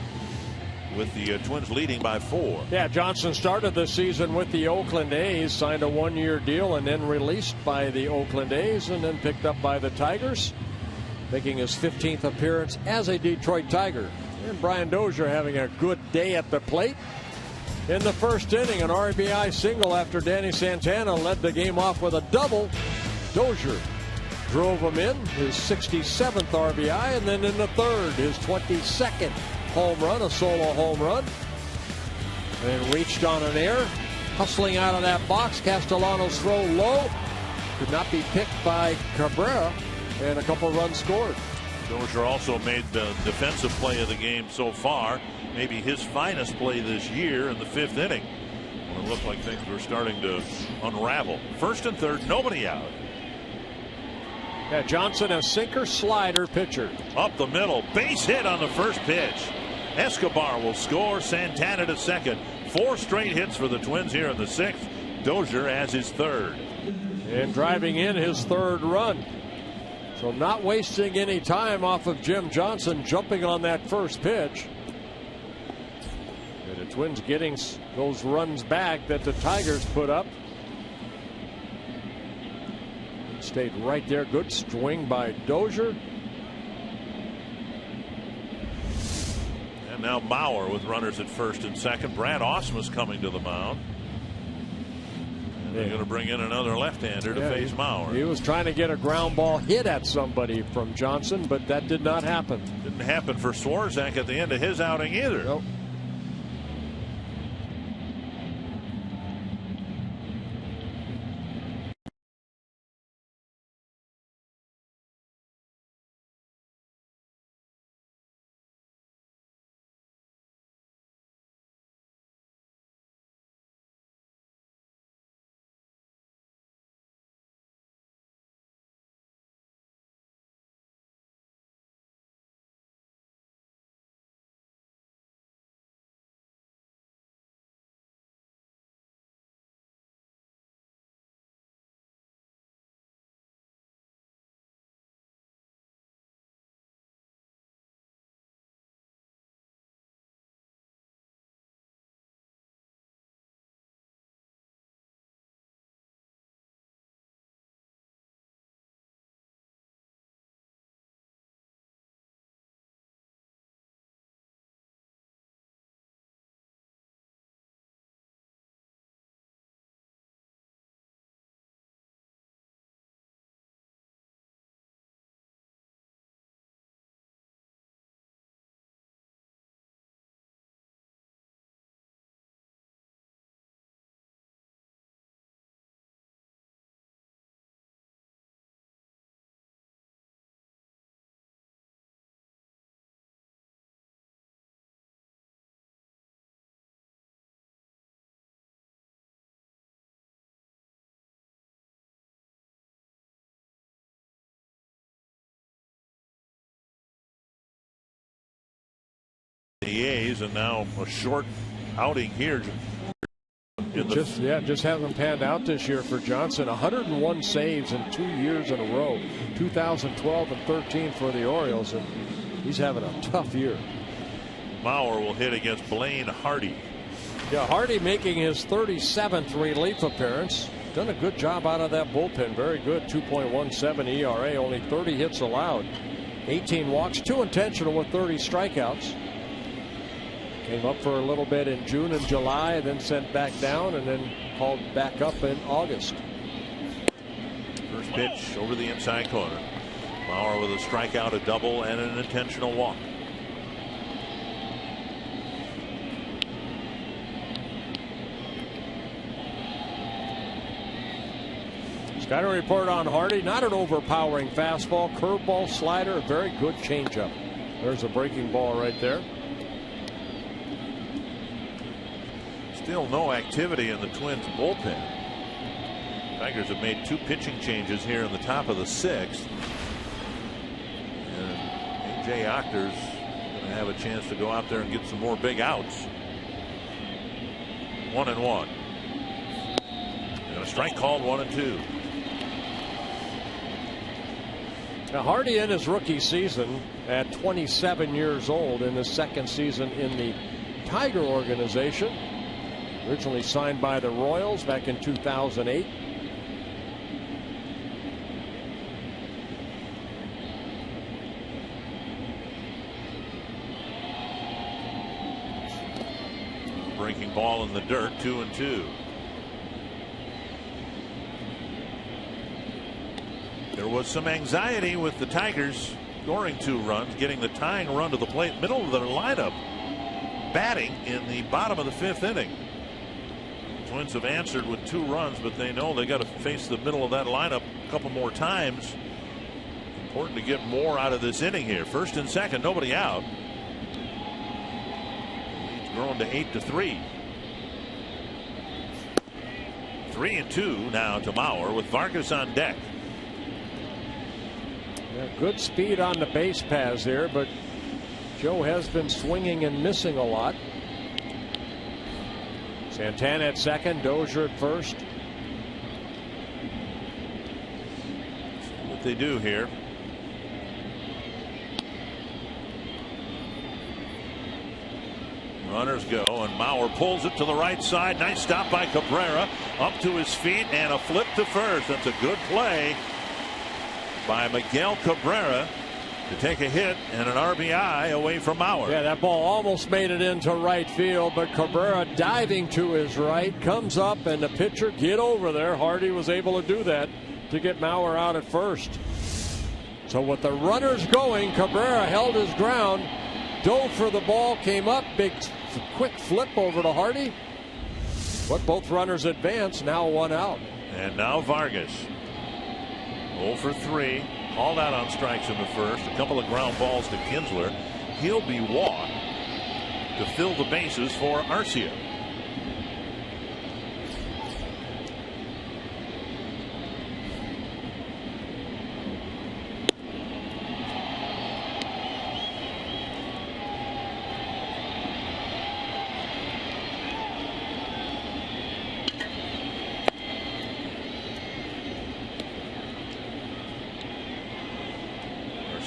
with the Twins leading by 4. Yeah, Johnson started the season with the Oakland A's, signed a 1-year deal, and then released by the Oakland A's, and then picked up by the Tigers, making his 15th appearance as a Detroit Tiger. And Brian Dozier having a good day at the plate. In the 1st inning, an RBI single after Danny Santana led the game off with a double. Dozier drove him in, his 67th RBI, and then in the 3rd, his 22nd home run, a solo home run. And reached on an air, hustling out of that box. Castellanos throw low, could not be picked by Cabrera, and a couple runs scored. Dozier also made the defensive play of the game so far, maybe his finest play this year in the 5th inning, when it looked like things were starting to unravel. 1st and 3rd, nobody out. Yeah, Johnson, a sinker slider pitcher. Up the middle, base hit on the first pitch. Escobar will score. Santana to second. 4 straight hits for the Twins here in the 6th. Dozier has his 3rd. And driving in his 3rd run. So not wasting any time off of Jim Johnson jumping on that first pitch. And the Twins getting those runs back that the Tigers put up. Stayed right there. Good swing by Dozier. And now Bauer with runners at 1st and 2nd. Brad Ausmus coming to the mound. And they're going to bring in another left-hander to face Bauer. He was trying to get a ground ball hit at somebody from Johnson, but that did not happen. Didn't happen for Swarzak at the end of his outing either. Nope. The A's, and now a short outing here. Just hasn't panned out this year for Johnson. 101 saves in 2 years in a row. 2012 and 13 for the Orioles, and he's having a tough year. Bauer will hit against Blaine Hardy. Yeah, Hardy making his 37th relief appearance. Done a good job out of that bullpen. Very good. 2.17 ERA. Only 30 hits allowed. 18 walks. 2 intentional with 30 strikeouts. Came up for a little bit in June and July, then sent back down, and then called back up in August. First pitch over the inside corner. Bauer with a strikeout, a double, and an intentional walk. Got a report on Hardy. Not an overpowering fastball, curveball, slider, a very good changeup. There's a breaking ball right there. Still no activity in the Twins bullpen. Tigers have made 2 pitching changes here in the top of the 6th. And A.J. Ochter's going to have a chance to go out there and get some more big outs. 1-1. And And a strike called, 1-2. Now Hardy in his rookie season at 27 years old in his second season in the Tiger organization. Originally signed by the Royals back in 2008. Breaking ball in the dirt, 2-2. There was some anxiety with the Tigers scoring 2 runs, getting the tying run to the plate, middle of their lineup, batting in the bottom of the 5th inning. Twins have answered with 2 runs, but they know they got to face the middle of that lineup a couple more times. Important to get more out of this inning here. First and second, nobody out. Lead's grown to 8-3. 3-2 now to Mauer with Vargas on deck. Yeah, good speed on the base paths here, but Joe has been swinging and missing a lot. Santana at second, Dozier at first. See what they do here. Runners go, and Mauer pulls it to the right side. Nice stop by Cabrera. Up to his feet and a flip to first. That's a good play by Miguel Cabrera to take a hit and an RBI away from Mauer. Yeah, that ball almost made it into right field, but Cabrera diving to his right comes up, and the pitcher get over there. Hardy was able to do that to get Mauer out at first. So with the runners going, Cabrera held his ground, dove for the ball, came up, big quick flip over to Hardy. But both runners advance, now 1 out. And now Vargas 0 for 3. Called out on strikes in the first. A couple of ground balls to Kinsler. He'll be walked to fill the bases for Arcia.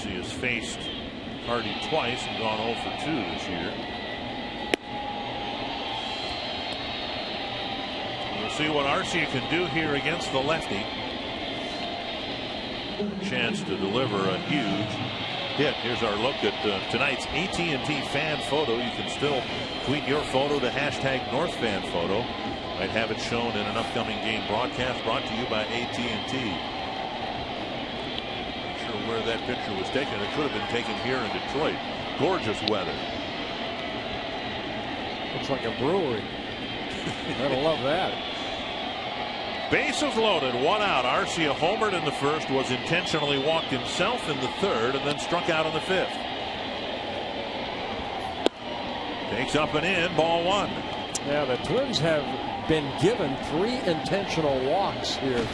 Has faced Hardy twice and gone 0 for 2 this year. We'll see what Arcia can do here against the lefty. Chance to deliver a huge hit. Here's our look at tonight's AT&T fan photo. You can still tweet your photo to #NorthFanPhoto. Might have it shown in an upcoming game broadcast brought to you by AT&T. Where that picture was taken, it could have been taken here in Detroit. Gorgeous weather. Looks like a brewery. Gotta love that. Bases loaded, 1 out. Arcia homered in the first, was intentionally walked himself in the third, and then struck out in the 5th. Takes up and in, ball 1. Yeah, the Twins have been given 3 intentional walks here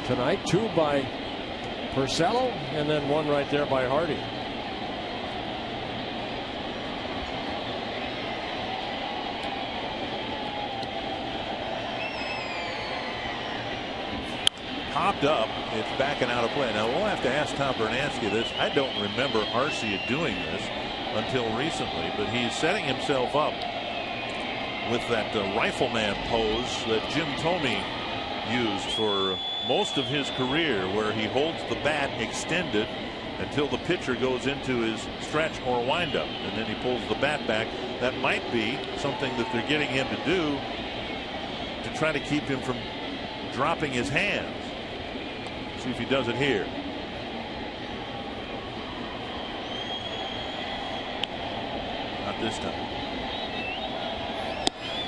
tonight. 2 by Porcello, and then 1 right there by Hardy. Popped up, it's backing out of play. Now we'll have to ask Tom Bernansky this. I don't remember Arcia doing this until recently, but he's setting himself up with that rifleman pose that Jim Thome used for most of his career, where he holds the bat extended until the pitcher goes into his stretch or windup, and then he pulls the bat back. That might be something that they're getting him to do to try to keep him from dropping his hands. See if he does it here. Not this time.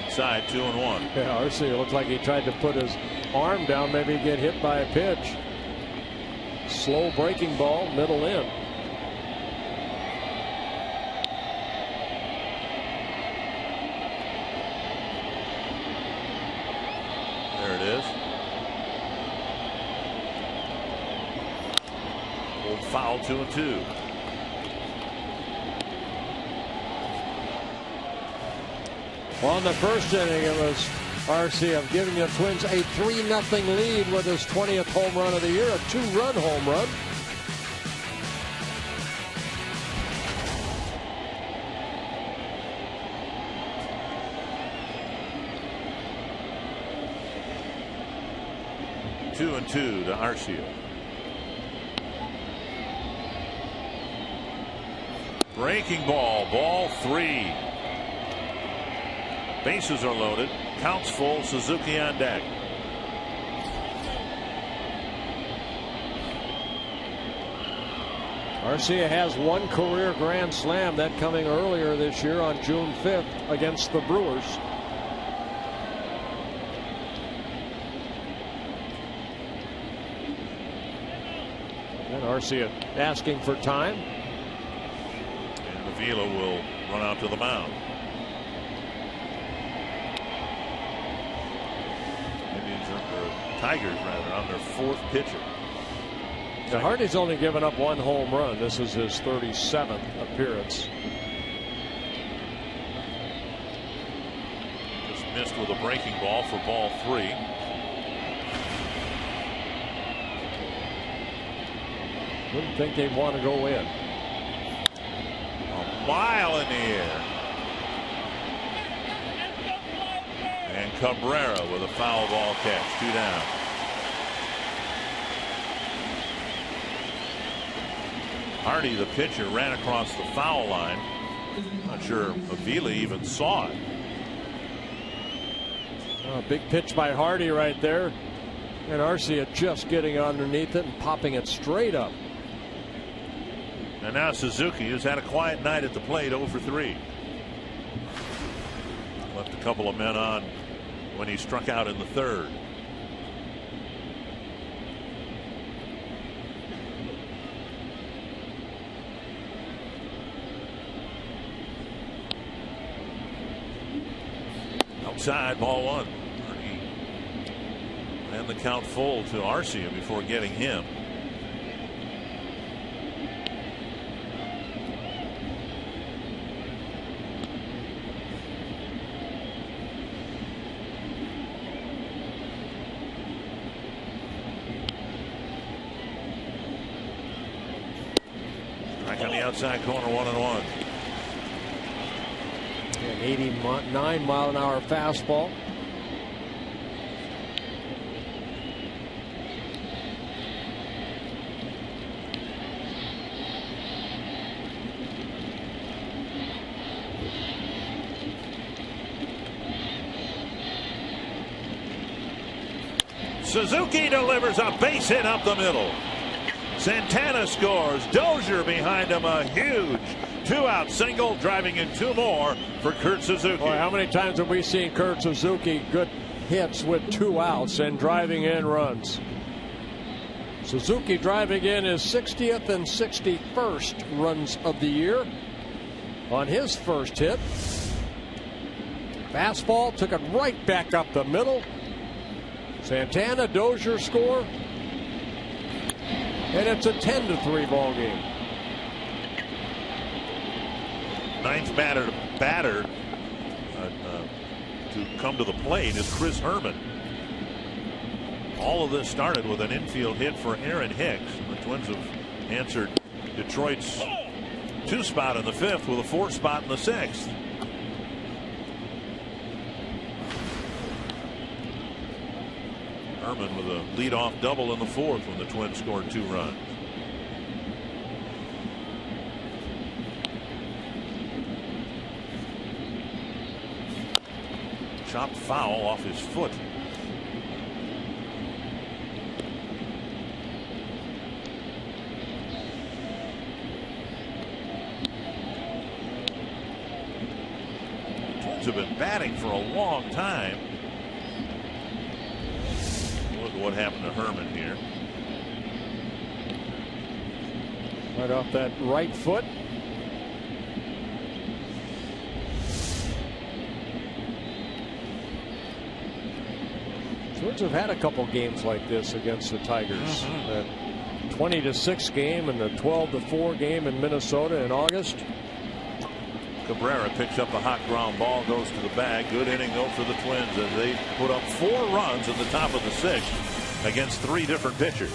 Inside, 2-1. Yeah, Arcia looked like he tried to put his arm down, maybe get hit by a pitch. Slow breaking ball, middle in. There it is. Old foul, 2-2. Well, in the first inning, it was Arcia giving the Twins a 3-0 lead with his 20th home run of the year, a 2-run home run. Two and two to Arcia. Breaking ball, ball 3. Bases are loaded. Counts full. Suzuki on deck. Arcia has one career grand slam, that coming earlier this year on June 5th against the Brewers. And Arcia asking for time. And Avila will run out to the mound. Tigers rather on their 4th pitcher. Now Hardy's only given up 1 home run. This is his 37th appearance. Just missed with a breaking ball for ball 3. Wouldn't think they'd want to go in. A mile in the air. And Cabrera with a foul ball catch. 2 down. Hardy, the pitcher, ran across the foul line. Not sure Avila even saw it. Oh, big pitch by Hardy right there. And Arcia just getting underneath it and popping it straight up. And now Suzuki, who's had a quiet night at the plate, 0 for 3. Left a couple of men on when he struck out in the 3rd. Outside, ball 1. And the count full to Arcia before getting him. On the outside corner, 1-1. An 89-mile-an-hour fastball. Suzuki delivers a base hit up the middle. Santana scores. Dozier behind him, a huge 2-out single, driving in 2 more for Kurt Suzuki. Boy, how many times have we seen Kurt Suzuki good hits with 2 outs and driving in runs? Suzuki driving in his 60th and 61st runs of the year on his first hit. Fastball took it right back up the middle. Santana, Dozier score. And it's a 10-3 ball game. 9th batter to come to the plate is Chris Herman. All of this started with an infield hit for Aaron Hicks. The Twins have answered Detroit's 2 spot in the 5th with a 4 spot in the 6th. Herman with a leadoff double in the 4th when the Twins scored 2 runs. Chopped foul off his foot. The Twins have been batting for a long time. Look at what happened to Herman here. Right off that right foot. Twins have had a couple games like this against the Tigers. That 20-6 game and the 12-4 game in Minnesota in August. Cabrera picks up a hot ground ball, goes to the bag. Good inning though for the Twins as they put up 4 runs in the top of the 6th against 3 different pitchers.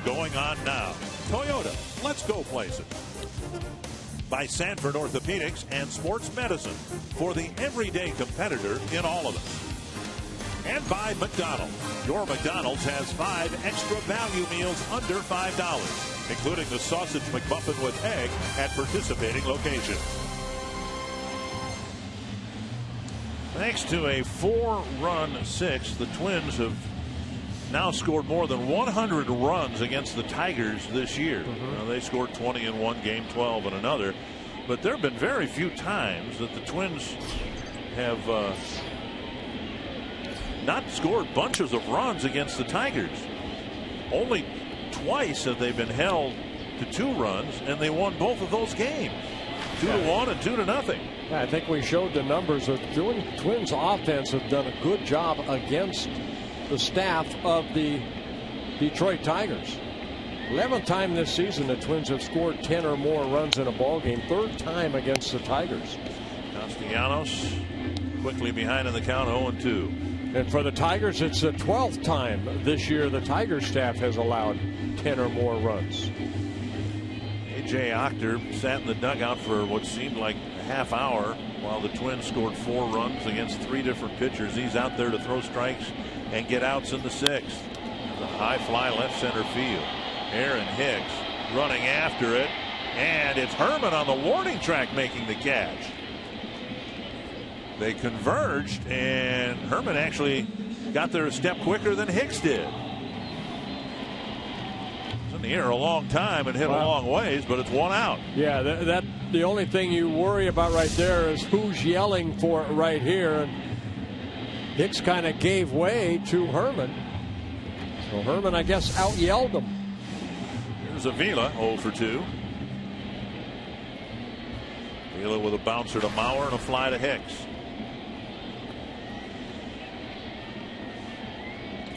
Going on now. Toyota, let's go places. By Sanford Orthopedics and Sports Medicine for the everyday competitor in all of us. And by McDonald's. Your McDonald's has 5 extra value meals under $5, including the sausage McMuffin with egg at participating locations. Thanks to a 4-run 6th, the Twins have now scored more than 100 runs against the Tigers this year. Now, they scored 20 in one game, 12 in another. But there have been very few times that the Twins have not scored bunches of runs against the Tigers. Only twice have they been held to 2 runs, and they won both of those games. 2-1 and 2-0. Yeah, I think we showed the numbers of Twins offense have done a good job against the staff of the Detroit Tigers. 11th time this season the Twins have scored 10 or more runs in a ball game. 3rd time against the Tigers. Castellanos quickly behind in the count, 0-2. And for the Tigers, it's the 12th time this year the Tigers staff has allowed 10 or more runs. A.J. Ochter sat in the dugout for what seemed like a half hour while the Twins scored 4 runs against 3 different pitchers. He's out there to throw strikes and get outs in the 6th. The high fly left center field. Aaron Hicks running after it, and it's Herman on the warning track making the catch. They converged, and Herman actually got there a step quicker than Hicks did. It's in the air a long time and hit a long ways, but it's 1 out. Yeah, that the only thing you worry about right there is who's yelling for it right here. And Hicks kind of gave way to Herman. So Herman, I guess, out-yelled him. Here's Avila, 0 for 2. Avila with a bouncer to Mauer and a fly to Hicks.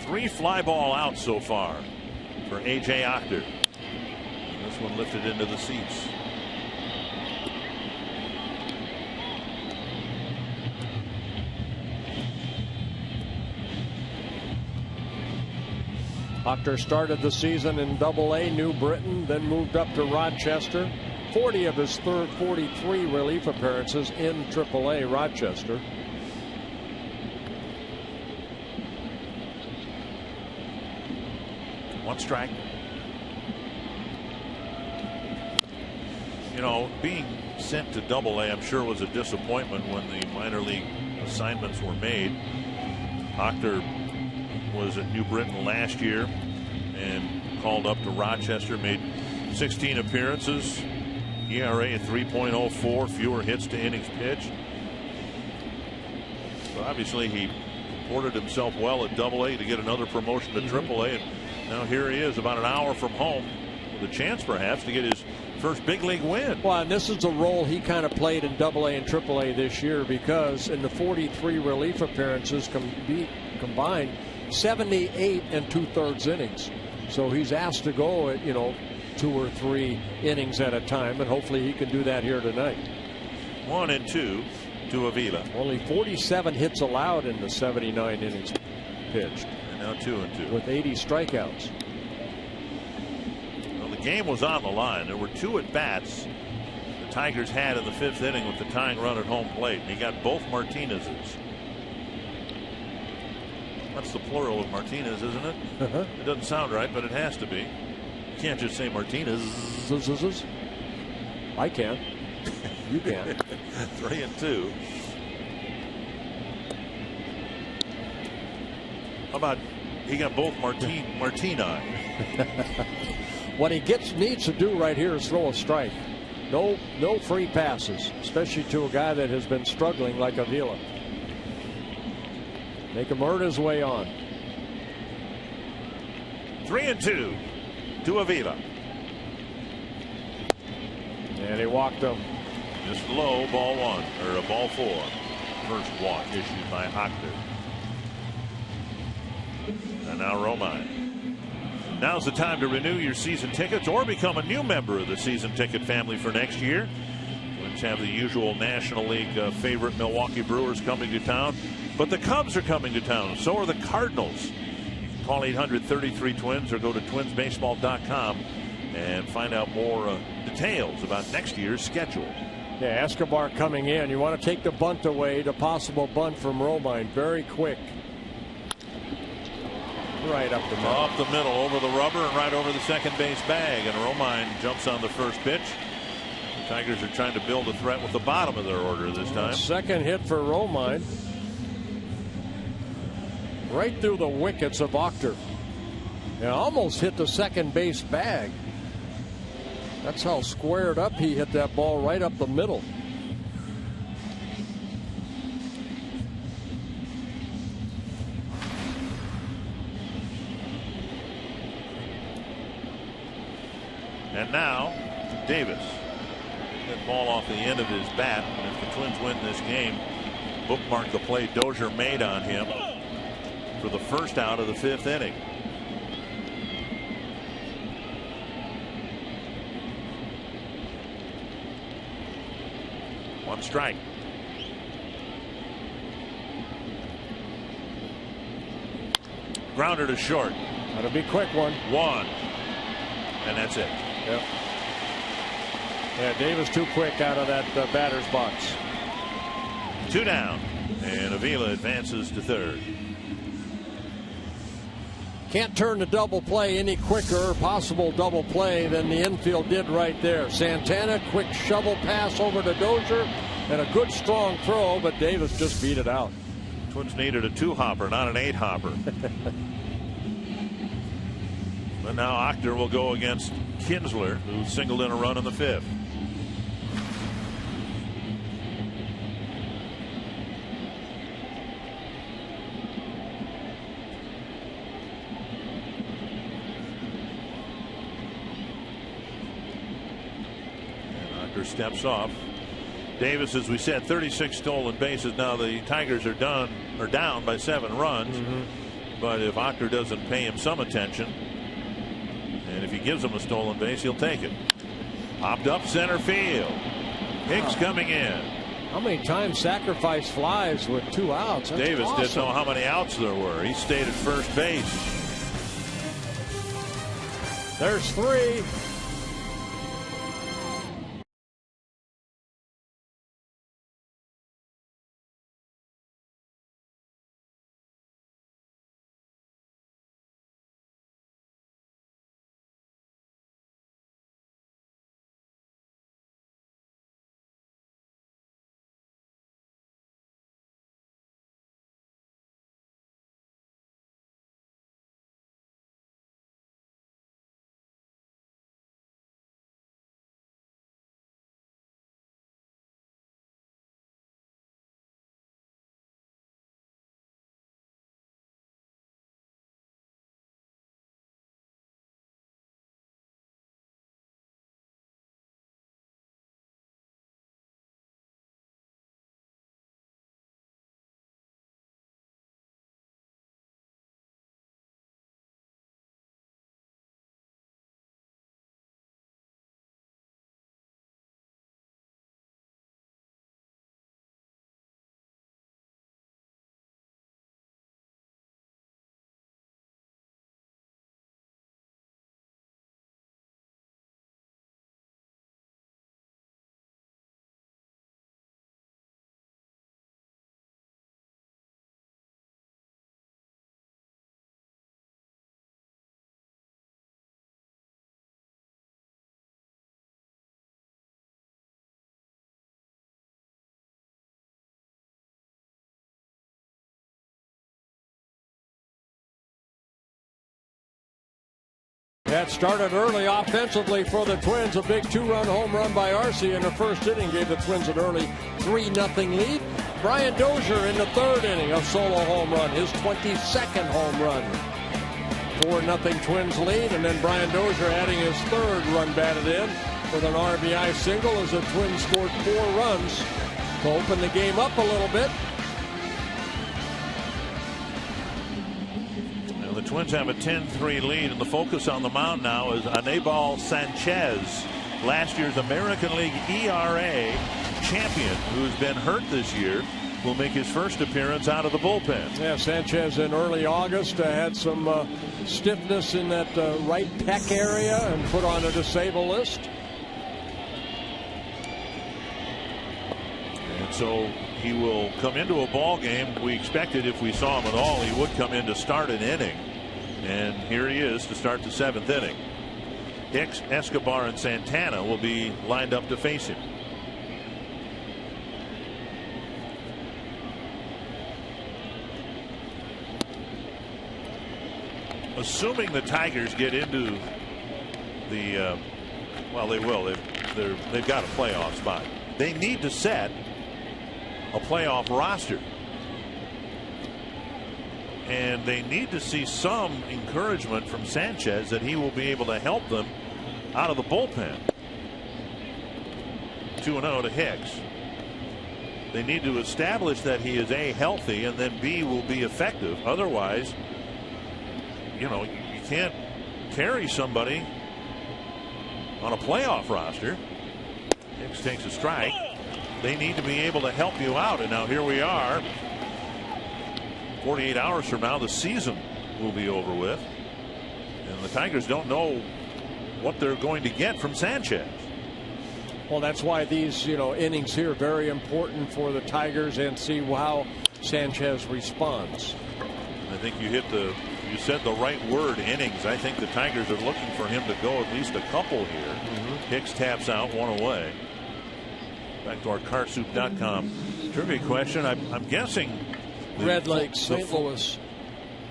3 fly ball outs so far for A.J. Ochter. This one lifted into the seats. Ochter started the season in Double-A, New Britain, then moved up to Rochester. 40 of his 43 relief appearances in Triple-A Rochester. One strike. You know, being sent to Double-A, I'm sure, was a disappointment when the minor league assignments were made. Ochter was at New Britain last year and called up to Rochester, made 16 appearances, ERA at 3.04, fewer hits to innings pitched. So obviously he comported himself well at AA to get another promotion to AAA, and now here he is about an hour from home with a chance perhaps to get his first big league win. Well, and this is a role he kind of played in AA and AAA this year, because in the 43 relief appearances combined, 78 2/3 innings. So he's asked to go at 2 or 3 innings at a time, and hopefully he can do that here tonight. 1-2 to Avila. Only 47 hits allowed in the 79 innings pitched. And now 2-2 with 80 strikeouts. Well, the game was on the line. There were 2 at bats the Tigers had in the 5th inning with the tying run at home plate, and he got both Martinez's. That's the plural of Martinez, isn't it? It doesn't sound right, but it has to be. You can't just say Martinez. I can. You can. 3-2. How about he got both Martini? What he needs to do right here is throw a strike. No free passes, especially to a guy that has been struggling like Avila. Make him earn his way on. 3-2 to Avila. And he walked him. Just low, ball 1, or a ball 4. First walk issued by Hochter. And now Romine. Now's the time to renew your season tickets or become a new member of the season ticket family for next year. Twins have the usual National League favorite Milwaukee Brewers coming to town, but the Cubs are coming to town. So are the Cardinals. You can call 800-33-TWINS or go to twinsbaseball.com and find out more details about next year's schedule. Yeah, Escobar coming in. You want to take the bunt away, the possible bunt from Romine. Very quick. Right up the middle. Up the middle, over the rubber, and right over the second base bag. And Romine jumps on the first pitch. The Tigers are trying to build a threat with the bottom of their order this time. Second hit for Romine. Right through the wickets of Achter. And almost hit the second base bag. That's how squared up he hit that ball, right up the middle. And now Davis. That ball off the end of his bat. And if the Twins win this game, bookmark the play Dozier made on him for the first out of the 5th inning. One strike. Grounder to short. That'll be a quick one. 1. And that's it. Yep. Yeah, Davis too quick out of that batter's box. 2 down. And Avila advances to third. Can't turn the double play any quicker, possible double play, than the infield did right there. Santana, quick shovel pass over to Dozier, and a good strong throw, but Davis just beat it out. Twins needed a 2-hopper, not an 8-hopper. But now Achter will go against Kinsler, who singled in a run in the 5th. Steps off. Davis, as we said, 36 stolen bases. Now the Tigers are down by 7 runs. But if Achter doesn't pay him some attention, and if he gives him a stolen base, he'll take it. Popped up center field. Hicks coming in. How many times sacrifice flies with 2 outs? That's Davis awesome. didn't know how many outs there were. He stayed at first base. There's 3. That started early offensively for the Twins. A big 2-run home run by Arce in the first inning gave the Twins an early 3-0 lead. Brian Dozier in the third inning, a solo home run, his 22nd home run. 4-0 Twins lead, and then Brian Dozier adding his third run batted in with an RBI single as the Twins scored 4 runs to open the game up a little bit. Now the Twins have a 10-3 lead, and the focus on the mound now is Anibal Sanchez, last year's American League ERA champion, who's been hurt this year, will make his first appearance out of the bullpen. Yeah, Sanchez in early August had some stiffness in that right pec area and put on a disabled list. And so he will come into a ball game. We expected, if we saw him at all, he would come in to start an inning. And here he is to start the 7th inning. Hicks, Escobar, and Santana will be lined up to face him. Assuming the Tigers get into the well, they will. They've got a playoff spot. They need to set a playoff roster, and they need to see some encouragement from Sanchez that he will be able to help them out of the bullpen. 2-0 to Hicks. They need to establish that he is A, healthy, and then B, will be effective. Otherwise, you know, you can't carry somebody on a playoff roster. Hicks takes a strike. They need to be able to help you out. And now here we are. 48 hours from now, the season will be over with. And the Tigers don't know what they're going to get from Sanchez. Well, that's why these, innings here are very important for the Tigers, and see how Sanchez responds. I think you said the right word, innings. I think the Tigers are looking for him to go at least a couple here. Hicks taps out, 1 away. Back to our carsoup.com trivia question. I'm guessing Red Lake, St. Louis.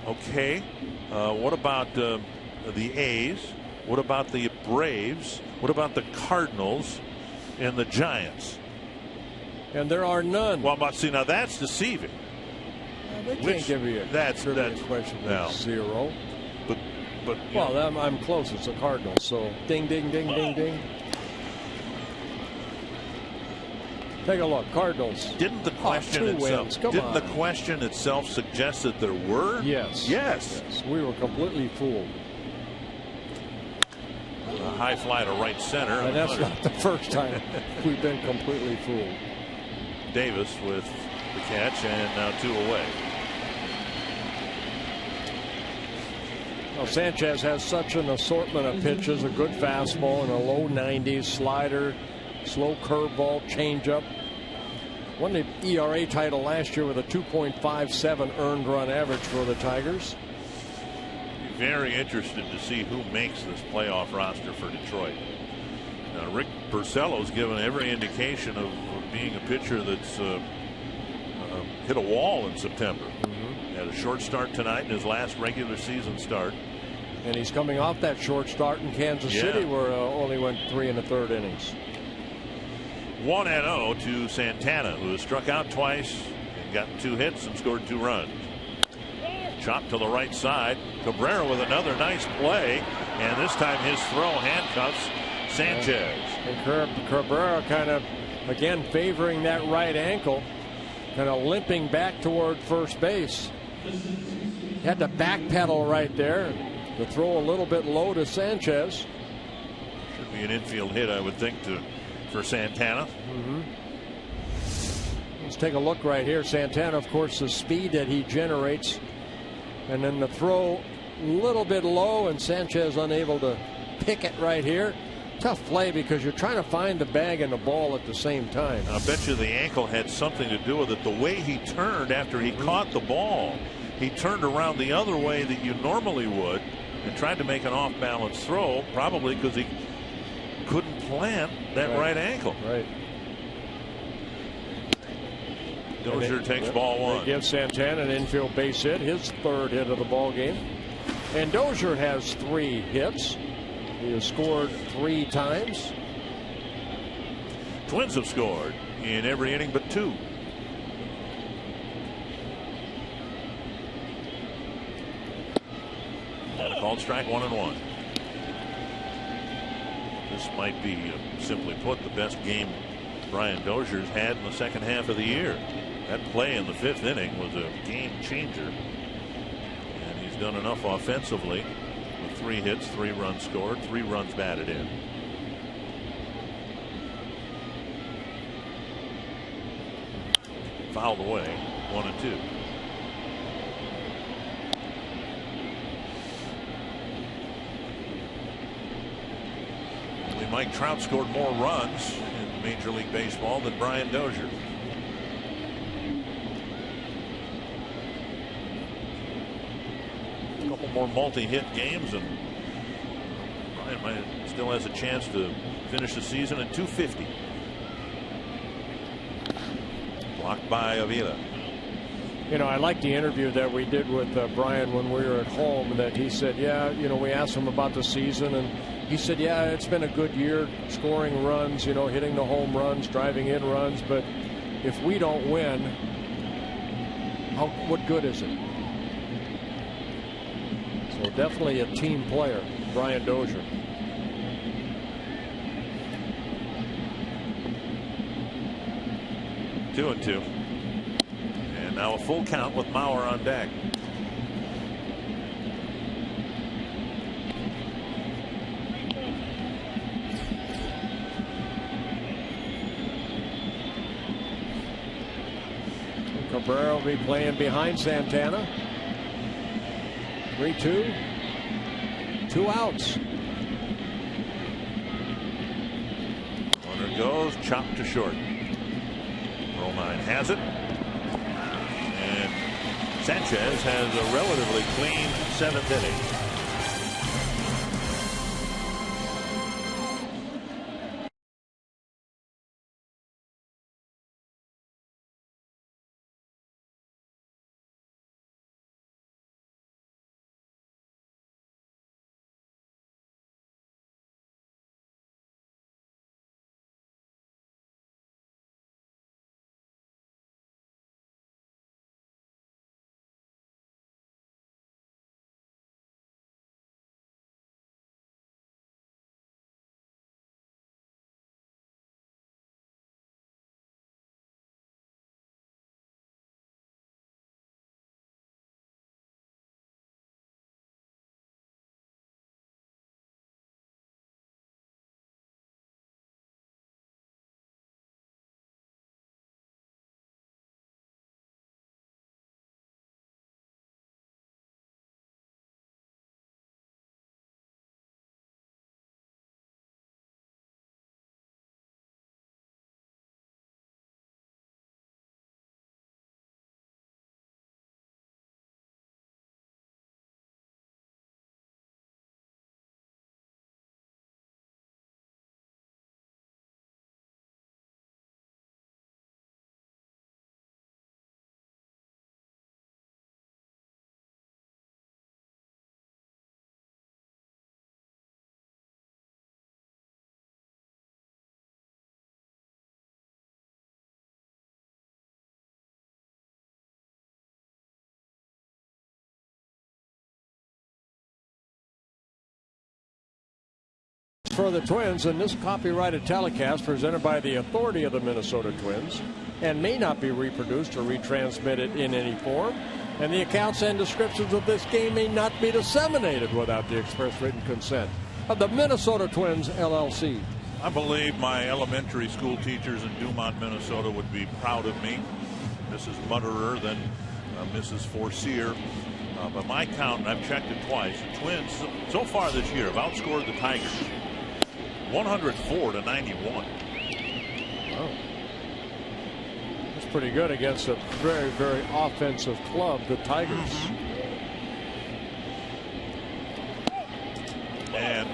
Okay. What about the A's? What about the Braves? What about the Cardinals and the Giants? And there are none. Well, but see, now that's deceiving. They can't give you a trivia question with 0. But well, I'm close. It's the Cardinals. So ding, ding, ding, ding, ding. Take a look. Cardinals. Didn't the question itself suggest that there were? Yes. Yes. We were completely fooled. A high fly to right center. And that's not the first time we've been completely fooled. Davis with the catch, and now 2 away. Well, Sanchez has such an assortment of pitches, a good fastball and a low 90s slider, slow curveball, changeup. Won the ERA title last year with a 2.57 earned run average for the Tigers. Very interested to see who makes this playoff roster for Detroit. Now, Rick Porcello's given every indication of being a pitcher that's hit a wall in September. Had a short start tonight in his last regular season start. And he's coming off that short start in Kansas City, where only went 3 1/3 innings. 1-0 to Santana, who has struck out twice and gotten 2 hits and scored 2 runs. Chopped to the right side. Cabrera with another nice play, and this time his throw handcuffs Sanchez. And Cabrera kind of, again, favoring that right ankle, kind of limping back toward first base. Had to backpedal right there. The throw a little bit low to Sanchez. Should be an infield hit, I would think, for Santana. Let's take a look right here. Santana, of course, the speed that he generates. And then the throw a little bit low, and Sanchez unable to pick it right here. Tough play because you're trying to find the bag and the ball at the same time. I bet you the ankle had something to do with it. The way he turned after he caught the ball, he turned around the other way that you normally would and tried to make an off-balance throw, probably because he couldn't plant that right ankle. Right. Dozier takes ball 1. They give Santana an infield base hit, his 3rd hit of the ball game. And Dozier has 3 hits. He has scored 3 times. Twins have scored in every inning but 2. Called strike 1-1. This might be, simply put, the best game Brian Dozier's had in the second half of the year. That play in the 5th inning was a game changer. And he's done enough offensively with 3 hits, 3 runs scored, 3 runs batted in. Fouled away, 1-2. Mike Trout scored more runs in Major League Baseball than Brian Dozier. A couple more multi-hit games, and Brian still has a chance to finish the season at 250. Blocked by Avila. You know, I like the interview that we did with Brian when we were at home, that he said, yeah, you know, we asked him about the season, and he said, yeah, it's been a good year scoring runs, you know, hitting the home runs, driving in runs. But if we don't win, what good is it? So definitely a team player, Brian Dozier. 2-2. And now a full count with Mauer on deck. Cabrera will be playing behind Santana. 3-2. 2 outs. Runner goes, chopped to short. Romine has it. And Sanchez has a relatively clean 7th inning. For the Twins, and this copyrighted telecast presented by the authority of the Minnesota Twins and may not be reproduced or retransmitted in any form, and the accounts and descriptions of this game may not be disseminated without the express written consent of the Minnesota Twins, LLC. I believe my elementary school teachers in Dumont, Minnesota would be proud of me. Mrs. Mutterer, then Mrs. Forcier. But my count, and I've checked it twice, the Twins so far this year have outscored the Tigers 104-91. Wow. That's pretty good against a very, very offensive club, the Tigers. And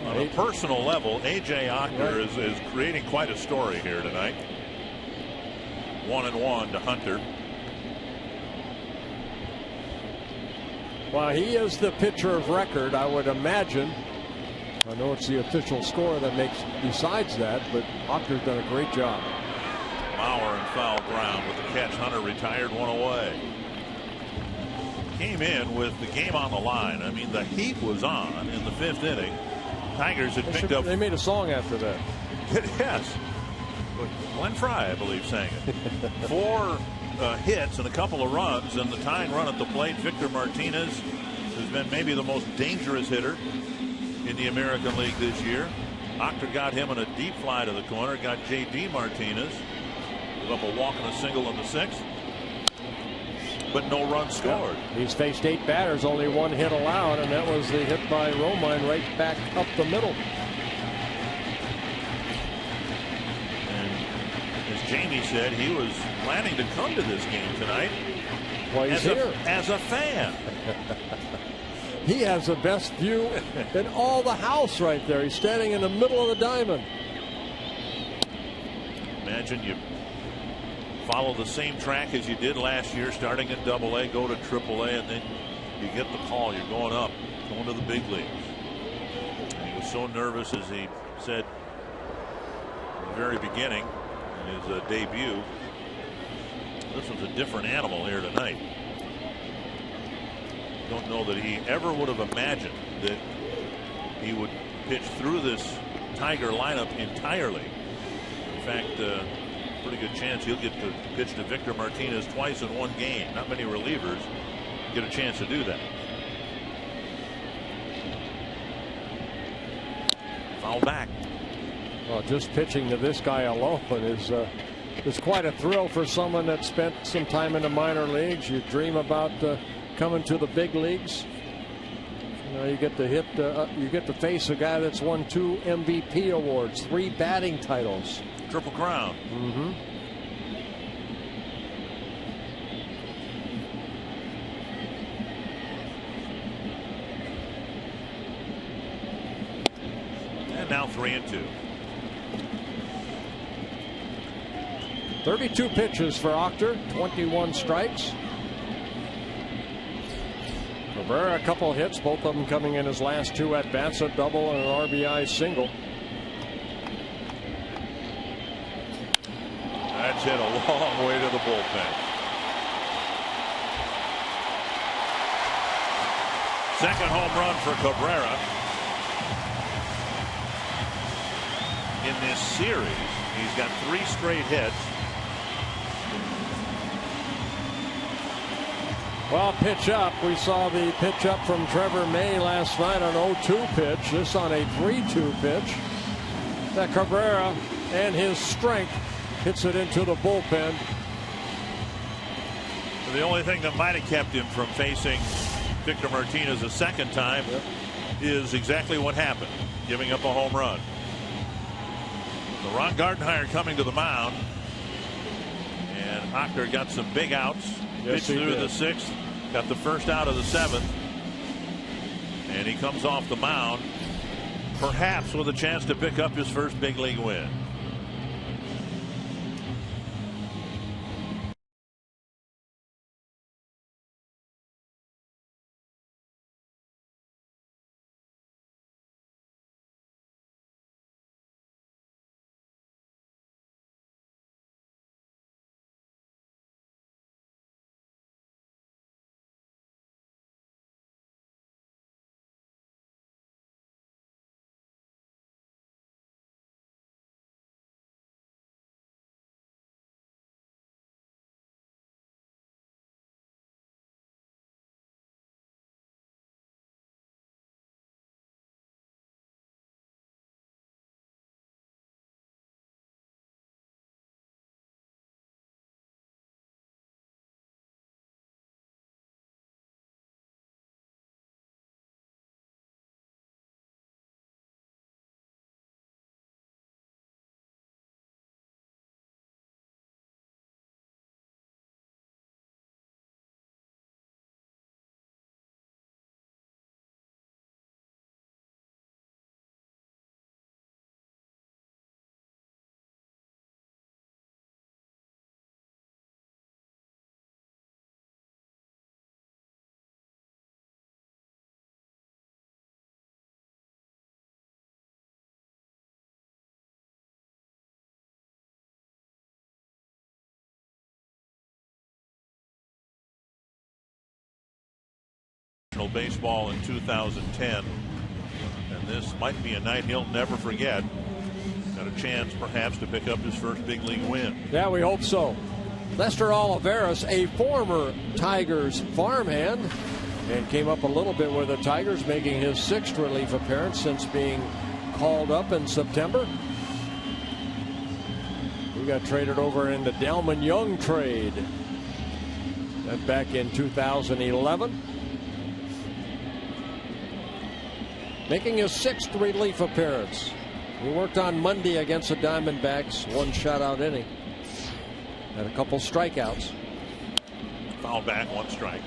on a personal level, A.J. Ocker is creating quite a story here tonight. 1-1 to Hunter. Well, he is the pitcher of record, I would imagine. I know it's the official score that makes decides that, but Ochter's done a great job. Bauer and foul ground with the catch. Hunter retired one away. Came in with the game on the line. I mean, the heat was on in the 5th inning. Tigers had picked up. They made a song after that. Yes. Glenn Fry, I believe, sang it. 4 hits and a couple of runs, and the tying run at the plate. Victor Martinez has been maybe the most dangerous hitter in the American League this year. Ochter got him in a deep fly to the corner. Got J.D. Martinez with up a walk and a single in the 6th. But no runs scored. He's faced 8 batters, only 1 hit allowed, and that was the hit by Romine right back up the middle. And as Jamie said, he was planning to come to this game tonight. Well, he's here as a fan. He has the best view in all the house right there. He's standing in the middle of the diamond. Imagine you follow the same track as you did last year, starting in AA, go to AAA, and then you get the call. You're going up, going to the big leagues. And he was so nervous, as he said at the very beginning in his debut. This was a different animal here tonight. Don't know that he ever would have imagined that he would pitch through this Tiger lineup entirely. In fact, pretty good chance he'll get to pitch to Victor Martinez twice in one game. Not many relievers get a chance to do that. Foul back. Well, just pitching to this guy alone is quite a thrill for someone that spent some time in the minor leagues. You dream about coming to the big leagues. You know, you get to hit, you get to face a guy that's won 2 MVP awards, 3 batting titles. Triple Crown. Mm-hmm. And now 3-2. 32 pitches for Ochter, 21 strikes. Cabrera, a couple hits, both of them coming in his last 2 at bats, a double and an RBI single. That's hit a long way to the bullpen. Second home run for Cabrera in this series. He's got 3 straight hits. Well, pitch up. We saw the pitch up from Trevor May last night on 0-2 pitch. This on a 3-2 pitch. That Cabrera and his strength hits it into the bullpen. The only thing that might have kept him from facing Victor Martinez a second time is exactly what happened, giving up a home run. So Ron Gardenhire coming to the mound, and Ochter got some big outs. Pitched through the 6th, got the first out of the 7th, and he comes off the mound, perhaps with a chance to pick up his first big league win. National Baseball in 2010. And this might be a night he'll never forget. Got a chance perhaps to pick up his first big league win. Yeah, we hope so. Lester Olivares, a former Tigers farmhand, and came up a little bit with the Tigers, making his 6th relief appearance since being called up in September. He got traded over in the Delman Young trade. That back in 2011. Making his 6th relief appearance. He worked on Monday against the Diamondbacks, 1 shutout inning. Had a couple strikeouts. Foul back, 1 strike.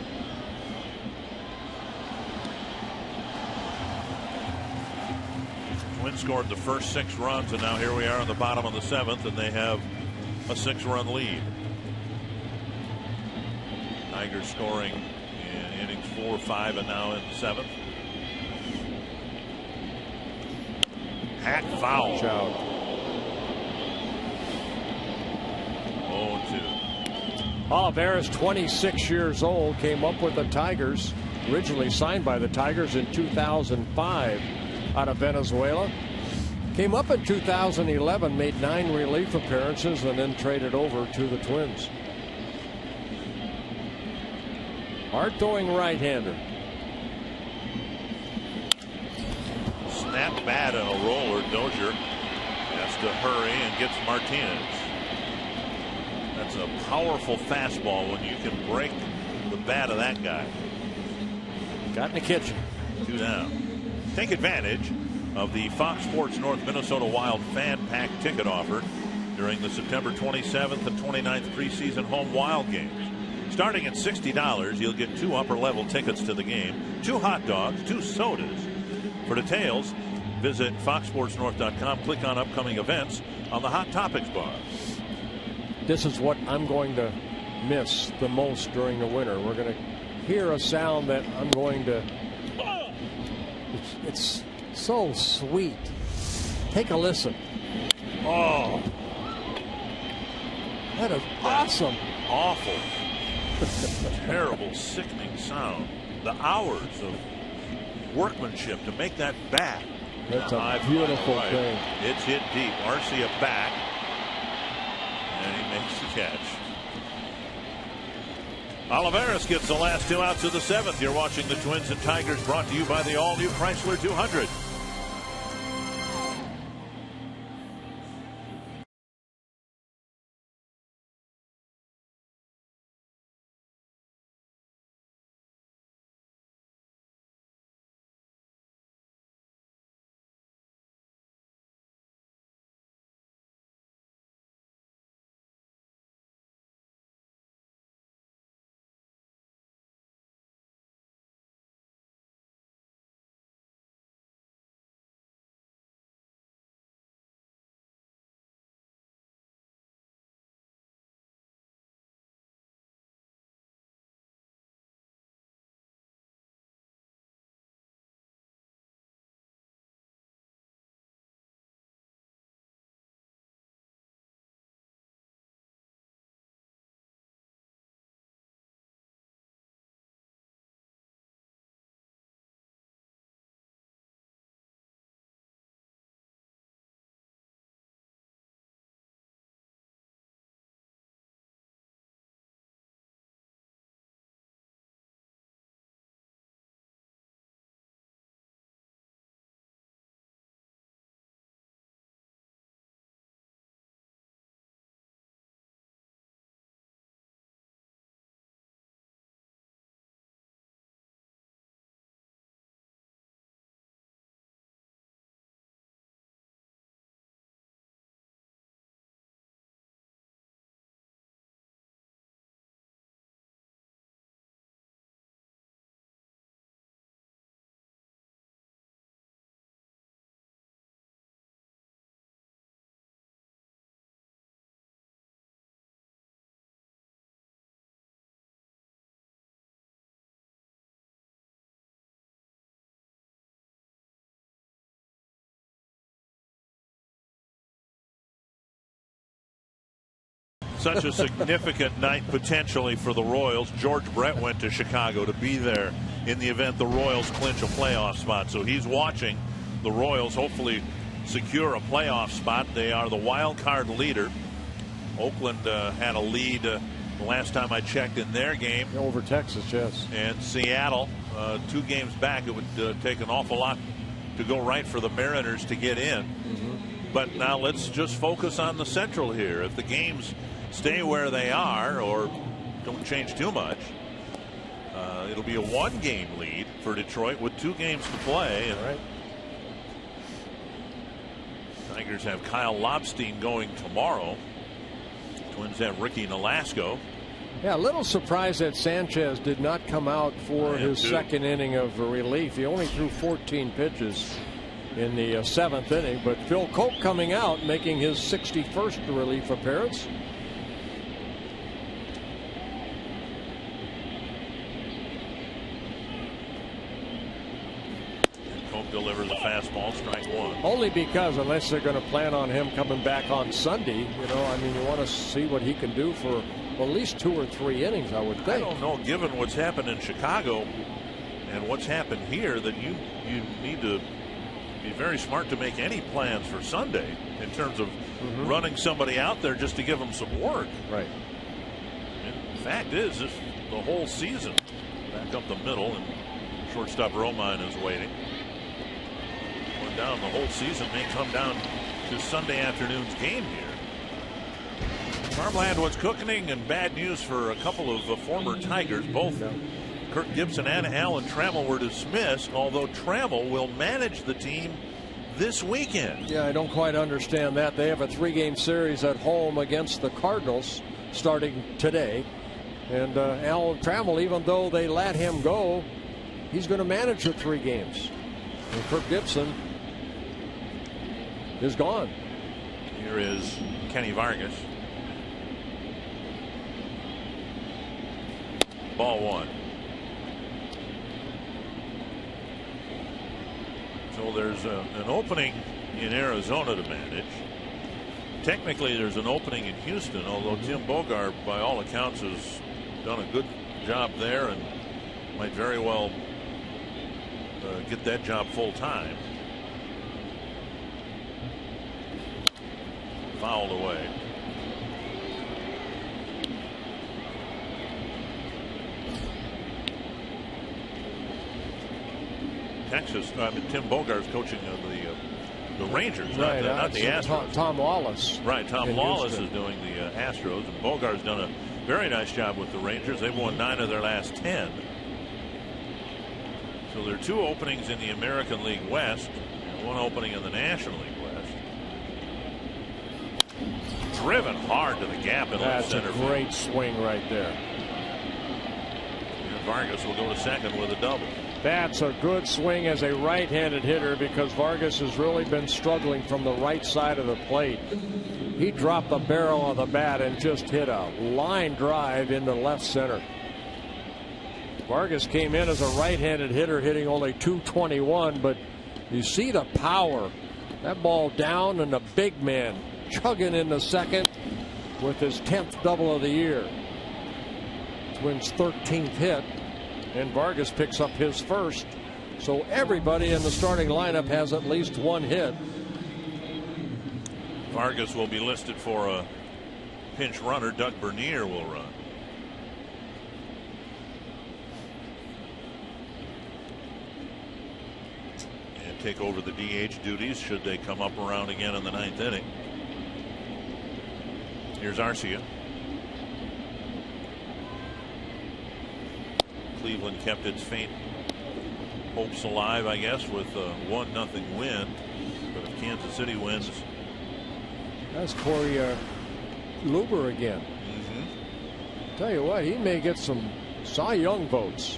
Twins scored the first 6 runs, and now here we are in the bottom of the 7th, and they have a 6-run lead. Tigers scoring in innings 4, 5, and now in the 7th. Hack foul. 0-2. Olivares, 26 years old, came up with the Tigers, originally signed by the Tigers in 2005 out of Venezuela. Came up in 2011, made 9 relief appearances, and then traded over to the Twins. Hard-throwing right-hander. Snap bat and a roller. Dozier has to hurry and gets Martinez. That's a powerful fastball when you can break the bat of that guy. Got in the kitchen. 2 down. Take advantage of the Fox Sports North Minnesota Wild Fan Pack ticket offer during the September 27th and 29th preseason home Wild games. Starting at $60, you'll get 2 upper-level tickets to the game, 2 hot dogs, 2 sodas. For details, visit foxsportsnorth.com, click on upcoming events on the Hot Topics bar. This is what I'm going to miss the most during the winter. We're going to hear a sound that I'm going to... It's so sweet. Take a listen. Oh, that is awesome. Awful. Terrible, sickening sound. The hours of workmanship to make that bat. That's a beautiful thing. It's hit deep. Arcia back, and he makes the catch. Olivares gets the last 2 outs of the 7th. You're watching the Twins and Tigers, brought to you by the all-new Chrysler 200. such a significant night potentially for the Royals. George Brett went to Chicago to be there in the event the Royals clinch a playoff spot. So he's watching the Royals hopefully secure a playoff spot. They are the wild card leader. Oakland had a lead the last time I checked in their game. Over Texas, yes. And Seattle 2 games back. It would take an awful lot to go right for the Mariners to get in. But now let's just focus on the Central here. If the games stay where they are or don't change too much, it'll be a 1-game lead for Detroit with 2 games to play. And right. Tigers have Kyle Lobstein going tomorrow. Twins have Ricky Nolasco. Yeah, a little surprised that Sanchez did not come out for his second inning of relief. He only threw 14 pitches in the 7th inning, but Phil Koch coming out, making his 61st relief appearance. Koch delivers a fastball, strike 1. Only because unless they're going to plan on him coming back on Sunday, I mean, you want to see what he can do for at least 2 or 3 innings, I would think. I don't know, given what's happened in Chicago and what's happened here, that you need to be very smart to make any plans for Sunday in terms of running somebody out there just to give them some work. Right. And the fact is, this the whole season back up the middle, and shortstop Romine is waiting. Going down the whole season may come down to Sunday afternoon's game here. Farmland was cooking, and bad news for a couple of former Tigers. Both Kirk Gibson and Alan Trammell were dismissed, although Trammell will manage the team this weekend. Yeah, I don't quite understand that. They have a 3-game series at home against the Cardinals starting today. And Alan Trammell, even though they let him go, he's going to manage the 3 games. And Kirk Gibson is gone. Here is Kenny Vargas. Ball 1. So there's an opening in Arizona to manage. Technically, there's an opening in Houston, although Tim Bogart, by all accounts, has done a good job there and might very well get that job full time. Fouled away. Texas, Tim Bogart's coaching the Rangers, right, not the Astros. Tom Lawless. Right, Tom Lawless is doing the Astros, and Bogart's done a very nice job with the Rangers. They've won 9 of their last 10. So there are 2 openings in the American League West and 1 opening in the National League West. Driven hard to the gap in left center. That's a great swing right there. And Vargas will go to second with a double. That's a good swing as a right-handed hitter, because Vargas has really been struggling from the right side of the plate. He dropped the barrel of the bat and just hit a line drive into left center. Vargas came in as a right-handed hitter, hitting only .221, but you see the power. That ball down, and the big man chugging into second with his 10th double of the year. Twins' 13th hit. And Vargas picks up his first. So everybody in the starting lineup has at least 1 hit. Vargas will be listed for a pinch runner. Doug Bernier will run. And take over the DH duties should they come up around again in the 9th inning. Here's Arcia. Cleveland kept its faint hopes alive, I guess, with a 1-0 win. But if Kansas City wins, that's Corey Kluber again. Tell you what, he may get some Cy Young votes.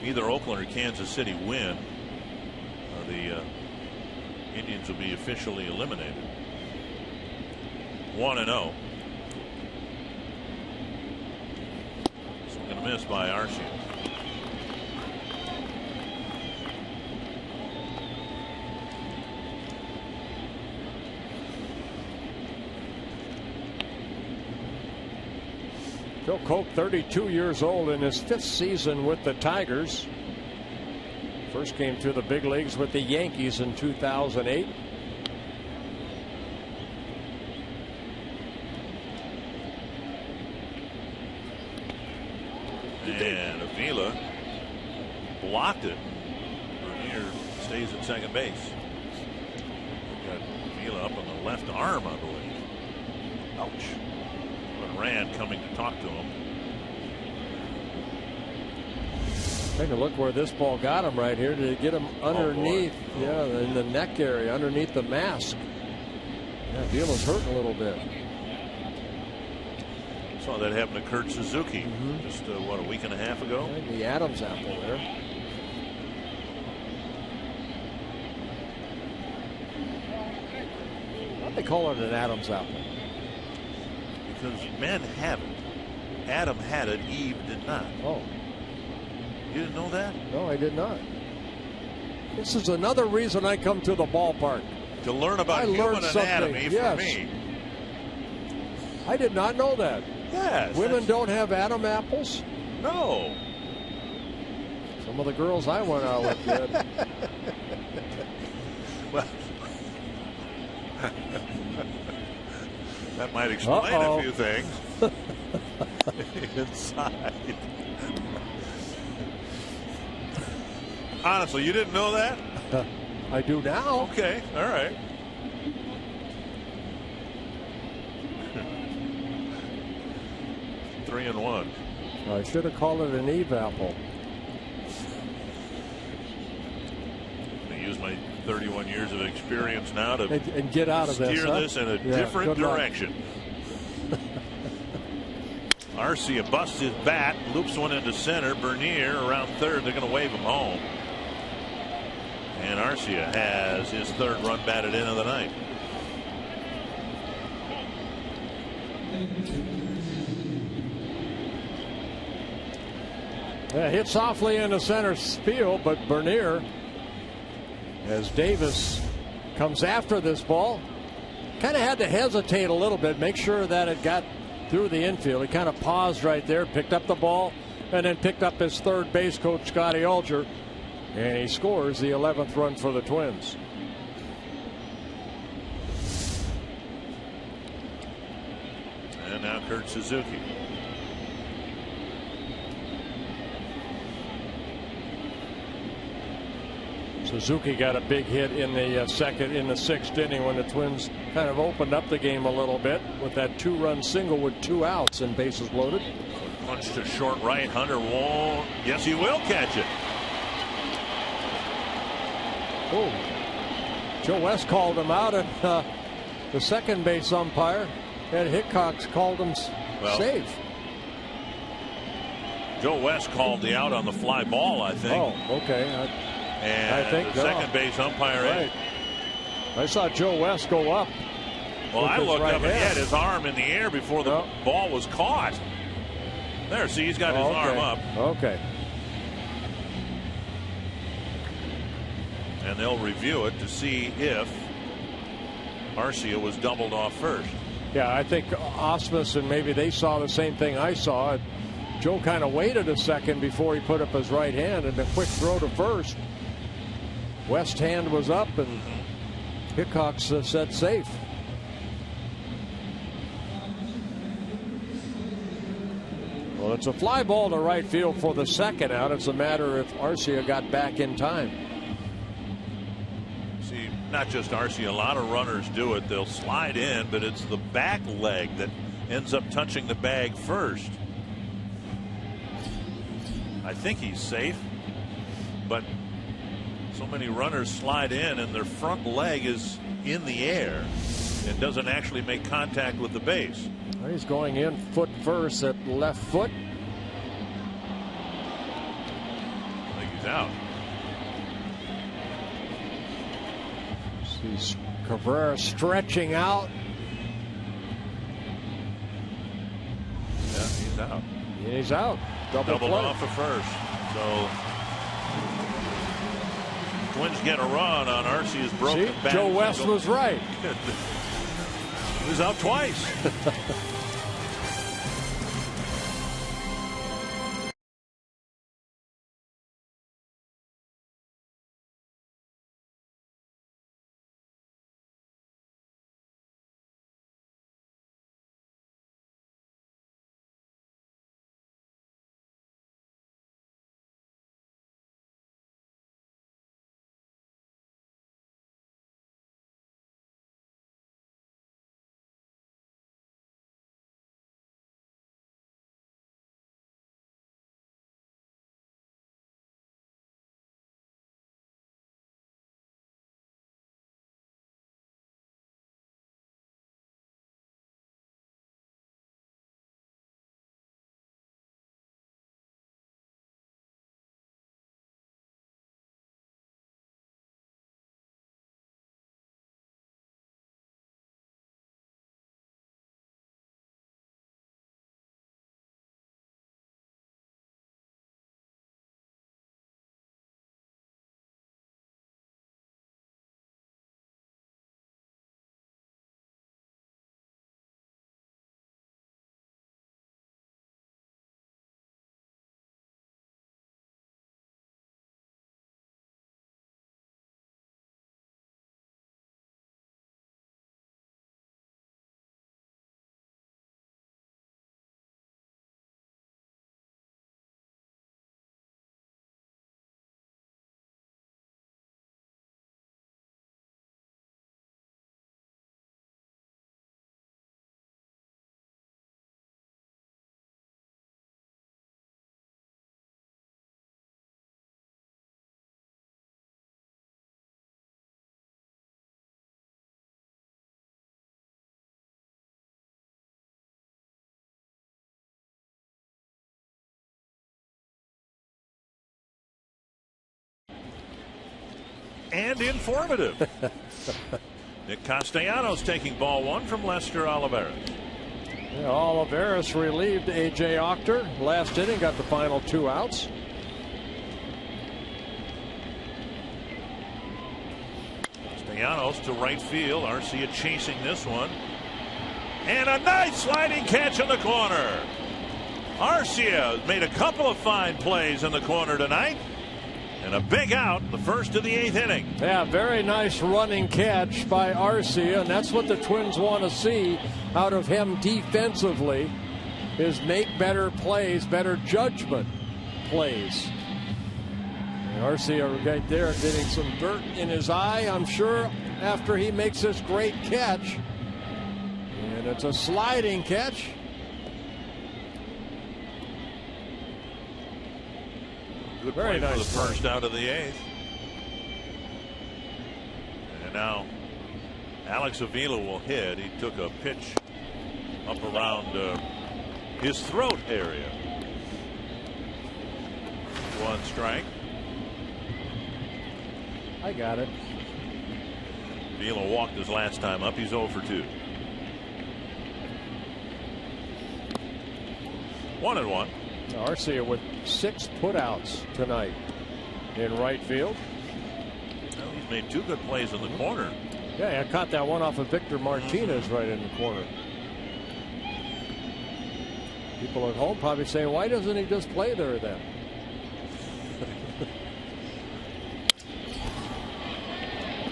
Either Oakland or Kansas City win, the Indians will be officially eliminated. 1-0. Missed by Arcia. Koch, 32 years old, in his 5th season with the Tigers. First came to the big leagues with the Yankees in 2008. And Avila blocked it. Bernier stays at second base. Got Avila up on the left arm, I believe. Ouch. But Rand coming to talk to him. Take a look where this ball got him right here. Did it get him underneath? Yeah, in the neck area, underneath the mask. Yeah, Avila's hurting a little bit. Saw that happen to Kurt Suzuki just, what, a week and a half ago? The Adam's apple there. Why'd they call it an Adam's apple? Because men have it. Adam had it, Eve did not. Oh. You didn't know that? No, I did not. This is another reason I come to the ballpark. To learn about human anatomy for me. I did not know that. Yes. Women don't have Adam apples? No. Some of the girls I went out with did. Well, that might explain a few things. Inside. Honestly, you didn't know that? I do now. Okay, all right. Three and one. I should have called it an Eve apple. I use my 31 years of experience now to and get out of this. Steer this in a different direction. Arcia busts his bat, loops one into center. Bernier around third. They're going to wave him home. And Arcia has his 3rd run batted in of the night. Hit softly into center field, but Bernier, as Davis comes after this ball, kind of had to hesitate a little bit, make sure that it got through the infield. He kind of paused right there, picked up the ball, and then picked up his third base coach, Scotty Alger, and he scores the 11th run for the Twins. And now Kurt Suzuki. Suzuki got a big hit in the in the 6th inning when the Twins kind of opened up the game a little bit with that 2-run single with 2 outs and bases loaded. Punch to short right. Hunter won't. Yes, he will catch it. Oh, Joe West called him out, and the second base umpire, Ed Hickox, called him safe. Joe West called the out on the fly ball, I think. Oh, okay. And I think the second base umpire. Right. I saw Joe West go up. Well, I looked up and he had his arm in the air before the ball was caught. There, see, he's got his arm up. Okay. And they'll review it to see if Arcia was doubled off first. Yeah, I think Osmus and maybe they saw the same thing I saw. Joe kind of waited a second before he put up his right hand, and a quick throw to first. West's hand was up, and Hickox said safe. Well, it's a fly ball to right field for the second out. It's a matter if Arcia got back in time. See, not just Arcia, a lot of runners do it. They'll slide in, but it's the back leg that ends up touching the bag first. I think he's safe, but so many runners slide in and their front leg is in the air and doesn't actually make contact with the base. He's going in foot first at left foot. I think he's out. Sees Cabrera stretching out. Yeah, he's out. He's out. Double off at first. So Twins get a run on Arcia's broken back. Joe West was right. He was out twice. and informative. Nick Castellanos taking ball one from Lester Olivares. Yeah, Olivares relieved A.J. Octor. Last inning, got the final 2 outs. Castellanos to right field. Arcia chasing this one. And a nice sliding catch in the corner. Arcia made a couple of fine plays in the corner tonight. And a big out, the first of the 8th inning. Yeah, very nice running catch by Arcia, and that's what the Twins want to see out of him defensively, is make better plays, better judgment plays. And Arcia right there getting some dirt in his eye, I'm sure, after he makes this great catch. And it's a sliding catch. Good Very play nice for the first out of the 8th. And now Alex Avila will hit. He took a pitch up around his throat area. 1 strike. I got it. Avila walked his last time up. He's 0 for 2. 1-1. Arcia with 6 putouts tonight in right field. Well, he's made 2 good plays in the corner. Yeah, I caught that one off of Victor Martinez right in the corner. People at home probably saying, why doesn't he just play there then?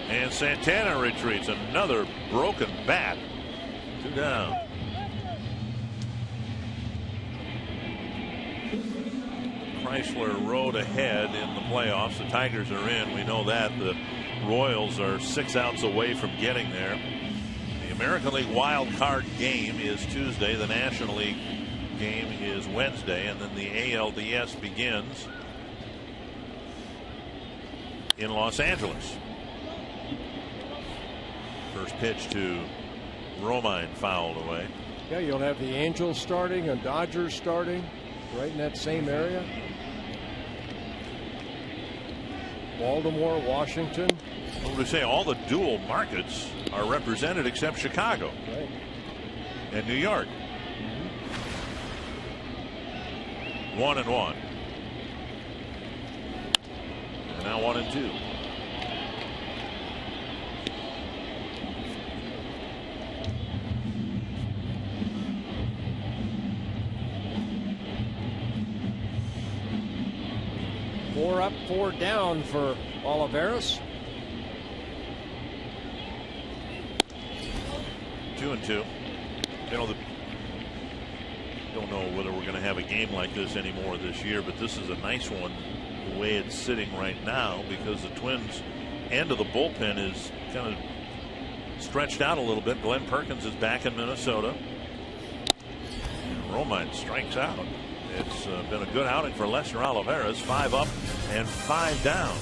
And Santana retreats. Another broken bat. 2 down. Chrysler Road ahead in the playoffs. The Tigers are in. We know that. The Royals are 6 outs away from getting there. The American League wild card game is Tuesday. The National League game is Wednesday. And then the ALDS begins in Los Angeles. First pitch to Romine fouled away. Yeah, you'll have the Angels starting and Dodgers starting right in that same area. Baltimore, Washington. What would we say? All the dual markets are represented except Chicago. Right. And New York. 1-1. And now 1-2. Four up, 4 down for Olivares. 2-2. You know, don't know whether we're going to have a game like this anymore this year, but this is a nice one the way it's sitting right now, because the Twins' end of the bullpen is kind of stretched out a little bit. Glenn Perkins is back in Minnesota. And Romine strikes out. It's been a good outing for Lester Olivares. 5 up and 5 down.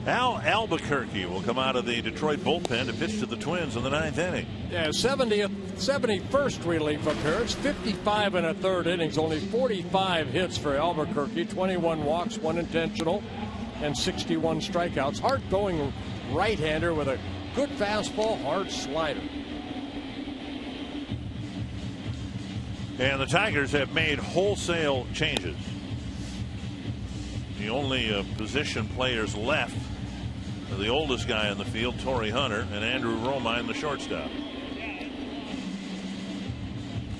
Al Albuquerque will come out of the Detroit bullpen to pitch to the Twins in the 9th inning. Yeah, 71st relief appearance, 55 and a third innings, only 45 hits for Albuquerque, 21 walks, 1 intentional, and 61 strikeouts. Hard going right-hander with a good fastball, hard slider. And the Tigers have made wholesale changes. The only position players left are the oldest guy in the field, Torrey Hunter, and Andrew Romine, the shortstop. I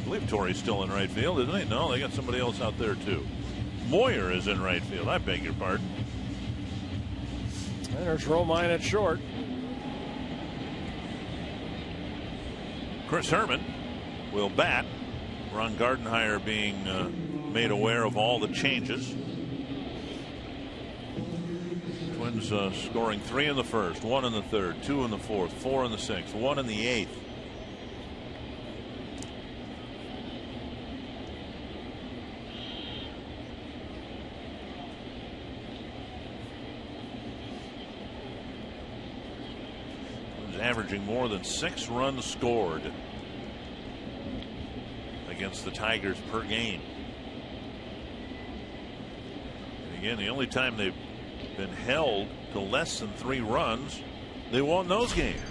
believe Torrey's still in right field, isn't he? No, they got somebody else out there, too. Moyer is in right field. I beg your pardon. And there's Romine at short. Chris Herman will bat. Ron Gardenhire being made aware of all the changes. Twins scoring 3 in the first, 1 in the third, 2 in the fourth, 4 in the sixth, 1 in the eighth. Twins averaging more than 6 runs scored against the Tigers per game. And again, the only time they've been held to less than 3 runs, they won those games.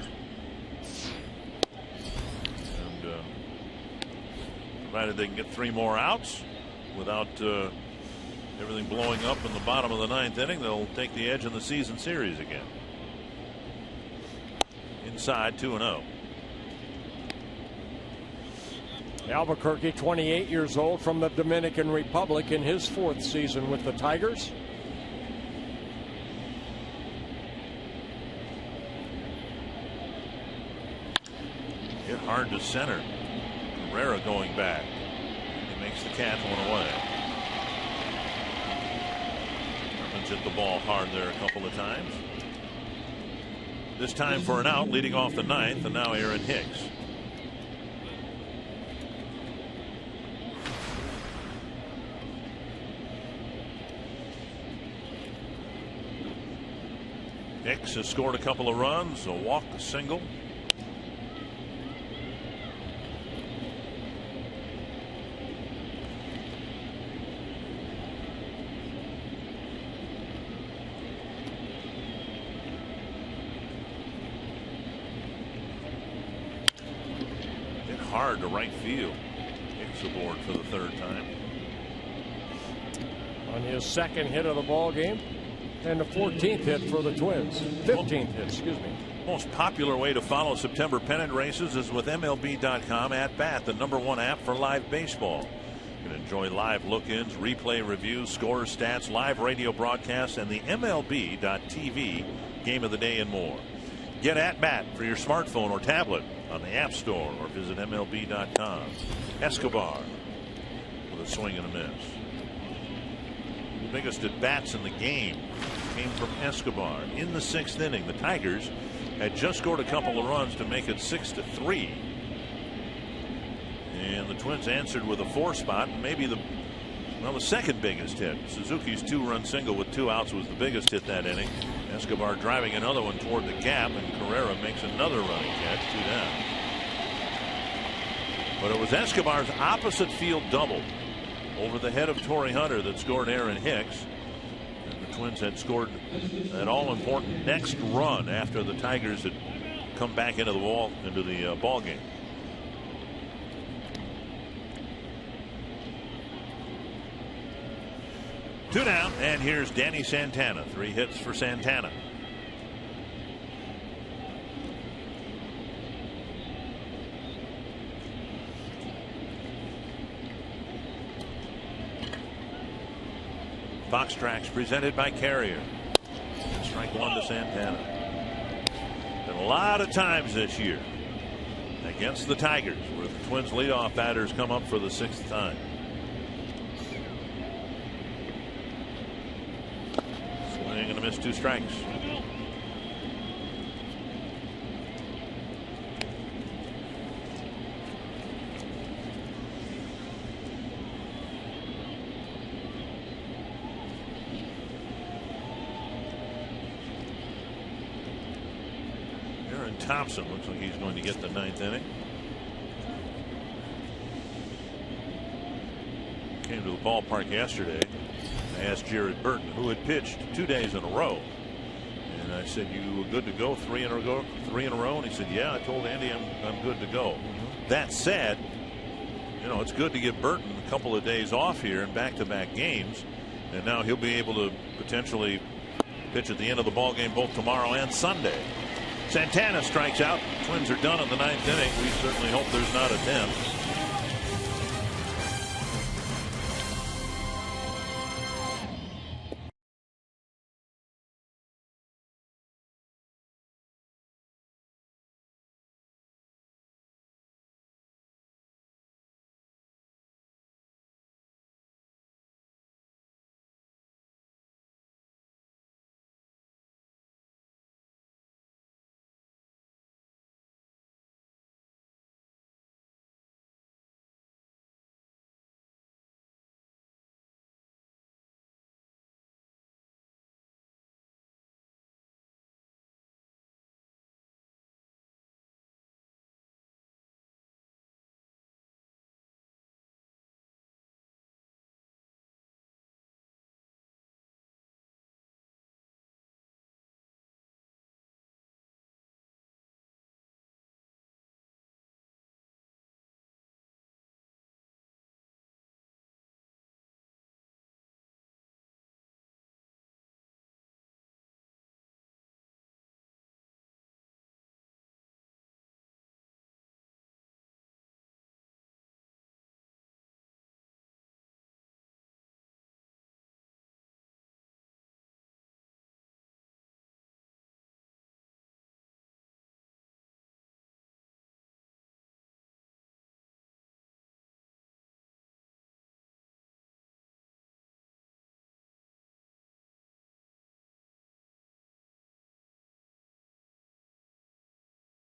And provided they can get 3 more outs without everything blowing up in the bottom of the 9th inning, they'll take the edge in the season series again. Inside, 2-0. Albuquerque, 28 years old, from the Dominican Republic, in his 4th season with the Tigers. Hit hard to center. Carrera going back. He makes the catch, 1 away. Herman's hit the ball hard there a couple of times. This time for an out, leading off the 9th, and now Aaron Hicks. Hicks has scored a couple of runs, a walk, a single. Hit hard to right field. Hicks aboard for the 3rd time. On his 2nd hit of the ball game. And the 14th hit for the Twins. 15th hit, excuse me. Most popular way to follow September pennant races is with MLB.com at Bat, the #1 app for live baseball. You can enjoy live look-ins, replay reviews, scores, stats, live radio broadcasts, and the MLB.TV game of the day and more. Get at Bat for your smartphone or tablet on the App Store or visit MLB.com. Escobar with a swing and a miss. The biggest at bats in the game came from Escobar in the 6th inning. The Tigers had just scored a couple of runs to make it 6-3. And the Twins answered with a 4 spot, maybe the second biggest hit. Suzuki's 2-run single with 2 outs was the biggest hit that inning. Escobar driving another one toward the gap, and Carrera makes another running catch, 2 down. But it was Escobar's opposite field double over the head of Torrey Hunter that scored Aaron Hicks. And the Twins had scored that all-important next run after the Tigers had come back into the ball game. Two down, and here's Danny Santana. 3 hits for Santana. Fox Tracks presented by Carrier. Strike 1 to Santana. And a lot of times this year against the Tigers where the Twins leadoff batters come up for the 6th time. Swing and a miss, 2 strikes. Thompson. Looks like he's going to get the 9th inning. Came to the ballpark yesterday. I asked Jared Burton, who had pitched 2 days in a row, and I said, "You were good to go 3 in a row?" And he said, "Yeah." I told Andy I'm good to go. That said, you know, it's good to give Burton a couple of days off here in back-to-back games, and now he'll be able to potentially pitch at the end of the ball game both tomorrow and Sunday. Santana strikes out. Twins are done in the 9th inning. We certainly hope there's not a 10th.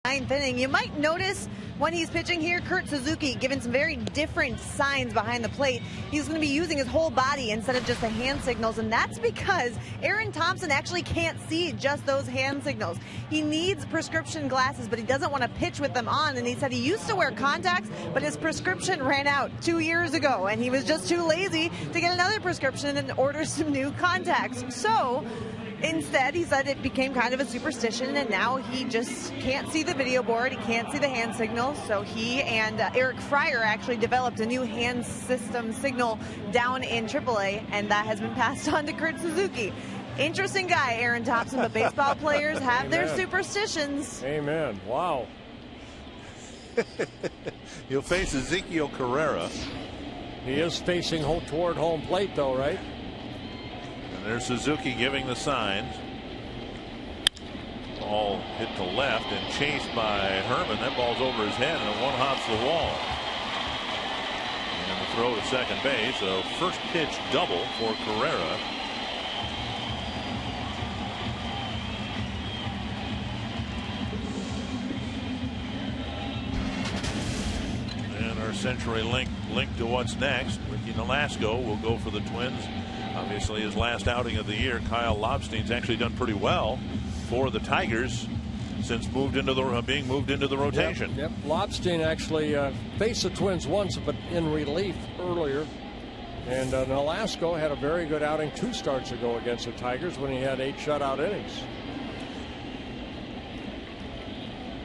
Ninth inning. You might notice when he's pitching here, Kurt Suzuki giving some very different signs behind the plate. He's going to be using his whole body instead of just the hand signals, and that's because Aaron Thompson actually can't see just those hand signals. He needs prescription glasses, but he doesn't want to pitch with them on, and he said he used to wear contacts, but his prescription ran out 2 years ago, and he was just too lazy to get another prescription and order some new contacts. So instead, he said it became kind of a superstition, and now he just can't see the video board. He can't see the hand signals. So he and Eric Fryer actually developed a new hand system signal down in AAA, and that has been passed on to Kurt Suzuki. Interesting guy, Aaron Thompson, but baseball players have their superstitions. Amen. Wow. He'll face Ezekiel Carrera. He is facing toward home plate, though, right? And there's Suzuki giving the signs. Ball hit to left and chased by Herman. That ball's over his head and it one-hops the wall. And the throw to second base. A first pitch double for Carrera. And our Century link to what's next. Ricky Nolasco will go for the Twins. Obviously his last outing of the year. Kyle Lobstein's actually done pretty well for the Tigers since being moved into the rotation. Yep. Lobstein actually faced the Twins once, but in relief earlier. And Nolasco had a very good outing 2 starts ago against the Tigers when he had 8 shutout innings.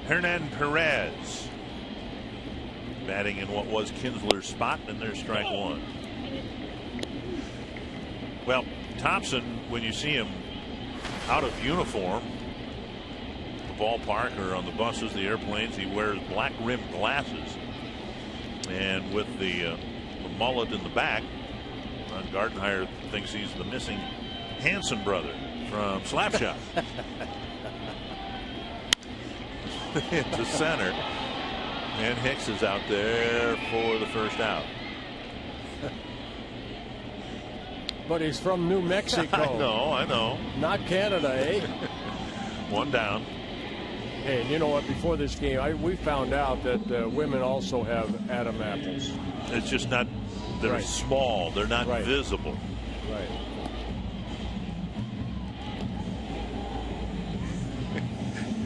Hernan Perez batting in what was Kinsler's spot, and there's strike one. Well, Thompson, when you see him out of uniform, the ballpark or on the buses, the airplanes, he wears black rimmed glasses, and with the mullet in the back, Ron Gardenhire thinks he's the missing Hanson brother from Slapshot. Into center, and Hicks is out there for the first out. But he's from New Mexico. I know. Not Canada, eh? One down. Hey, and you know what? Before this game, we found out that women also have Adam apples. It's just not, they're right. small. They're not right. visible. Right.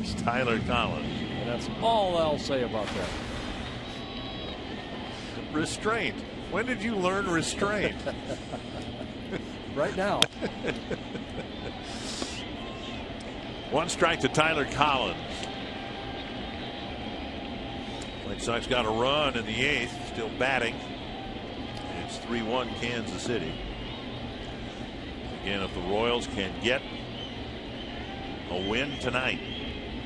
Sox, Tyler Collins. And that's all I'll say about that. Restraint. When did you learn restraint? Right now. 1 strike to Tyler Collins. White Sox got a run in the 8th, still batting. It's 3-1 Kansas City. Again, if the Royals can get a win tonight,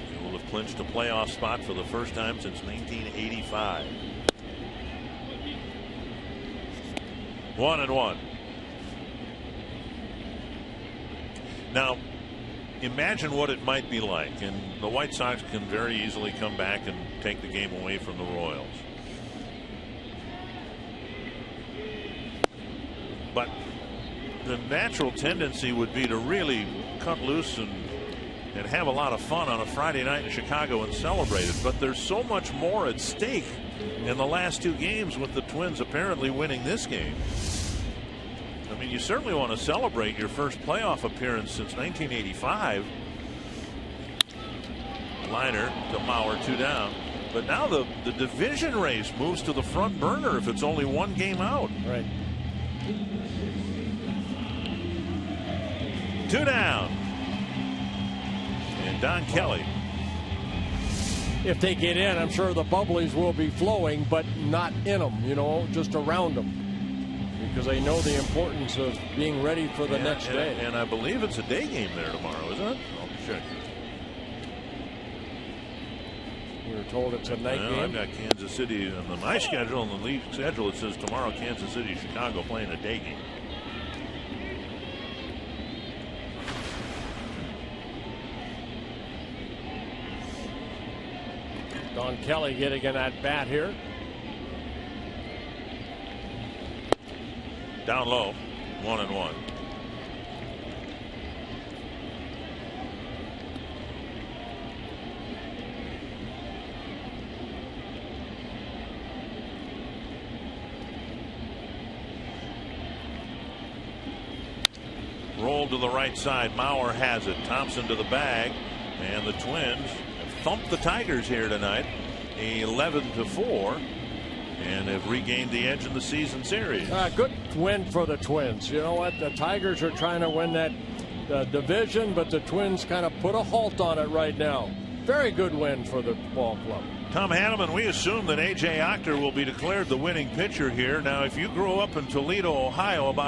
they will have clinched a playoff spot for the first time since 1985. 1-1. Now, imagine what it might be like, and the White Sox can very easily come back and take the game away from the Royals. But the natural tendency would be to really cut loose and have a lot of fun on a Friday night in Chicago and celebrate it. But there's so much more at stake in the last 2 games, with the Twins apparently winning this game. I mean, you certainly want to celebrate your first playoff appearance since 1985. Liner to Mauer, 2 down. But now the division race moves to the front burner if it's only 1 game out. Right. 2 down. And Don Kelly. If they get in, I'm sure the bubblies will be flowing, but not in them, you know, just around them. Because they know the importance of being ready for the next day. And I believe it's a day game there tomorrow, isn't it? I'll check. We were told it's a night game. I've got Kansas City on my schedule, and the league schedule, it says tomorrow Kansas City, Chicago playing a day game. Don Kelly getting an at bat here. Down low, 1-1. Rolled to the right side. Mauer has it. Thompson to the bag, and the Twins have thumped the Tigers here tonight, 11-4. And have regained the edge in the season series. Good win for the Twins. You know what? The Tigers are trying to win that division, but the Twins kind of put a halt on it right now. Very good win for the ball club. Tom Hanneman, we assume that A.J. Octor will be declared the winning pitcher here. Now, if you grew up in Toledo, Ohio, about